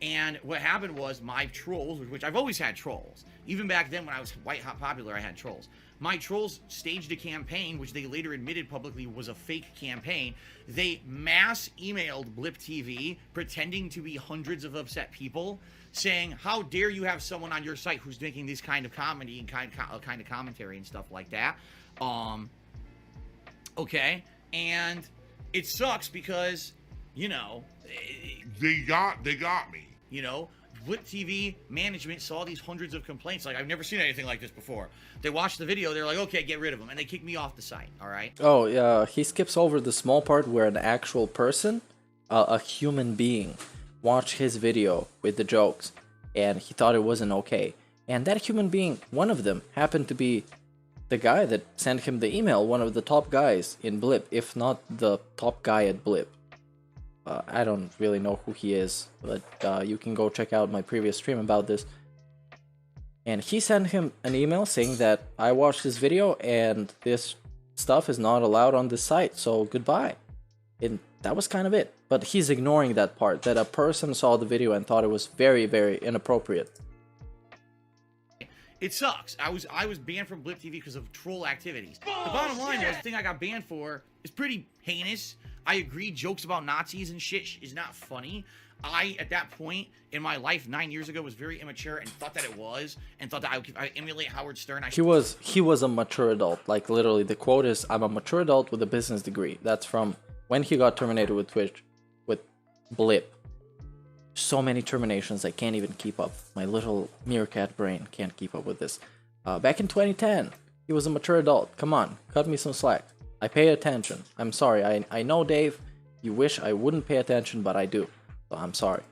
And what happened was my trolls, which I've always had trolls. Even back then when I was white hot popular, I had trolls. My trolls staged a campaign, which they later admitted publicly was a fake campaign. They mass emailed Blip TV, pretending to be hundreds of upset people, saying, how dare you have someone on your site who's making this kind of comedy and kind of commentary and stuff like that. Okay, and it sucks because, you know... They got me. You know, Blip TV management saw these hundreds of complaints. Like, I've never seen anything like this before. They watched the video, they're like, okay, get rid of them. And they kicked me off the site, all right? Oh, yeah, he skips over the small part where an actual person, a human being, watched his video with the jokes, and he thought it wasn't okay. And that human being, one of them, happened to be the guy that sent him the email, one of the top guys in Blip, if not the top guy at Blip. I don't really know who he is, but you can go check out my previous stream about this. And he sent him an email saying that I watched this video and this stuff is not allowed on this site, so goodbye. And that was kind of it. But he's ignoring that part, that a person saw the video and thought it was very, very inappropriate. It sucks. I was banned from Blip TV because of troll activities. The bottom line was, the thing I got banned for is pretty heinous. I agree, jokes about Nazis and shit is not funny. I, at that point in my life 9 years ago, was very immature and thought that it was, and thought that I emulate Howard Stern. He was a mature adult. Like, literally, the quote is, I'm a mature adult with a business degree. That's from when he got terminated with Twitch, with Blip. So many terminations, I can't even keep up. My little meerkat brain can't keep up with this. Back in 2010, He was a mature adult. Come on, cut me some slack. I pay attention. I'm sorry. I know, Dave, you wish I wouldn't pay attention, but I do. So I'm sorry.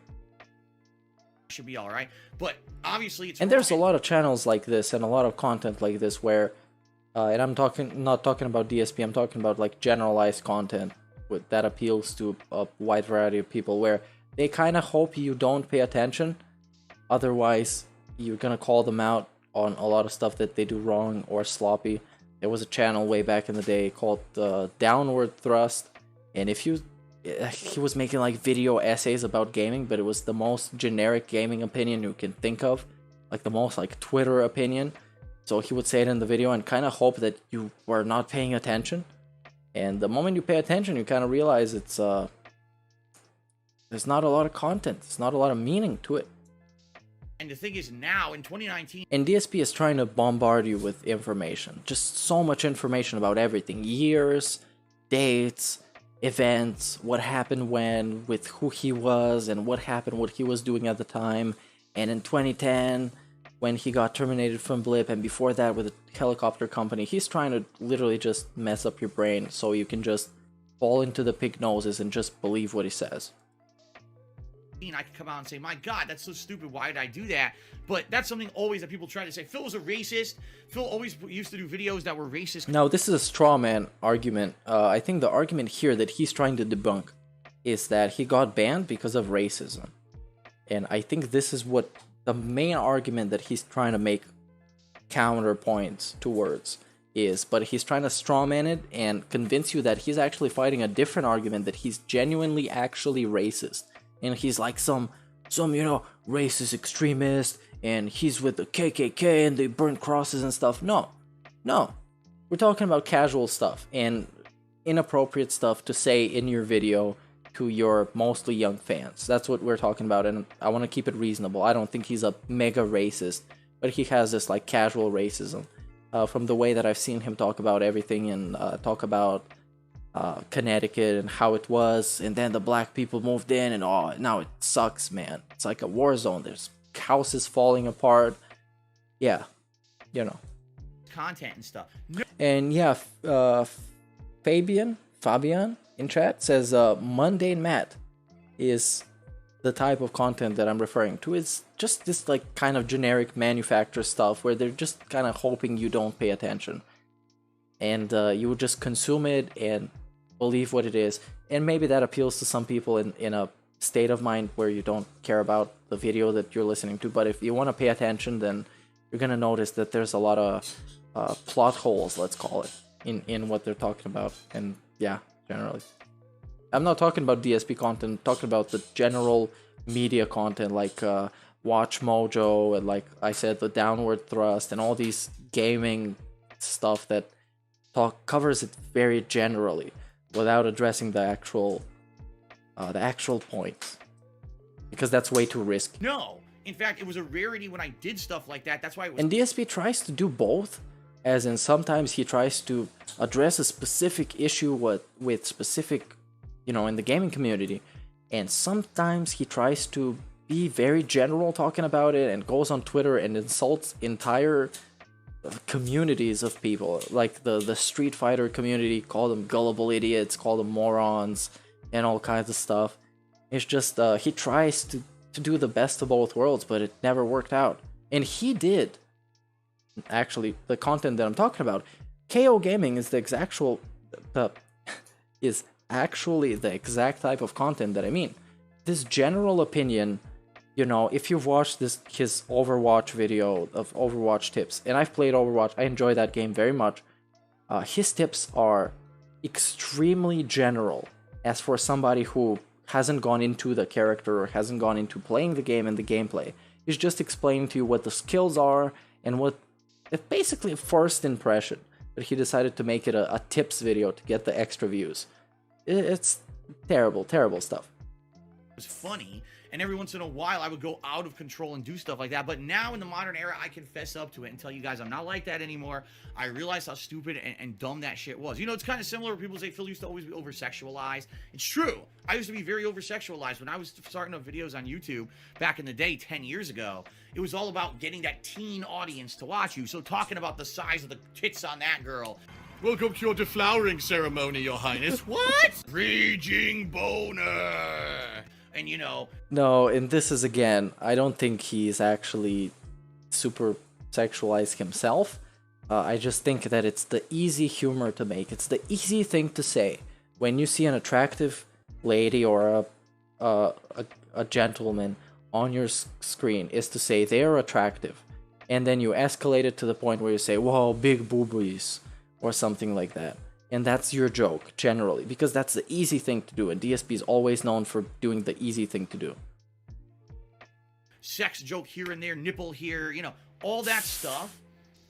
Should be all right, but obviously it's. And there's a lot of channels like this and a lot of content like this where, and I'm not talking about DSP. I'm talking about like generalized content that appeals to a wide variety of people, where they kind of hope you don't pay attention, otherwise you're gonna call them out on a lot of stuff that they do wrong or sloppy. There was a channel way back in the day called Downward Thrust, and he was making like video essays about gaming, but it was the most generic gaming opinion you can think of, like the most like Twitter opinion. So he would say it in the video and kind of hope that you were not paying attention. And the moment you pay attention, you kind of realize it's there's not a lot of content, there's not a lot of meaning to it. And the thing is, now in 2019, and DSP is trying to bombard you with information, just so much information about everything: years, dates, events, what happened when, with who he was, and what happened, what he was doing at the time. And in 2010, when he got terminated from Blip, and before that with a helicopter company, he's trying to literally just mess up your brain so you can just fall into the pig noses and just believe what he says. I could come out and say, my God, that's so stupid. Why did I do that? But that's something always that people try to say. Phil was a racist. Phil always used to do videos that were racist. Now, this is a straw man argument. I think the argument here that he's trying to debunk is that he got banned because of racism. And I think this is what the main argument that he's trying to make counterpoints towards is. But he's trying to straw man it and convince you that he's actually fighting a different argument, that he's genuinely actually racist. And he's like some racist extremist, and he's with the KKK and they burn crosses and stuff. No. We're talking about casual stuff and inappropriate stuff to say in your video to your mostly young fans. That's what we're talking about, and I want to keep it reasonable. I don't think he's a mega racist, but he has this like casual racism from the way that I've seen him talk about everything and talk about Connecticut and how it was, and then the black people moved in, and oh, now it sucks, man. It's like a war zone. There's houses falling apart. Yeah, you know. Content and stuff. And yeah, Fabian in chat says Mundane Matt is the type of content that I'm referring to. It's just this like kind of generic manufacturer stuff where they're just kind of hoping you don't pay attention, and you would just consume it and believe what it is. And maybe that appeals to some people in a state of mind where you don't care about the video that you're listening to. But if you want to pay attention, then you're gonna notice that there's a lot of plot holes, let's call it, in what they're talking about. And yeah, generally, I'm not talking about DSP content, I'm talking about the general media content like Watch Mojo and, like I said, the Downward Thrust and all these gaming stuff that covers it very generally without addressing the actual points, because that's way too risky. No, in fact, it was a rarity when I did stuff like that. That's why it was. And DSP tries to do both, as in sometimes he tries to address a specific issue with specific, in the gaming community, and sometimes he tries to be very general talking about it and goes on Twitter and insults entire communities of people, like the Street Fighter community, call them gullible idiots, call them morons, and all kinds of stuff. It's just he tries to do the best of both worlds, but it never worked out. And he did. Actually, the content that I'm talking about, KO Gaming, is actually the exact type of content that I mean. This general opinion, if you've watched his Overwatch video of Overwatch tips, and I've played Overwatch, I enjoy that game very much. His tips are extremely general. As for somebody who hasn't gone into the character or hasn't gone into playing the game and the gameplay, he's just explaining to you what the skills are and what it's basically a first impression. But he decided to make it a tips video to get the extra views. It's terrible stuff. It was funny, And every once in a while, I would go out of control and do stuff like that. But now in the modern era, I can fess up to it and tell you guys I'm not like that anymore. I realized how stupid and dumb that shit was. You know, it's kind of similar where people say Phil used to always be over-sexualized. It's true. I used to be very over-sexualized. When I was starting up videos on YouTube back in the day, 10 years ago, it was all about getting that teen audience to watch you. So talking about the size of the tits on that girl. Welcome to your deflowering ceremony, Your Highness. What? Raging boner. And you know. No, and this is again, I don't think he's actually super sexualized himself. I just think that it's the easy humor to make. It's the easy thing to say when you see an attractive lady or a gentleman on your screen, is to say they are attractive, and then you escalate it to the point where you say, "Whoa, big boobies," or something like that. And that's your joke, generally, because that's the easy thing to do, and DSP is always known for doing the easy thing to do. Sex joke here and there, nipple here, you know, all that stuff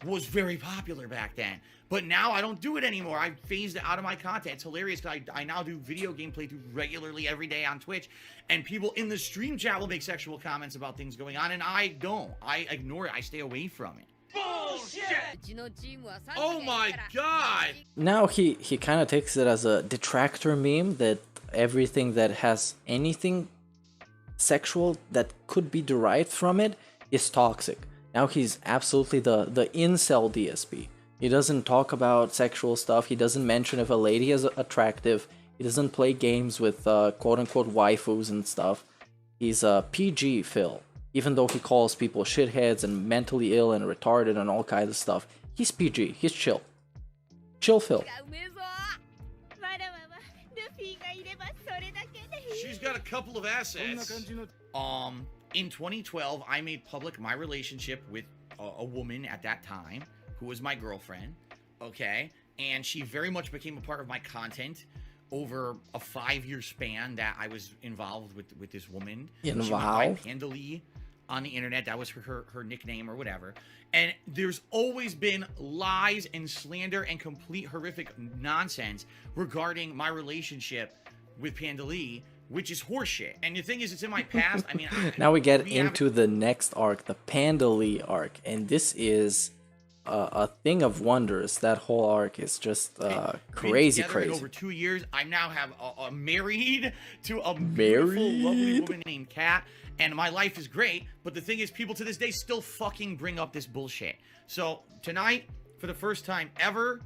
was very popular back then. But now I don't do it anymore. I phased it out of my content. It's hilarious because I now do video game playthrough regularly every day on Twitch, and people in the stream chat will make sexual comments about things going on, and I don't. I ignore it. I stay away from it. Bullshit! Oh my god! Now he kind of takes it as a detractor meme that everything that has anything sexual that could be derived from it is toxic. Now he's absolutely the incel DSP. He doesn't talk about sexual stuff. He doesn't mention if a lady is attractive. He doesn't play games with quote-unquote waifus and stuff. He's a PG Phil. Even though he calls people shitheads and mentally ill and retarded and all kinds of stuff, he's PG. He's chill. Chill Phil. She's got a couple of assets. In 2012, I made public my relationship with a woman at that time who was my girlfriend, okay? And she very much became a part of my content over a 5-year span that I was involved with this woman. Involved? She went by Panda Lee on the internet. That was her nickname or whatever. And there's always been lies and slander and complete horrific nonsense regarding my relationship with Panda Lee, which is horseshit. And the thing is, it's in my past. I mean, now we get into the next arc, the Panda Lee arc, and this is a thing of wonders. That whole arc is just crazy. Over 2 years, I now have a married to a beautiful, lovely woman named Kat, and my life is great. But the thing is, people to this day still fucking bring up this bullshit. So tonight, for the first time ever,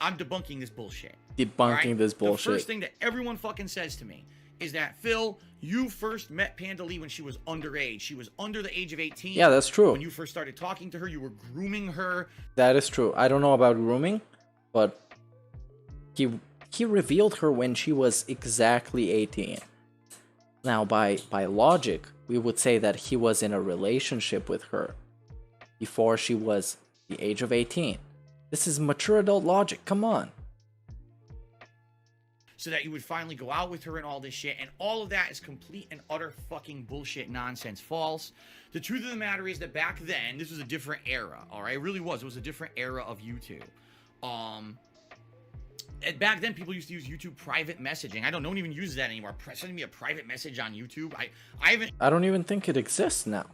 I'm debunking this bullshit. Debunking this bullshit. The first thing that everyone fucking says to me is that, Phil, you first met Panda Lee when she was underage. She was under the age of 18. Yeah, that's true. When you first started talking to her, you were grooming her. That is true. I don't know about grooming, but he revealed her when she was exactly 18. Now, by logic, we would say that he was in a relationship with her before she was the age of 18. This is mature adult logic. Come on. So that you would finally go out with her and all this shit. And all of that is complete and utter fucking bullshit, nonsense, false. The truth of the matter is that back then, this was a different era, all right? It really was. It was a different era of YouTube. And back then, people used to use YouTube private messaging. No one even uses that anymore. Sending me a private message on YouTube. I don't even think it exists now.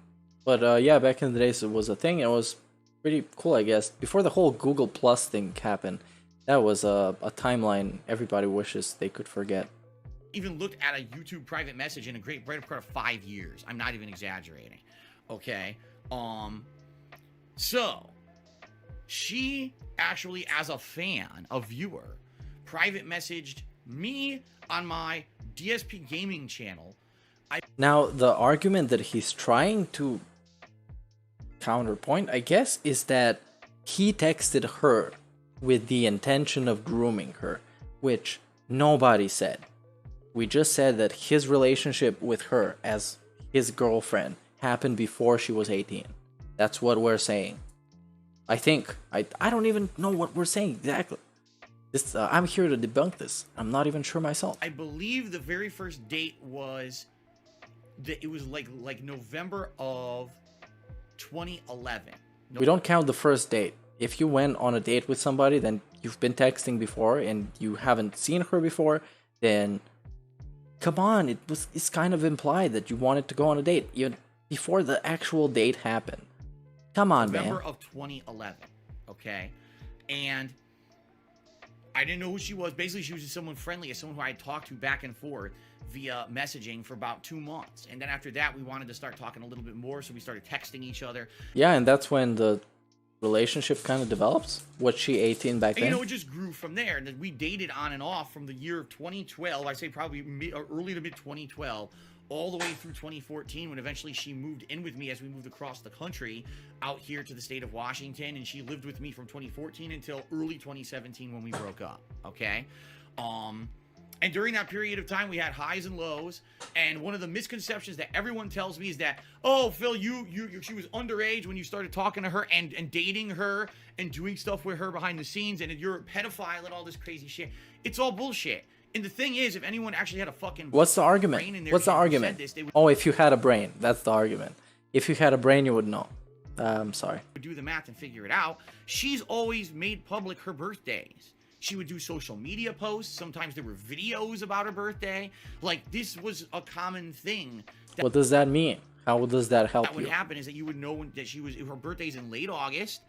But yeah, back in the days, it was a thing. It was pretty cool, I guess. Before the whole Google Plus thing happened, that was a timeline everybody wishes they could forget. Even looked at a YouTube private message in a great part of 5 years. I'm not even exaggerating. Okay. So she actually, as a fan, a viewer, private messaged me on my DSP gaming channel. Now, the argument that he's trying to counterpoint, I guess, is that he texted her with the intention of grooming her, which nobody said. We just said that his relationship with her as his girlfriend happened before she was 18. That's what we're saying. I think. I don't even know what we're saying exactly. This I'm here to debunk this. I'm not even sure myself. I believe the very first date was it was like November of 2011. We don't count the first date. If you went on a date with somebody, then you've been texting before and you haven't seen her before, then come on, it's kind of implied that you wanted to go on a date even before the actual date happened. Come on, man. November of 2011, okay? And I didn't know who she was. Basically, she was just someone friendly, someone who I had talked to back and forth via messaging for about 2 months. And then after that, we wanted to start talking a little bit more, so we started texting each other. Yeah, and that's when the relationship kind of develops. Was she 18 back then? And, you know, it just grew from there. And then we dated on and off from the year of 2012, I say probably early to mid 2012, all the way through 2014, when eventually she moved in with me as we moved across the country out here to the state of Washington. And she lived with me from 2014 until early 2017 when we broke up. Okay. And during that period of time, we had highs and lows. And one of the misconceptions that everyone tells me is that, oh, Phil, she was underage when you started talking to her and dating her and doing stuff with her behind the scenes, and you're a pedophile and all this crazy shit. It's all bullshit. And the thing is, if anyone actually had a fucking What's the argument? What's the argument? Oh, if you had a brain, that's the argument. If you had a brain, you would know. I'm sorry. Do the math and figure it out. She's always made public her birthdays. She would do social media posts. Her there were videos about her birthday. Like, this was a common thing. What does that mean? How does that help you? What would happen is that you would know that her birthday's in late August,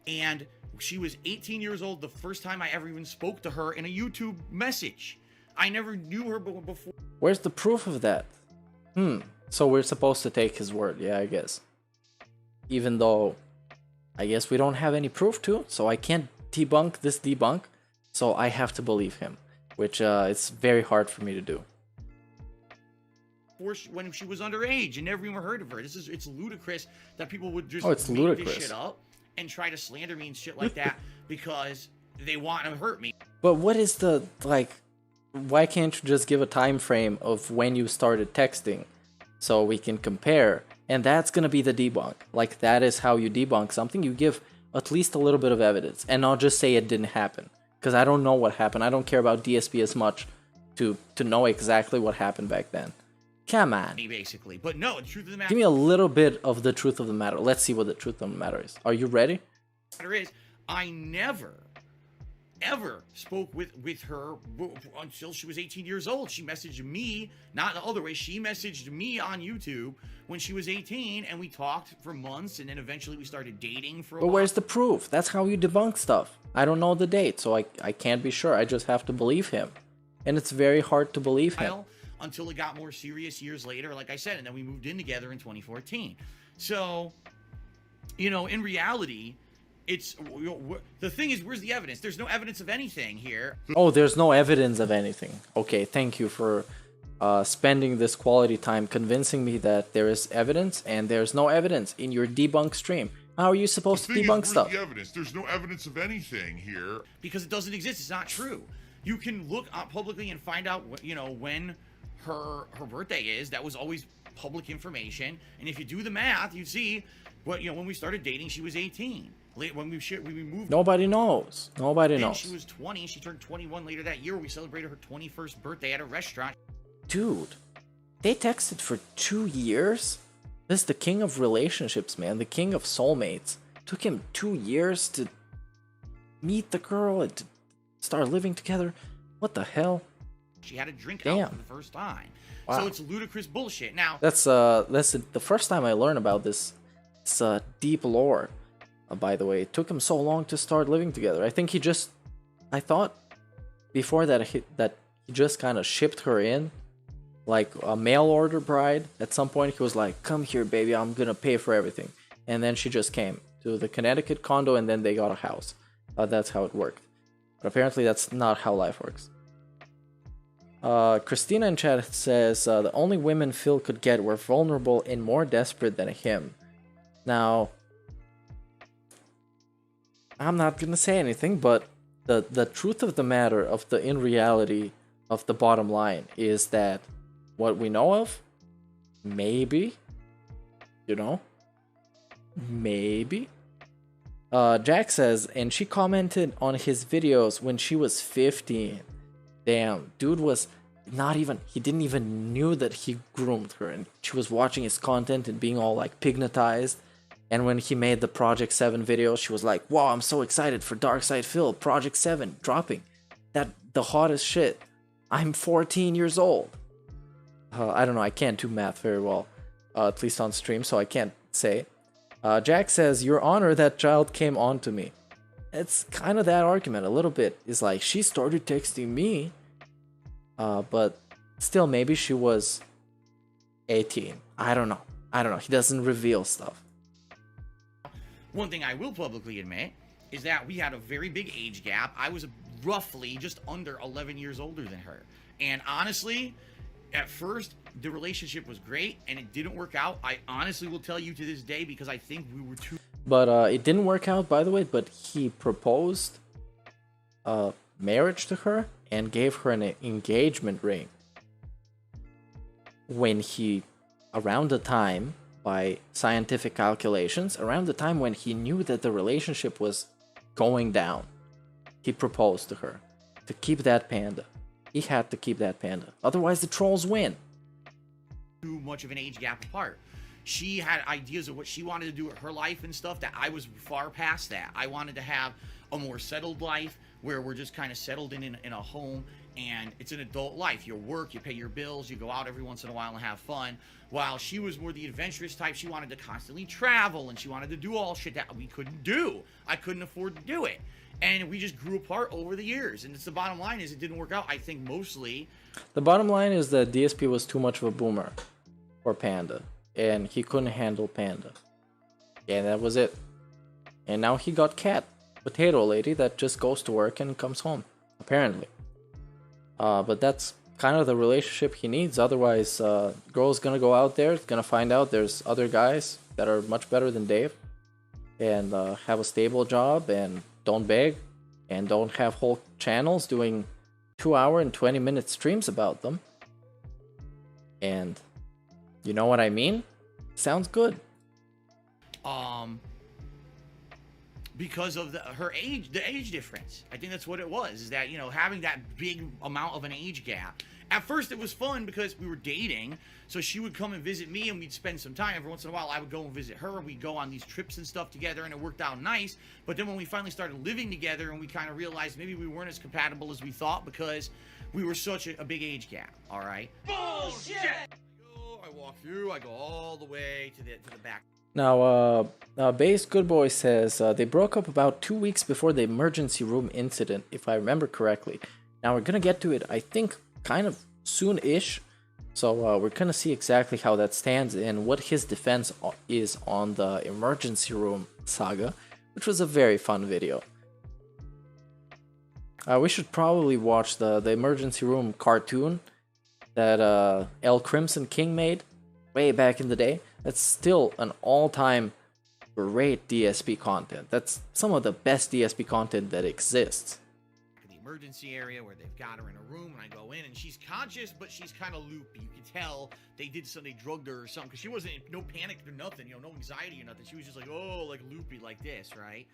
and she was 18 years old the first time I ever even spoke to her in a YouTube message. I never knew her before. Where's the proof of that? So we're supposed to take his word, yeah, I guess. Even though I guess we don't have any proof to, so I can't debunk this debunk. So I have to believe him, which it's very hard for me to do. When she was underage and never even heard of her. It's ludicrous that people would just make this shit up and try to slander me and shit like that because they want to hurt me. But what is the, like, why can't you just give a time frame of when you started texting so we can compare? And that's gonna be the debunk. Like, that is how you debunk something. You give at least a little bit of evidence and not just say it didn't happen. Because I don't know what happened. I don't care about DSP as much to know exactly what happened back then. Come on. Basically. But no, the truth of the matter... Give me a little bit of the truth of the matter. Let's see what the truth of the matter is. Are you ready? The matter is, I never, ever spoke with her until she was 18 years old. She messaged me, not the other way. She messaged me on YouTube when she was 18, and we talked for months, and then eventually we started dating for a while. But where's the proof? That's how you debunk stuff. I don't know the date, so I can't be sure. I just have to believe him. And it's very hard to believe him. Until it got more serious years later, like I said, and then we moved in together in 2014. So, you know, in reality, it's... The thing is, where's the evidence? There's no evidence of anything here. Oh, there's no evidence of anything. Okay, thank you for spending this quality time convincing me that there is evidence, and there's no evidence in your debunk stream. How are you supposed to debunk stuff? The evidence. There's no evidence of anything here. Because it doesn't exist. It's not true. You can look up publicly and find out, you know, when her birthday is. That was always public information. And if you do the math, you see, what, you know, when we started dating, she was 18. When we moved, nobody knows. Nobody knows. She was 20. She turned 21 later that year. We celebrated her 21st birthday at a restaurant. Dude, they texted for 2 years. This is the king of relationships, man. The king of soulmates. Took him 2 years to meet the girl and to start living together. What the hell? She had a drink out for the first time. Wow. So it's ludicrous bullshit. Now that's the first time I learned about this. It's deep lore. By the way, it took him so long to start living together. I think I thought before that he just kind of shipped her in. Like a mail order bride. At some point he was like, come here baby, I'm gonna pay for everything. And then she just came to the Connecticut condo and then they got a house. That's how it worked. But apparently that's not how life works. Christina in chat says, the only women Phil could get were vulnerable and more desperate than him. Now, I'm not gonna say anything, but the truth of the matter of the in reality of the bottom line is that what we know of, maybe, you know, maybe. Jack says, and she commented on his videos when she was 15. Damn, dude was he didn't even knew that he groomed her, and she was watching his content and being all like pignatized. And when he made the Project 7 video, she was like, wow, I'm so excited for Darkside Phil, Project 7 dropping. The hottest shit. I'm 14 years old. I don't know, I can't do math very well, at least on stream, so I can't say. Jack says, Your Honor, that child came on to me. It's kind of that argument, a little bit. It's like, she started texting me, but still, maybe she was 18. I don't know. He doesn't reveal stuff. One thing I will publicly admit is that we had a very big age gap. I was roughly just under 11 years older than her. And honestly, at first, the relationship was great and it didn't work out. I honestly will tell you to this day because I think we were too... But it didn't work out, by the way, but he proposed marriage to her and gave her an engagement ring when he, around the time, by scientific calculations, around the time when he knew that the relationship was going down, he proposed to her to keep that panda. He had to keep that panda. Otherwise, the trolls win. Too much of an age gap apart. She had ideas of what she wanted to do with her life and stuff that I was far past that. I wanted to have a more settled life where we're just kind of settled in a home and it's an adult life. You work, you pay your bills, you go out every once in a while and have fun. While she was more the adventurous type, she wanted to constantly travel and she wanted to do all shit that we couldn't do. I couldn't afford to do it. And we just grew apart over the years. And it's the bottom line is it didn't work out, I think, mostly. The bottom line is that DSP was too much of a boomer for Panda. And he couldn't handle Panda. And that was it. And now he got Cat, potato lady that just goes to work and comes home, apparently. But that's kind of the relationship he needs. Otherwise, girl's gonna go out there, gonna find out there's other guys that are much better than Dave. And have a stable job and don't beg. And don't have whole channels doing 2-hour and 20-minute streams about them. And... you know what I mean? Sounds good. Because of her age, the age difference. I think that's what it was, is that, you know, having that big amount of an age gap. At first it was fun because we were dating, so she would come and visit me and we'd spend some time. Every once in a while I would go and visit her, we'd go on these trips and stuff together and it worked out nice. But then when we finally started living together and we kind of realized maybe we weren't as compatible as we thought because we were such a big age gap, all right? Bullshit! I walk through, I go all the way to the back. Now, Base Goodboy says they broke up about 2 weeks before the emergency room incident, if I remember correctly. Now, we're gonna get to it, I think, kind of soon-ish. So, we're gonna see exactly how that stands and what his defense is on the emergency room saga, which was a very fun video. We should probably watch the emergency room cartoon that L Crimson King made way back in the day. That's still an all-time great DSP content. That's some of the best DSP content that exists. The emergency area where they've got her in a room and I go in and she's conscious but she's kind of loopy. You can tell they drugged her or something because she wasn't no panic or nothing, you know, no anxiety or nothing. She was just like, oh, like loopy like this, right?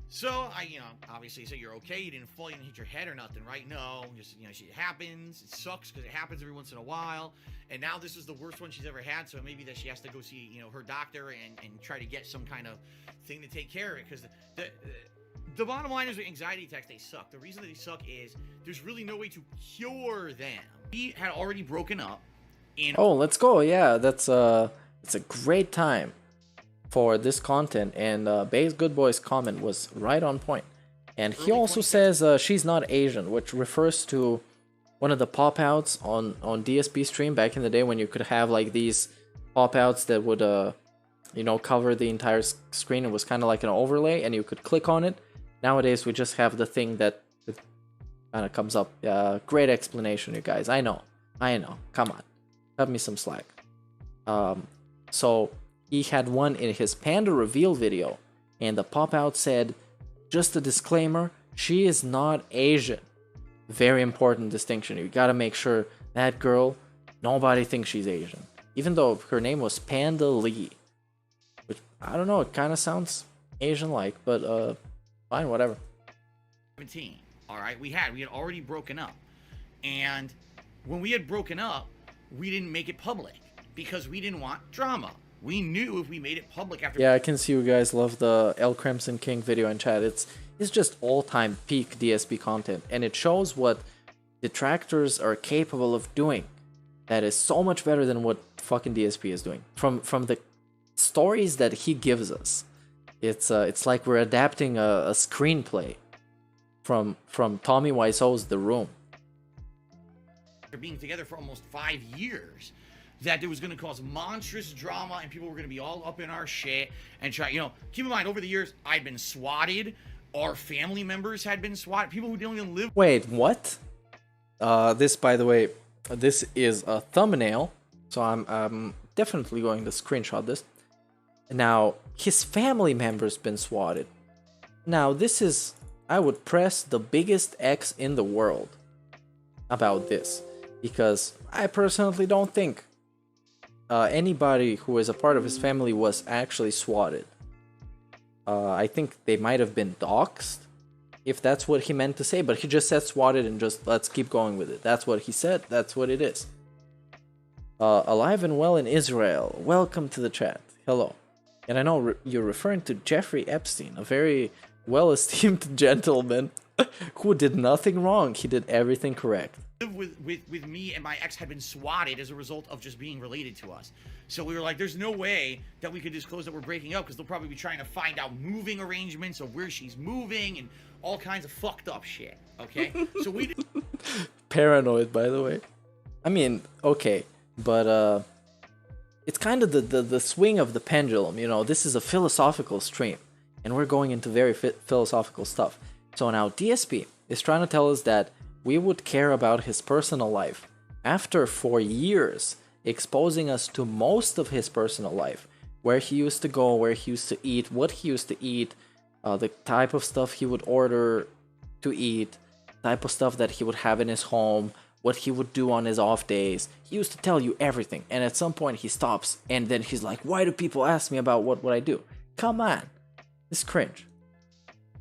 So I, you know, obviously say you're okay. You didn't fall, you didn't hit your head or nothing, right? No, just, you know, it happens. It sucks because it happens every once in a while. And now this is the worst one she's ever had. So maybe that she has to go see, you know, her doctor and try to get some kind of thing to take care of it. Because the bottom line is with anxiety attacks, they suck. The reason that they suck is there's really no way to cure them. We had already broken up. Oh, let's go. Yeah, that's it's a great time for this content, and Base Goodboy's comment was right on point. And he also says she's not Asian, which refers to one of the pop-outs on DSP stream back in the day when you could have like these pop-outs that would you know, cover the entire screen. It was kind of like an overlay and you could click on it. Nowadays we just have the thing that kind of comes up. Great explanation, you guys. I know, come on, cut me some slack. So he had one in his Panda reveal video, and the pop-out said, just a disclaimer, she is not Asian. Very important distinction. You gotta make sure that girl, nobody thinks she's Asian. Even though her name was Panda Lee. Which, I don't know, it kind of sounds Asian-like, but fine, whatever. 17, all right? We had already broken up. And when we had broken up, we didn't make it public because we didn't want drama. We knew if we made it public after... Yeah, I can see you guys love the L Crimson King video in chat. It's just all-time peak DSP content, and it shows what detractors are capable of doing that is so much better than what fucking DSP is doing. From the stories that he gives us, it's like we're adapting a screenplay from Tommy Wiseau's The Room. After being together for almost 5 years, that it was going to cause monstrous drama and people were going to be all up in our shit and try, you know, keep in mind, over the years, I'd been swatted. Our family members had been swatted. People who don't even live. Wait, what? This, by the way, this is a thumbnail, so I'm definitely going to screenshot this. Now, his family members been swatted. Now, this is, I would press the biggest X in the world about this, because I personally don't think anybody who is a part of his family was actually swatted. I think they might have been doxxed, if that's what he meant to say, but he just said swatted and just let's keep going with it. That's what he said, that's what it is. Alive and well in Israel, welcome to the chat, hello. And I know you're referring to Jeffrey Epstein, a very well-esteemed gentleman who did nothing wrong, he did everything correct. With me and my ex had been swatted as a result of just being related to us. So we were like, there's no way that we could disclose that we're breaking up, because they'll probably be trying to find out moving arrangements of where she's moving and all kinds of fucked up shit, okay? So we Paranoid, by the way. I mean, okay, but it's kind of the swing of the pendulum, you know. This is a philosophical stream, and we're going into very philosophical stuff. So now DSP is trying to tell us that we would care about his personal life after 4 years exposing us to most of his personal life, where he used to go, where he used to eat, what he used to eat, the type of stuff he would order to eat, type of stuff that he would have in his home, what he would do on his off days. He used to tell you everything, and at some point he stops, and then he's like, why do people ask me about what I do? Come on, it's cringe.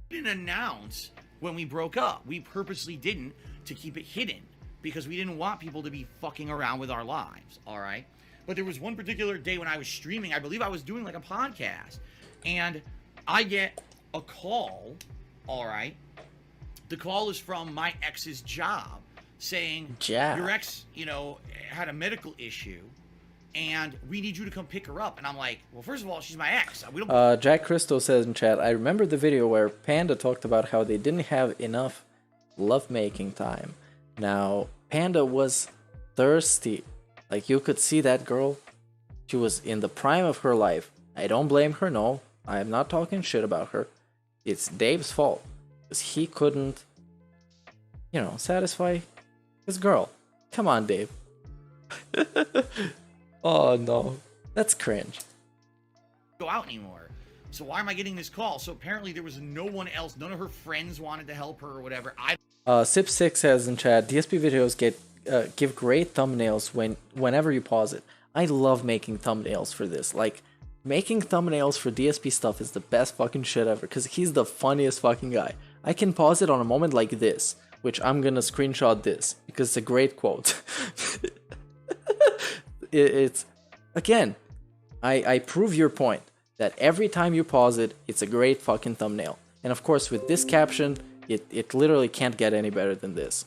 We didn't announce when we broke up. We purposely didn't, to keep it hidden, because we didn't want people to be fucking around with our lives, all right? But there was one particular day when I was streaming, I believe I was doing like a podcast, and I get a call, all right? The call is from my ex's job, saying, your ex, you know, had a medical issue, and we need you to come pick her up. And I'm like, well, first of all, she's my ex. We don't. Jack Christo says in chat, I remember the video where Panda talked about how they didn't have enough lovemaking time. Now, Panda was thirsty. Like, you could see that girl. She was in the prime of her life. I don't blame her, no. I am not talking shit about her. It's Dave's fault, because he couldn't, you know, satisfy his girl. Come on, Dave. Oh no, that's cringe. Go out anymore. So why am I getting this call? So apparently there was no one else. None of her friends wanted to help her or whatever. Sip6 says in chat, DSP videos give great thumbnails whenever you pause it. I love making thumbnails for this. Like, making thumbnails for DSP stuff is the best fucking shit ever, because he's the funniest fucking guy. I can pause it on a moment like this, which I'm gonna screenshot this, because it's a great quote. It's, again, I prove your point, that every time you pause it, it's a great fucking thumbnail. And of course, with this caption, it literally can't get any better than this.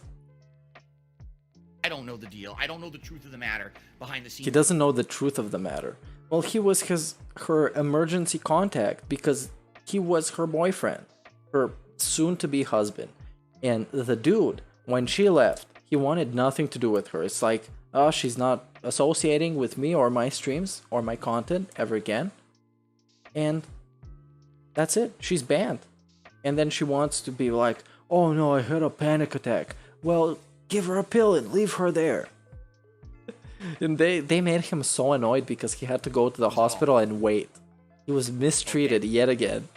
I don't know the deal. I don't know the truth of the matter behind the scenes. He doesn't know the truth of the matter. Well, he was her emergency contact, because he was her boyfriend, her soon-to-be husband. And the dude, when she left, he wanted nothing to do with her. It's like, oh, she's not associating with me or my streams or my content ever again. And that's it. She's banned. And then she wants to be like, oh no, I had a panic attack. Well, give her a pill and leave her there. And they made him so annoyed because he had to go to the hospital and wait. He was mistreated yet again.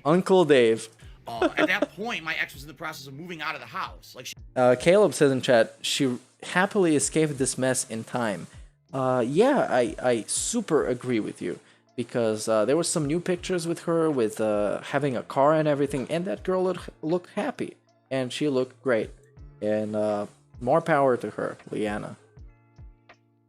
Uncle Dave. At that point, my ex was in the process of moving out of the house. Like, Caleb says in chat, she happily escaped this mess in time. Yeah, I super agree with you, because there were some new pictures with her, with having a car and everything, and that girl looked happy, and she looked great. And more power to her, Liana.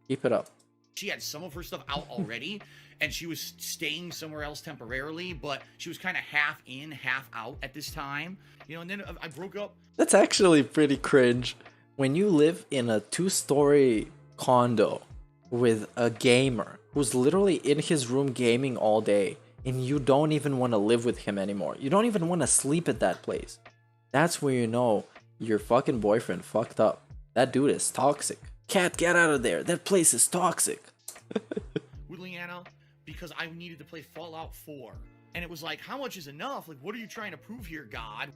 Keep it up. She had some of her stuff out already, and she was staying somewhere else temporarily, but she was kind of half in, half out at this time. You know, and then I broke up. That's actually pretty cringe. When you live in a 2-story condo with a gamer who's literally in his room gaming all day, and you don't even want to live with him anymore. You don't even want to sleep at that place. That's where you know your fucking boyfriend fucked up. That dude is toxic. Cat, get out of there. That place is toxic. With Leanna because I needed to play Fallout 4. And it was like, how much is enough? Like, what are you trying to prove here, God?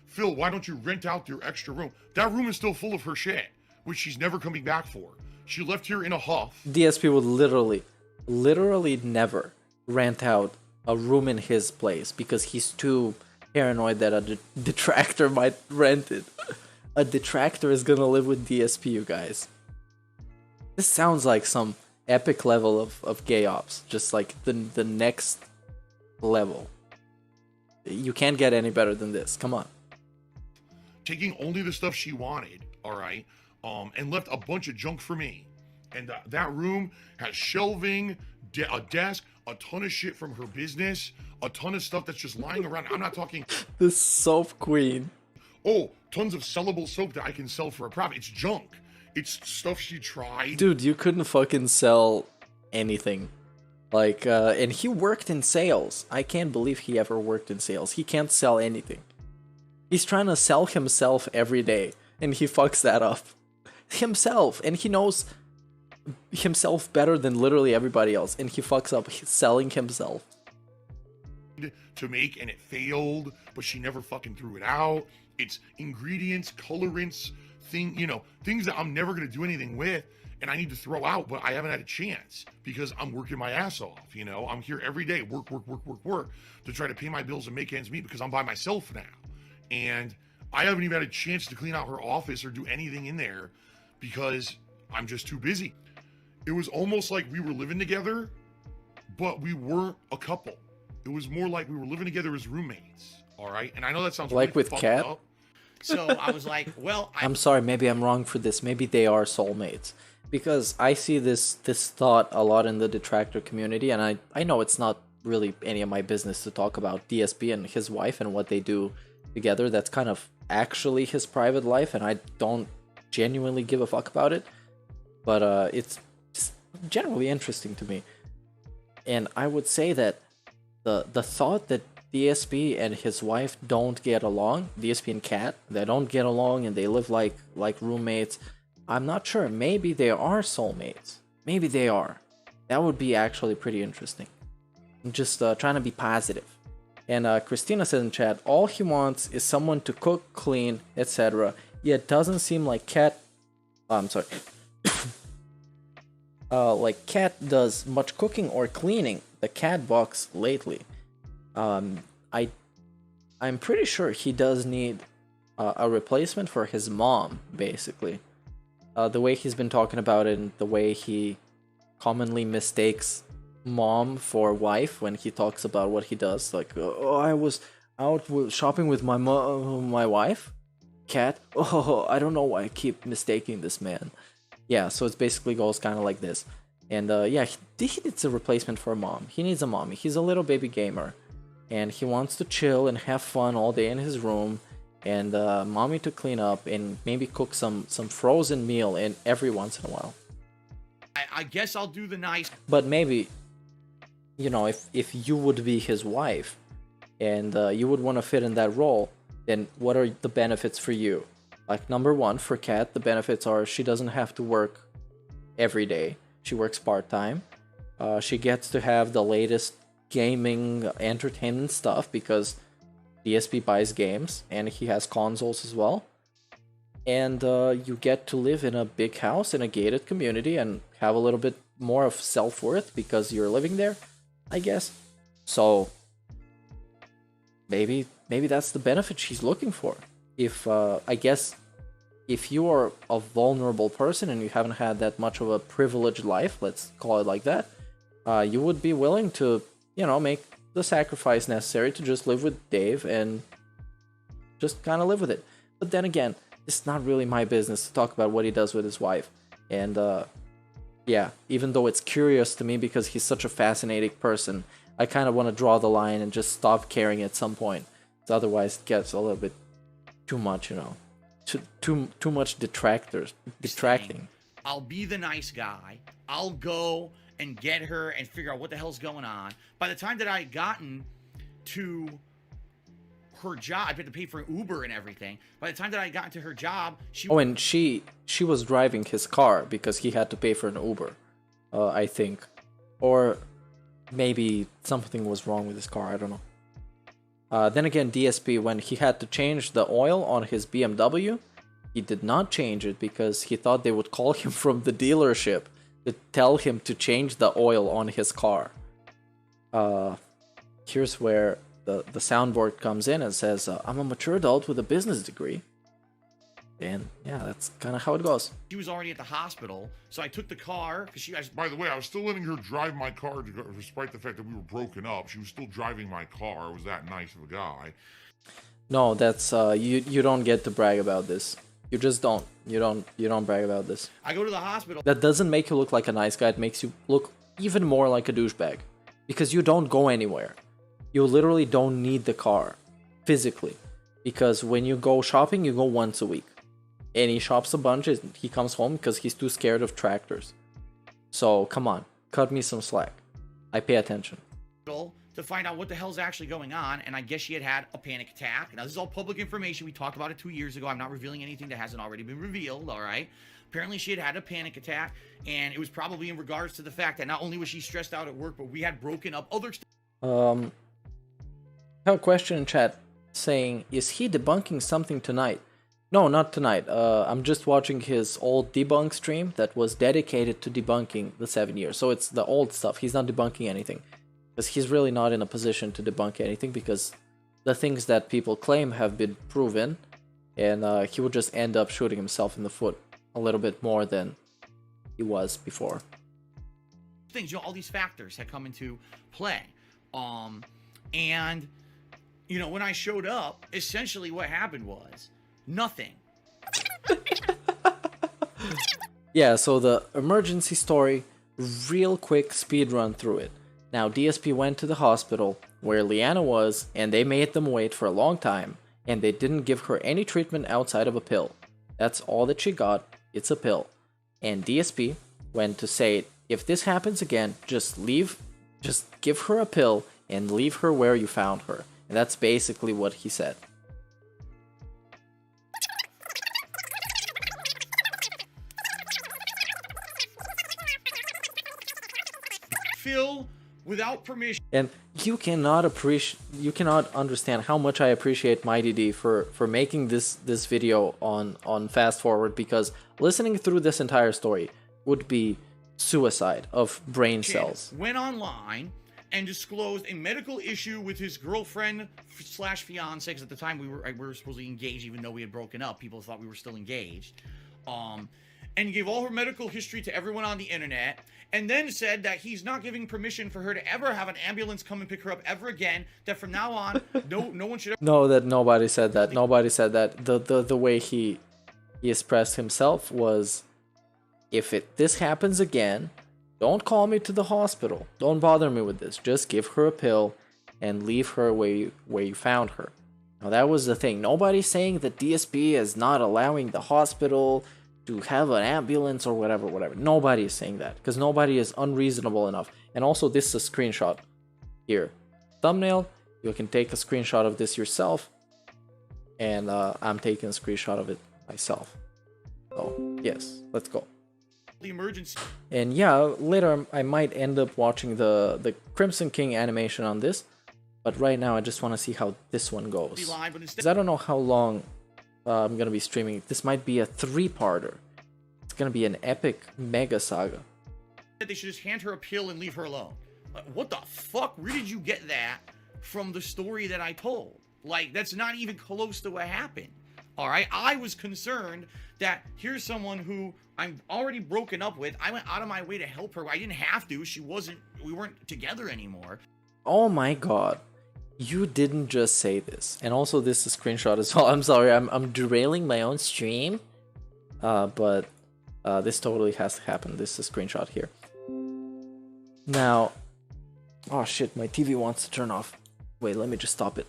Phil, why don't you rent out your extra room? That room is still full of her shit, which she's never coming back for. She left here in a huff. DSP would literally never rent out a room in his place because he's too paranoid that a detractor might rent it. A detractor is gonna live with DSP, you guys. This sounds like some epic level of gay ops. Just like the next level. You can't get any better than this. Come on. Taking only the stuff she wanted, all right, and left a bunch of junk for me. And that room has shelving, a desk, a ton of shit from her business, a ton of stuff that's just lying around. I'm not talking... The soap queen. Oh, tons of sellable soap that I can sell for a profit. It's junk. It's stuff she tried. Dude, you couldn't fucking sell anything. Like, and he worked in sales. I can't believe he ever worked in sales. He can't sell anything. He's trying to sell himself every day, and he fucks that up. Himself, and he knows himself better than literally everybody else, and he fucks up selling himself. To make, and it failed, but she never fucking threw it out. It's ingredients, colorants, things that I'm never gonna do anything with, and I need to throw out, but I haven't had a chance because I'm working my ass off. I'm here every day, work to try to pay my bills and make ends meet because I'm by myself now, and I haven't even had a chance to clean out her office or do anything in there because I'm just too busy. It was almost like we were living together, but we weren't a couple. It was more like we were living together as roommates, all right? And I know that sounds like really with fucked Kat. up. So I was like, well, I'm sorry, maybe I'm wrong for this. Maybe they are soulmates. Because I see this thought a lot in the detractor community, and I know it's not really any of my business to talk about DSP and his wife and what they do together. That's kind of actually his private life, and I don't genuinely give a fuck about it. But it's just generally interesting to me. And I would say that the thought that DSP and his wife don't get along, DSP and Kat, they don't get along and they live like roommates, I'm not sure. Maybe they are soulmates. Maybe they are. That would be actually pretty interesting. I'm just trying to be positive. And Christina says in chat, all he wants is someone to cook, clean, etc. Yet doesn't seem like Kat... I'm sorry. Like Kat does much cooking or cleaning the cat box lately. I'm pretty sure he does need a replacement for his mom, basically. The way he's been talking about it and the way he commonly mistakes mom for wife when he talks about what he does. Like, oh, I was out shopping with my wife, Cat. Oh, I don't know why I keep mistaking this man. Yeah, so it basically goes kind of like this. And yeah, he needs a replacement for a mom. He needs a mommy. He's a little baby gamer. And he wants to chill and have fun all day in his room. And mommy to clean up and maybe cook some frozen meal in every once in a while. I guess I'll do the nice. But maybe, you know, if you would be his wife and you would want to fit in that role, then what are the benefits for you? Like, number one, for Kat, the benefits are she doesn't have to work every day. She works part-time. She gets to have the latest gaming entertainment stuff because DSP buys games and he has consoles as well. And you get to live in a big house in a gated community and have a little bit more of self-worth because you're living there, I guess. So maybe that's the benefit she's looking for. If I guess if you are a vulnerable person and you haven't had that much of a privileged life, let's call it like that, you would be willing to, you know, make the sacrifice necessary to just live with Dave and just kind of live with it. But then again, it's not really my business to talk about what he does with his wife. And yeah, even though it's curious to me because he's such a fascinating person, I kind of want to draw the line and just stop caring at some point. So otherwise it gets a little bit too much, you know. Too much detracting. I'll be the nice guy. I'll go and get her and figure out what the hell's going on. By the time that I had gotten to her job, I had to pay for an Uber and everything. By the time that I got into her job, and she was driving his car because he had to pay for an Uber, I think, or maybe something was wrong with his car. I don't know. Then again, DSP, when he had to change the oil on his BMW, he did not change it because he thought they would call him from the dealership to tell him to change the oil on his car. Here's where the soundboard comes in and says, I'm a mature adult with a business degree. And yeah, that's kind of how it goes. She was already at the hospital, so I took the car because she guys. By the way, I was still letting her drive my car, despite the fact that we were broken up. She was still driving my car. I was that nice of a guy. No, that's you don't get to brag about this. You just don't. You don't brag about this. I go to the hospital. That doesn't make you look like a nice guy. It makes you look even more like a douchebag. Because you don't go anywhere. You literally don't need the car. Physically. Because when you go shopping, you go once a week. And he shops a bunch. He comes home because he's too scared of tractors. So, come on. Cut me some slack. I pay attention. To find out what the hell's actually going on, and I guess she had a panic attack. Now, this is all public information. We talked about it 2 years ago. I'm not revealing anything that hasn't already been revealed, all right? Apparently, she had a panic attack, and it was probably in regards to the fact that not only was she stressed out at work, but we had broken up other stuff. I have a question in chat saying, is he debunking something tonight? No, not tonight. I'm just watching his old debunk stream that was dedicated to debunking the 7 years. So it's the old stuff. He's not debunking anything. Because he's really not in a position to debunk anything, because the things that people claim have been proven, and he would just end up shooting himself in the foot a little bit more than he was before. Things, all these factors had come into play. And, when I showed up, essentially what happened was nothing. Yeah, so the emergency story, real quick speed run through it. Now, DSP went to the hospital where Leanna was, and they made them wait for a long time, and they didn't give her any treatment outside of a pill. That's all that she got, it's a pill. And DSP went to say, if this happens again, just give her a pill and leave her where you found her. And that's basically what he said. Phil, without permission. And you cannot understand how much I appreciate Mighty D for making this video on fast forward, because listening through this entire story would be suicide of brain cells. Went online and disclosed a medical issue with his girlfriend / fiance, because at the time we were supposedly engaged, even though we had broken up. People thought we were still engaged. And gave all her medical history to everyone on the internet, and then said that he's not giving permission for her to ever have an ambulance come and pick her up ever again, that from now on, no one should ever... No, that nobody said that. Nobody said that. The way he expressed himself was, if this happens again, don't call me to the hospital. Don't bother me with this. Just give her a pill and leave her where you found her. Now, that was the thing. Nobody's saying that DSP is not allowing the hospital to have an ambulance or whatever. Nobody is saying that, because nobody is unreasonable enough. And also, this is a screenshot here. Thumbnail, you can take a screenshot of this yourself, and I'm taking a screenshot of it myself. So, yes, let's go. The emergency. And yeah, later I might end up watching the Crimson King animation on this, but right now I just want to see how this one goes. Because I don't know how long I'm gonna be streaming. This might be a 3-parter. It's gonna be an epic mega saga. They should just hand her a pill and leave her alone. What the fuck? Where did you get that from the story that I told? Like, that's not even close to what happened. Alright? I was concerned that here's someone who I'm already broken up with. I went out of my way to help her. I didn't have to. We weren't together anymore. Oh my god. You didn't just say this. And also, this is a screenshot as well. I'm sorry, I'm derailing my own stream. But this totally has to happen. This is a screenshot here. Now, oh shit, my TV wants to turn off. Wait, let me just stop it.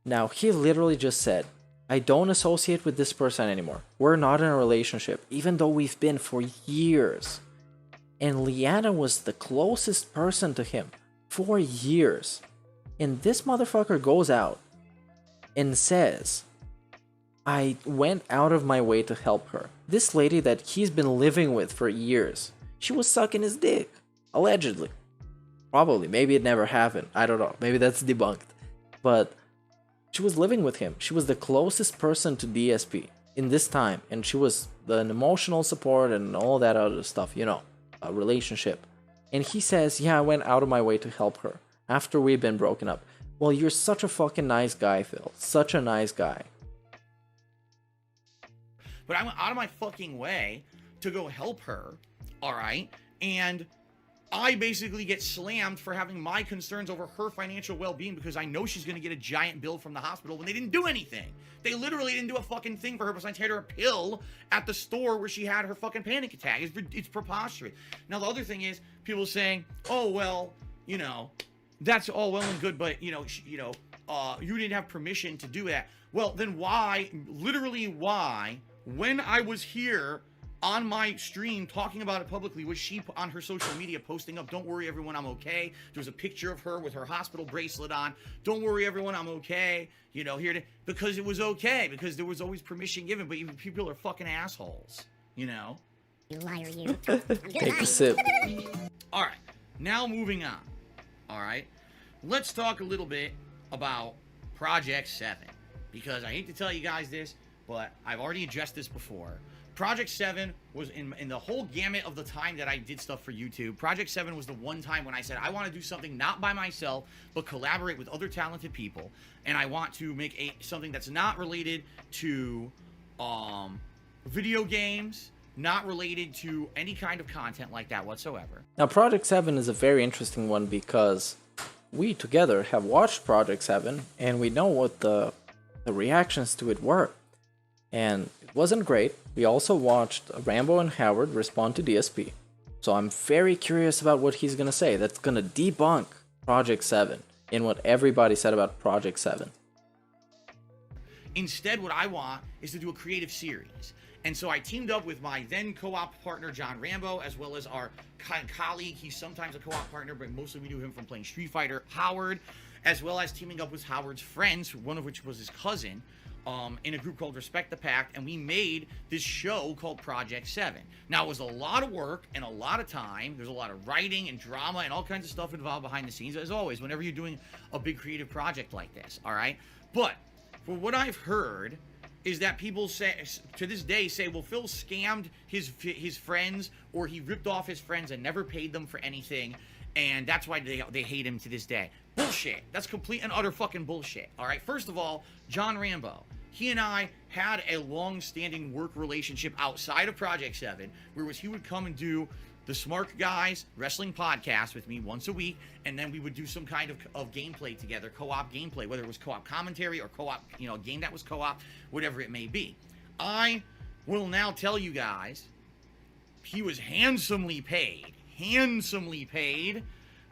Now, he literally just said, I don't associate with this person anymore. We're not in a relationship, even though we've been for years. And Liana was the closest person to him for years. And this motherfucker goes out and says, I went out of my way to help her. This lady that he's been living with for years, she was sucking his dick, allegedly. Probably, maybe it never happened. I don't know. Maybe that's debunked. But she was living with him. She was the closest person to DSP in this time. And she was an emotional support and all that other stuff, you know, a relationship. And he says, yeah, I went out of my way to help her after we've been broken up. Well, you're such a fucking nice guy, Phil. Such a nice guy. But I went out of my fucking way to go help her, all right? And I basically get slammed for having my concerns over her financial well-being because I know she's going to get a giant bill from the hospital when they didn't do anything. They literally didn't do a fucking thing for her besides hand her a pill at the store where she had her fucking panic attack. It's preposterous. Now, the other thing is people saying, oh, well, you know, that's all well and good, but, you didn't have permission to do that. Well, then why, literally why, when I was here on my stream talking about it publicly, was she on her social media posting up, don't worry everyone, I'm okay. There's a picture of her with her hospital bracelet on. Don't worry everyone, I'm okay. You know, because it was okay, because there was always permission given, but even people are fucking assholes, you know? You liar, you. Take a sip. All right, now moving on. All right, let's talk a little bit about Project 7, because I hate to tell you guys this, but I've already addressed this before. Project 7 was in the whole gamut of the time that I did stuff for YouTube. Project 7 was the one time when I said, I want to do something not by myself, but collaborate with other talented people. And I want to make something that's not related to video games, not related to any kind of content like that whatsoever. Now, Project 7 is a very interesting one because we together have watched Project 7 and we know what the reactions to it were. And it wasn't great. We also watched Rambo and Howard respond to DSP. So I'm very curious about what he's going to say. That's going to debunk Project 7 in what everybody said about Project 7. Instead, what I want is to do a creative series. And so I teamed up with my then co-op partner, John Rambo, as well as our colleague. He's sometimes a co-op partner, but mostly we knew him from playing Street Fighter, Howard, as well as teaming up with Howard's friends, one of which was his cousin, in a group called Respect the Pact, and we made this show called Project 7. Now, it was a lot of work and a lot of time. There's a lot of writing and drama and all kinds of stuff involved behind the scenes, as always, whenever you're doing a big creative project like this, all right? But for what I've heard is that people say, to this day, say, well, Phil scammed his friends, or he ripped off his friends and never paid them for anything, and that's why they hate him to this day. Bullshit. That's complete and utter fucking bullshit. All right. First of all, John Rambo, he and I had a long-standing work relationship outside of Project 7, where he would come and do the Smart Guys Wrestling Podcast with me once a week, and then we would do some kind of gameplay together, co-op gameplay, whether it was co-op commentary or co-op, a game that was co-op, whatever it may be. I will now tell you guys, he was handsomely paid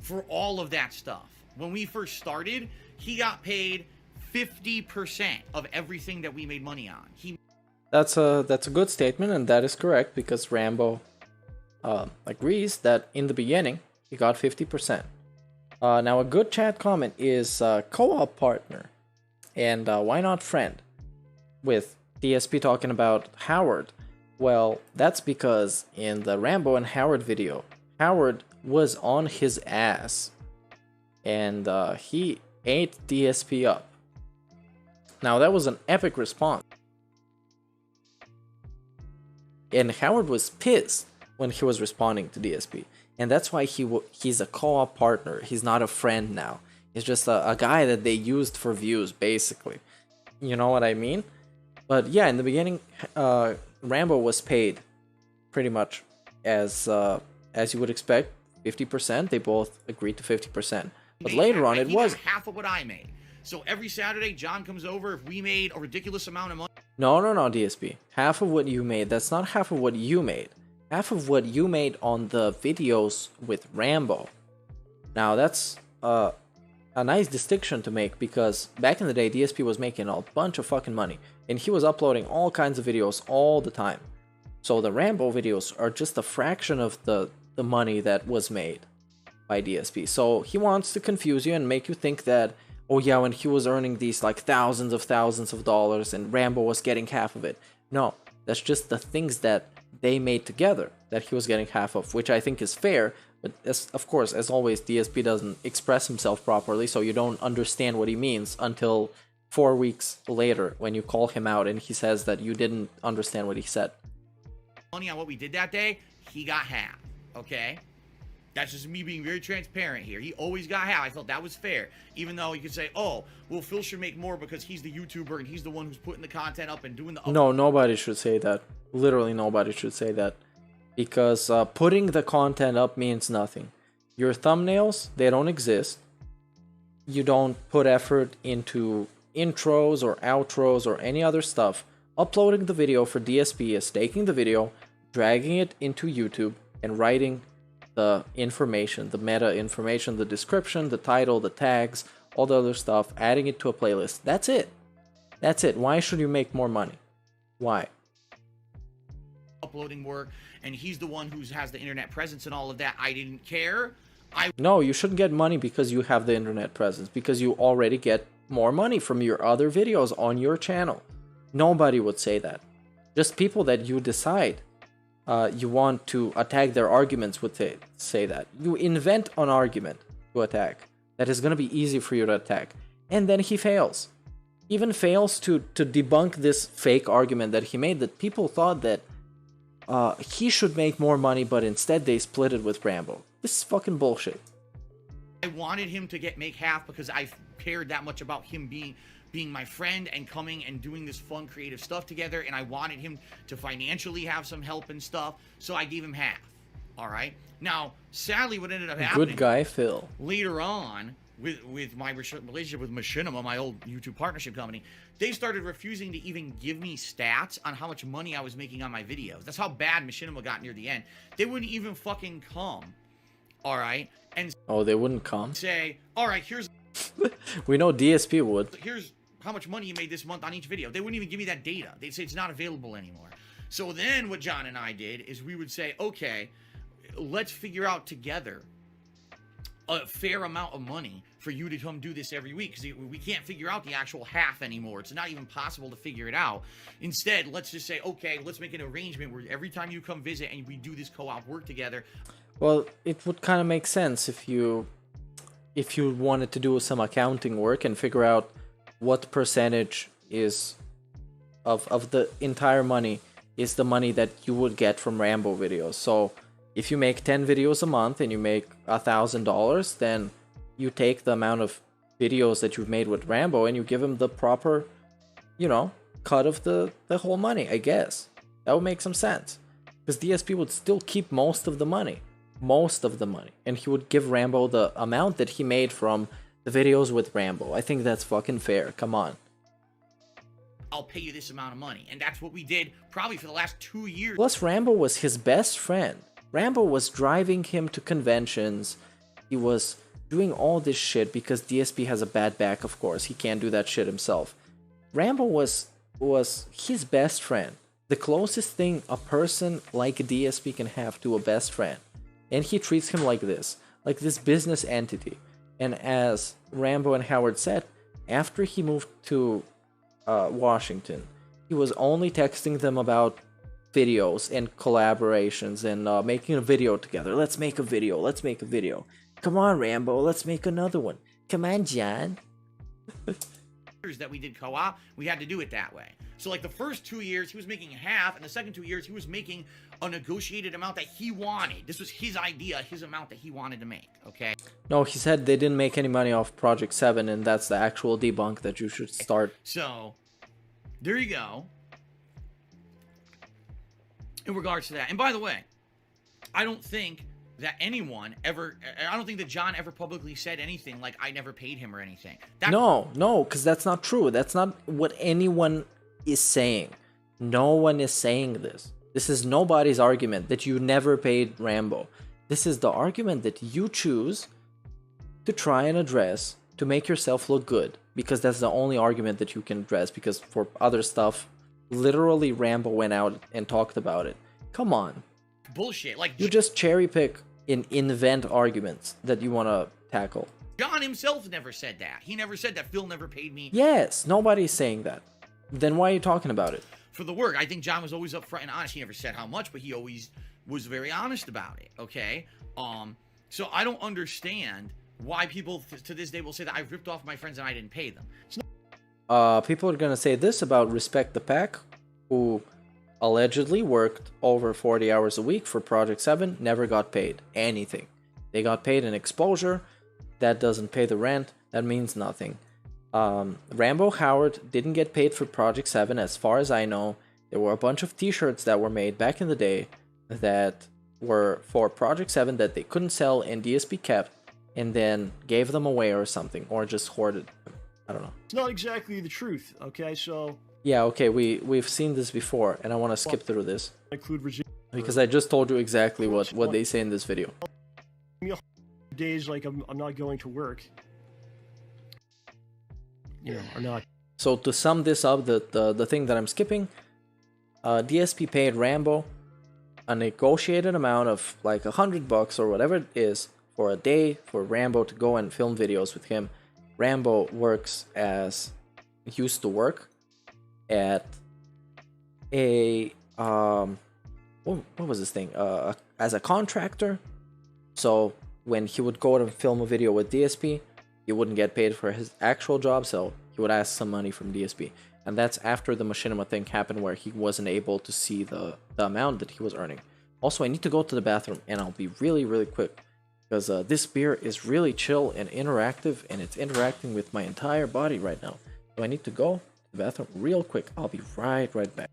for all of that stuff. When we first started, he got paid 50% of everything that we made money on. That's a good statement, and that is correct, because Rambo agrees that in the beginning he got 50%. Now, a good chat comment is co-op partner, and why not friend? With DSP talking about Howard. Well, that's because in the Rambo and Howard video, Howard was on his ass, and he ate DSP up. Now, that was an epic response. And Howard was pissed when he was responding to DSP. And that's why he's a co-op partner. He's not a friend now. He's just a guy that they used for views, basically. You know what I mean? But yeah, in the beginning, Rambo was paid pretty much as you would expect, 50%. They both agreed to 50%. But later on, it was half of what I made. So every Saturday, John comes over. If we made a ridiculous amount of money. No, DSP. Half of what you made. That's not half of what you made. Half of what you made on the videos with Rambo. Now, that's a nice distinction to make, because back in the day DSP was making a bunch of fucking money and he was uploading all kinds of videos all the time. So the Rambo videos are just a fraction of the money that was made by DSP. So he wants to confuse you and make you think that, oh yeah, when he was earning these like thousands of dollars and Rambo was getting half of it. No, that's just the things that they made together that he was getting half of, which I think is fair. But of course, as always, DSP doesn't express himself properly, so you don't understand what he means until 4 weeks later when you call him out and he says that you didn't understand what he said. Money on what we did that day, he got half, okay? That's just me being very transparent here. He always got half. I felt that was fair. Even though you could say, oh, well, Phil should make more because he's the YouTuber and he's the one who's putting the content up and doing the... No, nobody should say that. Literally nobody should say that. Because putting the content up means nothing. Your thumbnails, they don't exist. You don't put effort into intros or outros or any other stuff. Uploading the video for DSP is taking the video, dragging it into YouTube, and writing the information, the meta information, the description, the title, the tags, all the other stuff, adding it to a playlist. That's it. That's it. Why should you make more money? Why? Uploading work, and he's the one who has the internet presence and all of that. I didn't care. No, you shouldn't get money because you have the internet presence, because you already get more money from your other videos on your channel. Nobody would say that. Just people that you decide you want to attack their arguments would say that. You invent an argument to attack that is going to be easy for you to attack, and then he fails. Even fails to debunk this fake argument that he made, that people thought that he should make more money, but instead they split it with Rambo. This is fucking bullshit. I wanted him to make half because I cared that much about him being my friend and coming and doing this fun creative stuff together, and I wanted him to financially have some help and stuff, so I gave him half. All right. Now, sadly, what ended up happening, good guy Phil, later on with my relationship with Machinima, my old YouTube partnership company, they started refusing to even give me stats on how much money I was making on my videos. That's how bad Machinima got near the end. They wouldn't even fucking come. All right. And oh, they wouldn't come? Say, all right, here's we know DSP would. Here's how much money you made this month on each video. They wouldn't even give me that data. They'd say it's not available anymore. So then what John and I did is we would say, okay, let's figure out together a fair amount of money for you to come do this every week, because we can't figure out the actual half anymore. It's not even possible to figure it out. Instead, let's just say, okay, let's make an arrangement where every time you come visit and we do this co-op work together. Well, it would kind of make sense if you wanted to do some accounting work and figure out what percentage is of the entire money is the money that you would get from Rambo videos. So if you make 10 videos a month and you make $1,000, then you take the amount of videos that you've made with Rambo and you give him the proper, cut of the whole money, I guess. That would make some sense. Because DSP would still keep most of the money. And he would give Rambo the amount that he made from the videos with Rambo. I think that's fucking fair. Come on. I'll pay you this amount of money. And that's what we did probably for the last 2 years. Plus, Rambo was his best friend. Rambo was driving him to conventions. He was doing all this shit because DSP has a bad back, of course. He can't do that shit himself. Rambo was his best friend. The closest thing a person like DSP can have to a best friend. And he treats him like this business entity. And as Rambo and Howard said, after he moved to Washington, he was only texting them about videos and collaborations and making a video together. Let's make a video. Come on, Rambo, let's make another one. Come on, John. That we did co-op, we had to do it that way. So like the first 2 years he was making half, and the second 2 years he was making a negotiated amount that he wanted. This was his idea, his amount that he wanted to make, okay? No, he said they didn't make any money off Project 7, and that's the actual debunk that you should start. So there you go. In regards to that, and by the way, I don't think that John ever publicly said anything like I never paid him or anything. No, because that's not true. That's not what anyone is saying. No one is saying this. This is nobody's argument that you never paid Rambo. This is the argument that you choose to try and address to make yourself look good, because that's the only argument that you can address, because for other stuff, literally Rambo went out and talked about it. Come on. Bullshit. Like, You just cherry pick and invent arguments that you want to tackle. John himself never said that. He never said that Phil never paid me Yes, nobody's saying that. Then why are you talking about it? for the work. I think John was always upfront and honest. He never said how much, but he always was very honest about it. Okay. So I don't understand why people to this day will say that I ripped off my friends and I didn't pay them. People are gonna say this about Respect the Pack, who allegedly worked over 40 hours a week for Project 7, never got paid anything. They got paid in exposure. That doesn't pay the rent. That means nothing. Rambo Howard didn't get paid for Project 7, as far as I know. There were a bunch of t-shirts that were made back in the day that were for Project 7 that they couldn't sell and DSP kept and then gave them away or something, or just hoarded them. I don't know. It's not exactly the truth, okay? So yeah, okay, we've seen this before, and I want to skip through this include Virginia because I just told you exactly what they say in this video. days like I'm not going to work. You know, or not. So to sum this up, the thing that I'm skipping, DSP paid Rambo a negotiated amount of like $100 or whatever it is for a day for Rambo to go and film videos with him. Rambo used to work at a what was this thing? As a contractor. So when he would go to film a video with DSP, he wouldn't get paid for his actual job, so he would ask some money from DSP. And that's after the machinima thing happened where he wasn't able to see the amount that he was earning. Also, I need to go to the bathroom, and I'll be really, really quick. Because this beer is really chill and interactive, and it's interacting with my entire body right now. So I need to go to the bathroom real quick. I'll be right back.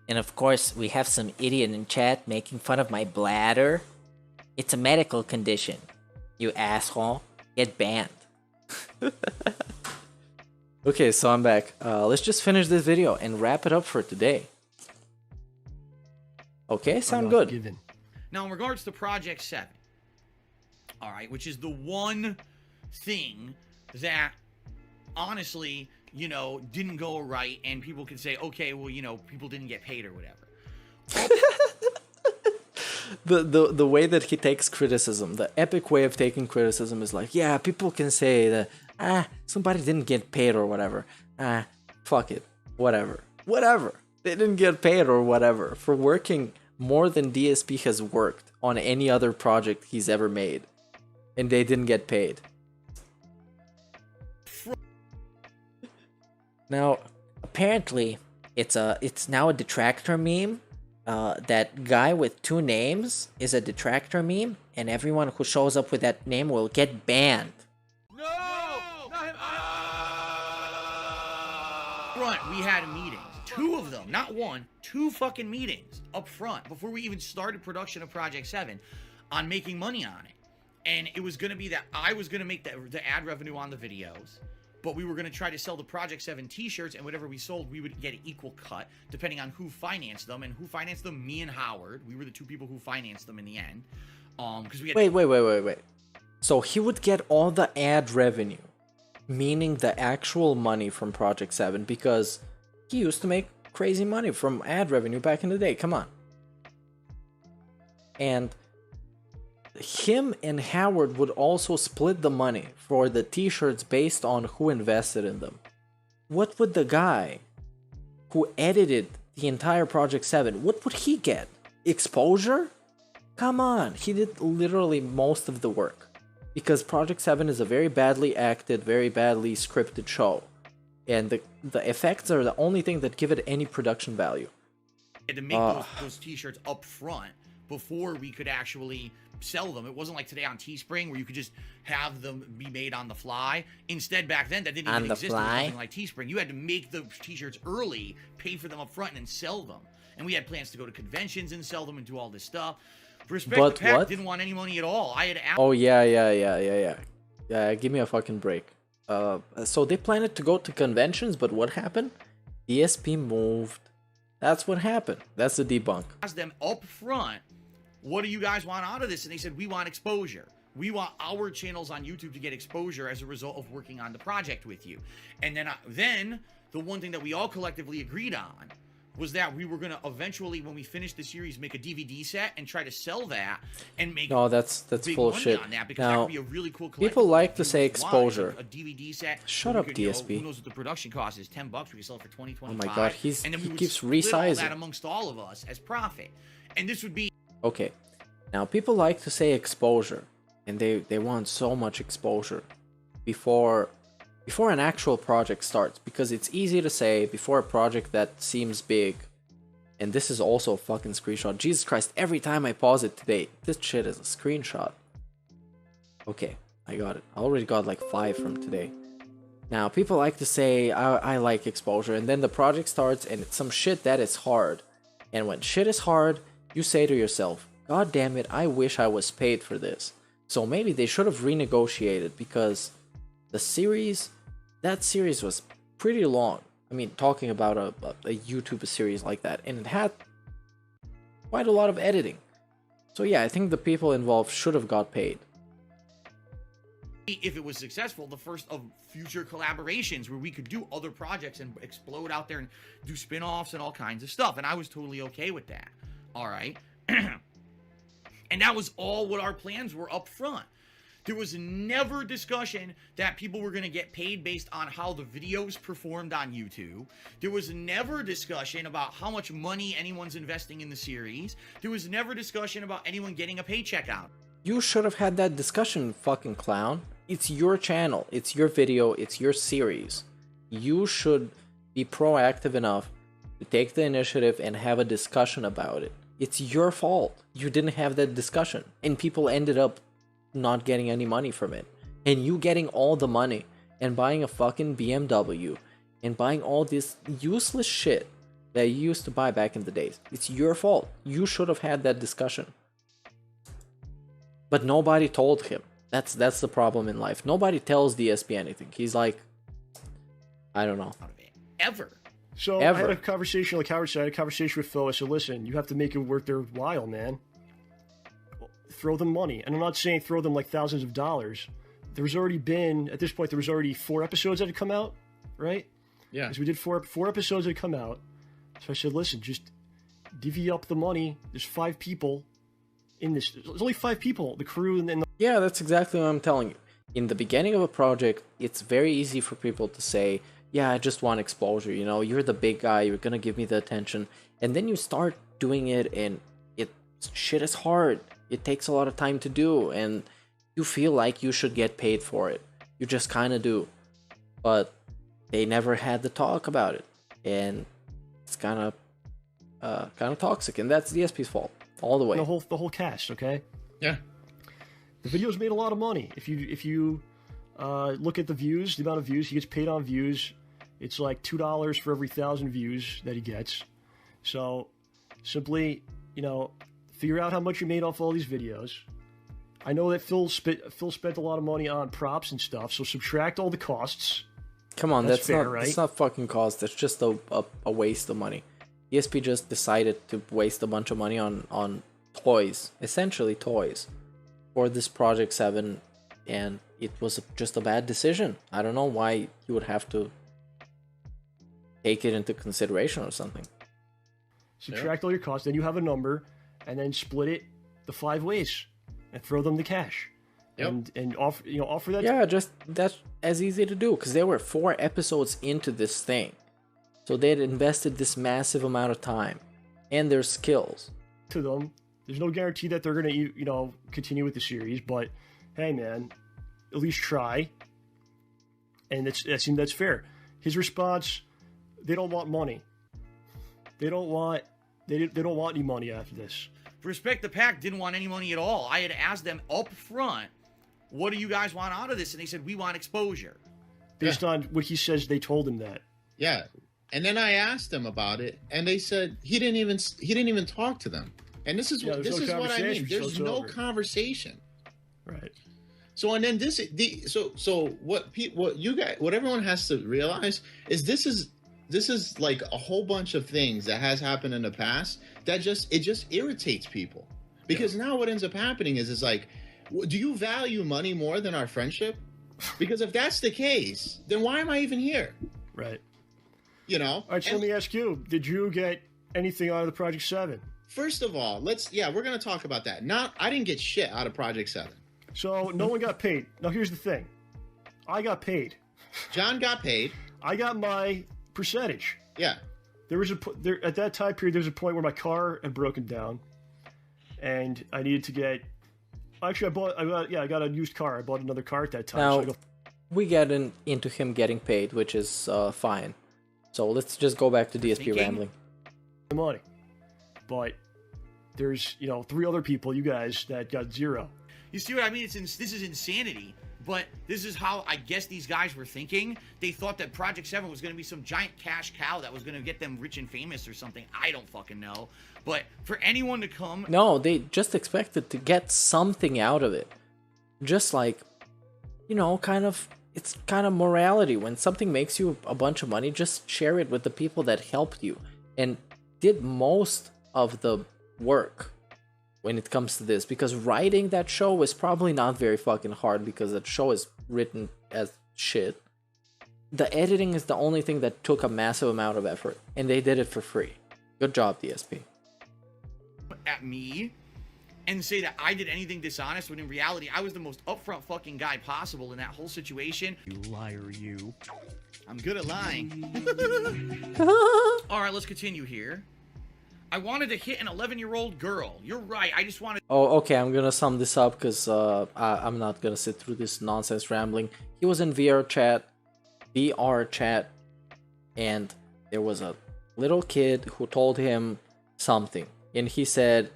And of course, we have some idiot in chat making fun of my bladder. It's a medical condition. You asshole. Get banned. Okay, so I'm back. Let's just finish this video and wrap it up for today. Okay, sound good. Given. Now, in regards to Project 7, all right, which is the one thing that, honestly, you know, didn't go right, and people can say, okay, well, you know, people didn't get paid or whatever. The way that he takes criticism, the epic way of taking criticism is like, yeah, people can say that, somebody didn't get paid or whatever. Fuck it. Whatever. They didn't get paid or whatever for working more than DSP has worked on any other project he's ever made. And they didn't get paid. Now, apparently, it's now a detractor meme. That guy with two names is a detractor meme, and everyone who shows up with that name will get banned. No! Not him! Front, we had meetings. Two of them, not one, two fucking meetings up front before we even started production of Project 7 on making money on it. And it was going to be that I was going to make the ad revenue on the videos, but we were going to try to sell the Project 7 t-shirts, and whatever we sold, we would get an equal cut, depending on who financed them. And who financed them? Me and Howard. We were the two people who financed them in the end. Because we had... Wait. So he would get all the ad revenue, meaning the actual money from Project 7, because he used to make crazy money from ad revenue back in the day. Come on. And him and Howard would also split the money for the t-shirts based on who invested in them. What would the guy who edited the entire Project 7, what would he get? Exposure? Come on, he did literally most of the work. Because Project 7 is a very badly acted, very badly scripted show. And the effects are the only thing that give it any production value. We had to make those t-shirts up front before we could actually sell them. It wasn't like today on Teespring where you could just have them be made on the fly. Instead, back then, that didn't even exist. There was nothing like Teespring. You had to make the t-shirts early, pay for them up front, and then sell them. And we had plans to go to conventions and sell them and do all this stuff. Respect But the Pack what? didn't want any money at all. I had Oh, yeah, give me a fucking break. So they planned to go to conventions, but what happened? DSP moved. That's what happened. That's the debunk. Asked them up front, what do you guys want out of this? And they said, we want exposure. We want our channels on YouTube to get exposure as a result of working on the project with you. And then the one thing that we all collectively agreed on was that we were going to eventually, when we finish the series, make a DVD set and try to sell that and make that's big full of money shit. on that, because Now, that would be a really cool people like to say Wow, exposure. a DVD set. Shut where up, we could, DSP. who knows what the production cost is? $10. We could sell it for 20, 25. Oh my god, he and then we would keeps split all resizing. that amongst all of us as profit. And this would be Okay, now people like to say exposure, and they want so much exposure before an actual project starts, because it's easy to say before a project that seems big. And this is also a fucking screenshot. Jesus Christ, every time I pause it today, this shit is a screenshot. Okay, I got it. I already got like 5 from today. Now, people like to say, I like exposure, and then the project starts and it's some shit that is hard. And when shit is hard, you say to yourself, God damn it, I wish I was paid for this. So maybe they should have renegotiated, because that series was pretty long. I mean, talking about a YouTube series like that, and it had quite a lot of editing. So yeah, I think the people involved should have got paid. if it was successful, the first of future collaborations where we could do other projects and explode out there and do spin-offs and all kinds of stuff. And I was totally okay with that. All right. And that was all what our plans were up front. There was never discussion that people were going to get paid based on how the videos performed on YouTube. There was never discussion about how much money anyone's investing in the series. There was never discussion about anyone getting a paycheck out. You should have had that discussion, fucking clown. It's your channel, it's your video, it's your series. You should be proactive enough to take the initiative and have a discussion about it. It's your fault. You didn't have that discussion, and people ended up not getting any money from it. And you getting all the money and buying a fucking BMW and buying all this useless shit that you used to buy back in the days. It's your fault. You should have had that discussion. But nobody told him. That's the problem in life. Nobody tells DSP anything. He's like, I don't know. Ever. So I had a conversation, like Howard said, I had a conversation with Phil. I said, listen, you have to make it worth their while, man. Throw them money. And I'm not saying throw them like thousands of dollars. There's already been, at this point, there was already 4 episodes that had come out, right? Yeah. Because we did four episodes that had come out. So I said, listen, just divvy up the money. There's 5 people in this. There's only 5 people, the crew and the... Yeah, that's exactly what I'm telling you. In the beginning of a project, it's very easy for people to say, yeah, I just want exposure, you know, you're the big guy, you're gonna give me the attention. And then you start doing it and shit is hard. It takes a lot of time to do, and you feel like you should get paid for it. You just kind of do. But they never had the talk about it, and it's kind of toxic, and that's DSP's fault all the way. The whole cast, okay? Yeah. The video's made a lot of money. If you look at the views, the amount of views, he gets paid on views. It's like $2 for every 1,000 views that he gets. So simply, you know, figure out how much you made off all these videos. I know that Phil spent a lot of money on props and stuff, so subtract all the costs. Come on, that's fair, not right? That's not fucking cost. That's just a waste of money. ESP just decided to waste a bunch of money on toys, essentially toys, for this Project 7, and it was just a bad decision. I don't know why you would have to take it into consideration or something. Subtract all your costs, then you have a number, and then split it the 5 ways and throw them the cash. Yep. And offer that. Yeah, just that's as easy to do because they were 4 episodes into this thing, so they'd invested this massive amount of time and their skills to them. There's no guarantee that they're gonna continue with the series, but hey, man, at least try. And that's fair. His response: they don't want money. They don't want any money after this. Respect the Pack didn't want any money at all. I had asked them up front, what do you guys want out of this? And they said, we want exposure. Based on what he says, they told him that. Yeah. And then I asked them about it, and they said he didn't even talk to them. And this is what I mean. There's no conversation. Right. So and then what everyone has to realize is this is like a whole bunch of things that has happened in the past that just irritates people. Because now what ends up happening is like, do you value money more than our friendship? Because if that's the case, then why am I even here? Right. All right, so let me ask you, did you get anything out of the Project 7? First of all, we're going to talk about that. I didn't get shit out of Project 7. So no one got paid. Now here's the thing. I got paid. John got paid. I got my percentage. Yeah. At that time period, there was a point where my car had broken down, and I needed to get. Actually, I got a used car. I bought another car at that time. Now, we get into him getting paid, which is fine. So let's just go back to DSP rambling. Money, but there's 3 other people, you guys, that got 0. You see what I mean? This is insanity. But this is how I guess these guys were thinking. They thought that Project 7 was going to be some giant cash cow that was going to get them rich and famous or something. I don't fucking know. But for anyone to come... No, they just expected to get something out of it. Just like, it's kind of morality. When something makes you a bunch of money, just share it with the people that helped you and did most of the work when it comes to this, because writing that show is probably not very fucking hard because that show is written as shit. The editing is the only thing that took a massive amount of effort, and they did it for free. Good job, DSP. At me and say that I did anything dishonest, when in reality I was the most upfront fucking guy possible in that whole situation. You liar, you. I'm good at lying. All right, let's continue here. I wanted to hit an 11-year-old girl. You're right. I just wanted... Oh, okay. I'm going to sum this up because I'm not going to sit through this nonsense rambling. He was in VR chat, and there was a little kid who told him something. And he said,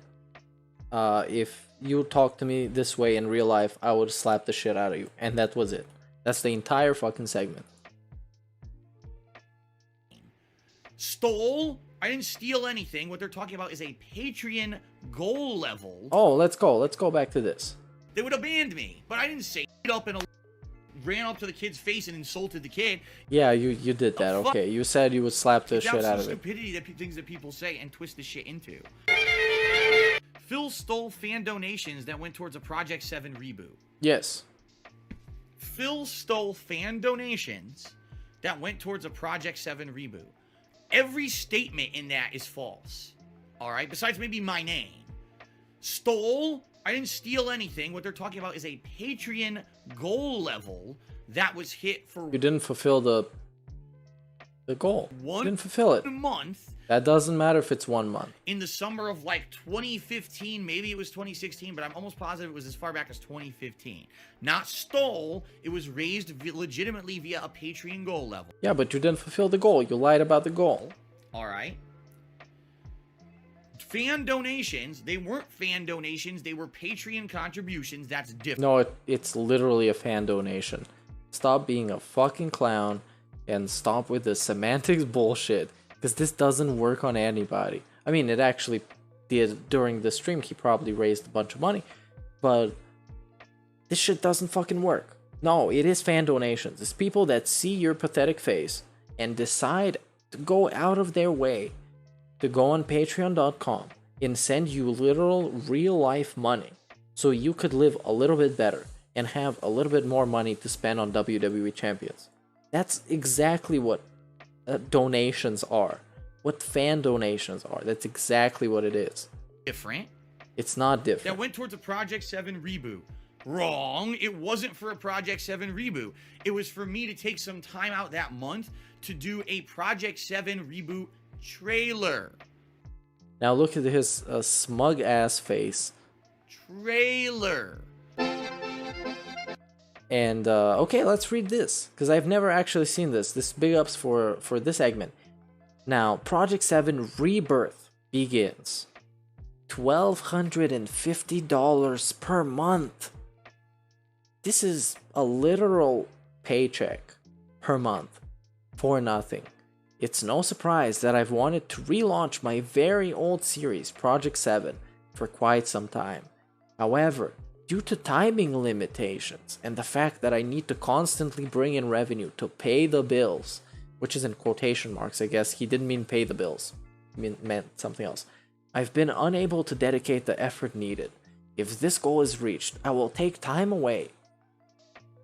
if you talk to me this way in real life, I would slap the shit out of you. And that was it. That's the entire fucking segment. Stole... I didn't steal anything. What they're talking about is a Patreon goal level. Oh, let's go. Let's go back to this. They would have banned me, but I didn't say it up and ran up to the kid's face and insulted the kid. Yeah, you did that. Okay, you said you would slap the shit out of it. Stupidity that things that people say and twist the shit into. Phil stole fan donations that went towards a Project 7 reboot. Yes. Phil stole fan donations that went towards a Project 7 reboot. Every statement in that is false. All right? Besides maybe my name. Stole? I didn't steal anything. What they're talking about is a Patreon goal level that was hit for... You didn't fulfill the goal. You didn't fulfill it. Month. That doesn't matter if it's 1 month. In the summer of like 2015, maybe it was 2016, but I'm almost positive it was as far back as 2015. Not stole, it was raised legitimately via a Patreon goal level. Yeah, but you didn't fulfill the goal. You lied about the goal. All right. Fan donations, they weren't fan donations, they were Patreon contributions. That's different. No, it's literally a fan donation. Stop being a fucking clown and stop with the semantics bullshit. Because this doesn't work on anybody. I mean, it actually did during the stream. He probably raised a bunch of money. But this shit doesn't fucking work. No, it is fan donations. It's people that see your pathetic face and decide to go out of their way to go on patreon.com and send you literal real life money so you could live a little bit better and have a little bit more money to spend on WWE champions. That's exactly what donations are. What fan donations are. That's exactly what it is. Different. It's not different. That went towards a Project 7 reboot. Wrong. It wasn't for a Project 7 reboot. It was for me to take some time out that month to do a Project 7 reboot trailer. Now look at his smug ass face. Trailer. And okay, let's read this, because I've never actually seen this. This big ups for this segment. Now, Project 7 Rebirth begins. $1,250 per month. This is a literal paycheck per month for nothing. It's no surprise that I've wanted to relaunch my very old series, Project 7, for quite some time. However, due to timing limitations and the fact that I need to constantly bring in revenue to pay the bills, which is in quotation marks, I guess he didn't mean pay the bills, he meant something else, I've been unable to dedicate the effort needed. If this goal is reached, I will take time away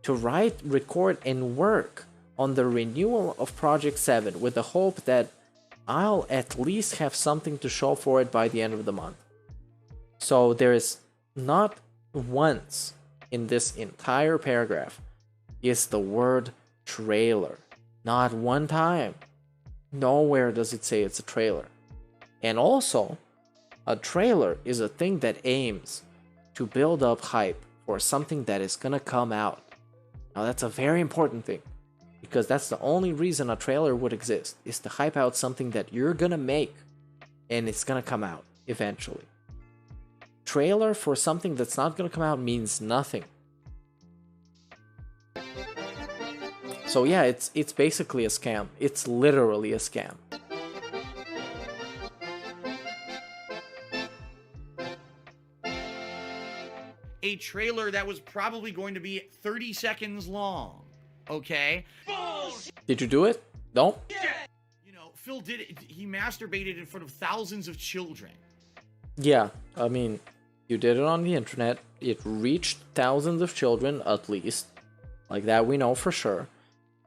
to write, record, and work on the renewal of Project 7 with the hope that I'll at least have something to show for it by the end of the month. So there is not once in this entire paragraph is the word trailer. Not one time. Nowhere does it say it's a trailer. And also, a trailer is a thing that aims to build up hype for something that is gonna come out. Now that's a very important thing, because that's the only reason a trailer would exist, is to hype out something that you're gonna make and it's gonna come out eventually. Trailer for something that's not gonna come out means nothing. So yeah, it's basically a scam. It's literally a scam. A trailer that was probably going to be 30 seconds long. Okay? Did you do it? No? You know, Phil did it. He masturbated in front of thousands of children. Yeah, I mean, you did it on the internet. It reached thousands of children, at least. Like that we know for sure.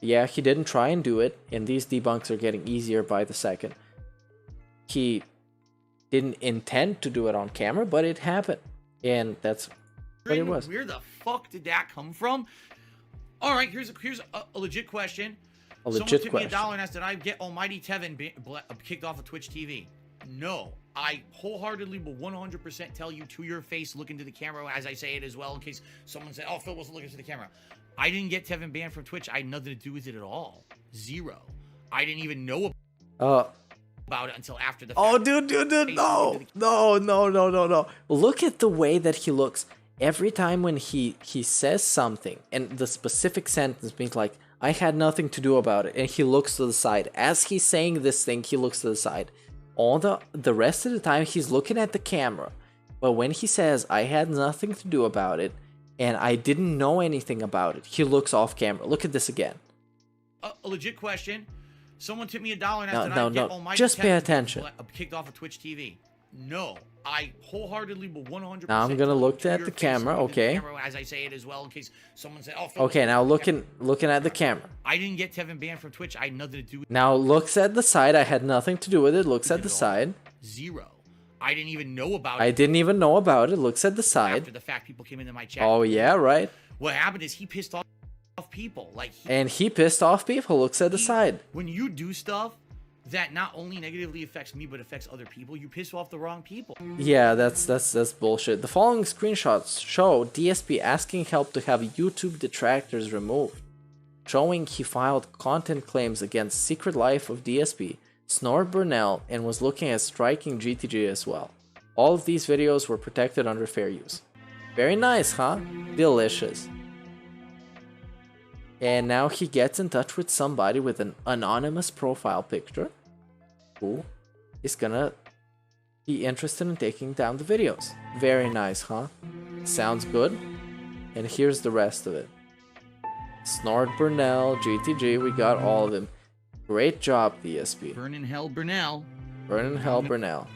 Yeah, he didn't try and do it, and these debunks are getting easier by the second. He didn't intend to do it on camera, but it happened. And that's what it was. Where the fuck did that come from? All right, here's a legit question. A legit Someone took question. me $1 and asked, did I get Almighty Tevin kicked off of Twitch TV? No. I wholeheartedly will 100% tell you to your face, look into the camera as I say it as well, in case someone said, oh, Phil wasn't looking into the camera. I didn't get Tevin banned from Twitch. I had nothing to do with it at all. Zero. I didn't even know about it until after the fact. Oh, dude, no. Look at the way that he looks. Every time when he says something, and the specific sentence being like, I had nothing to do about it, and he looks to the side. As he's saying this thing, he looks to the side. All the rest of the time, he's looking at the camera. But when he says, I had nothing to do about it, and I didn't know anything about it, he looks off camera. Look at this again. A legit question. Someone took me $1 and asked, No, did I get Almighty just pay Tevin attention. kicked off of Twitch TV? No. I wholeheartedly will 100%. Now I'm gonna look at the camera, okay. As I say it as well, in case someone said, "Oh." Okay, now looking at the camera. I didn't get Tevin banned from Twitch. I had nothing to do with it. Now looks at the side. I had nothing to do with it. Looks at the side. Zero. I didn't even know about it. I didn't even know about it. Looks at the side. After the fact, people came into my chat. Oh yeah, right. What happened is he pissed off people. He pissed off people. Looks at the side. When you do stuff that not only negatively affects me but affects other people, you piss off the wrong people. Yeah, that's bullshit. The following screenshots show DSP asking help to have YouTube detractors removed, showing he filed content claims against Secret Life of DSP, Snort Burnell, and was looking at striking GTG as well. All of these videos were protected under fair use. Very nice, huh? Delicious. And now he gets in touch with somebody with an anonymous profile picture who is gonna be interested in taking down the videos. Very nice, huh? Sounds good. And here's the rest of it. Snort Burnell, GTG, we got all of them. Great job, DSP. Burn in hell, Burnell. Burn in hell, Burnell.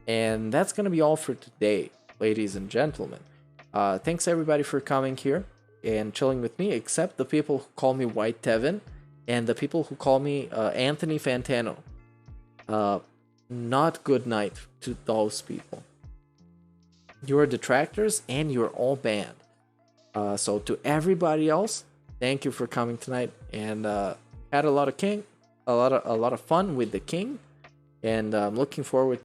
And that's gonna be all for today, ladies and gentlemen. Thanks everybody for coming here and chilling with me, except the people who call me White Tevin and the people who call me Anthony Fantano. Not good night to those people. You are detractors and you're all banned. So to everybody else, thank you for coming tonight, and had a lot of fun with the king, and I'm looking forward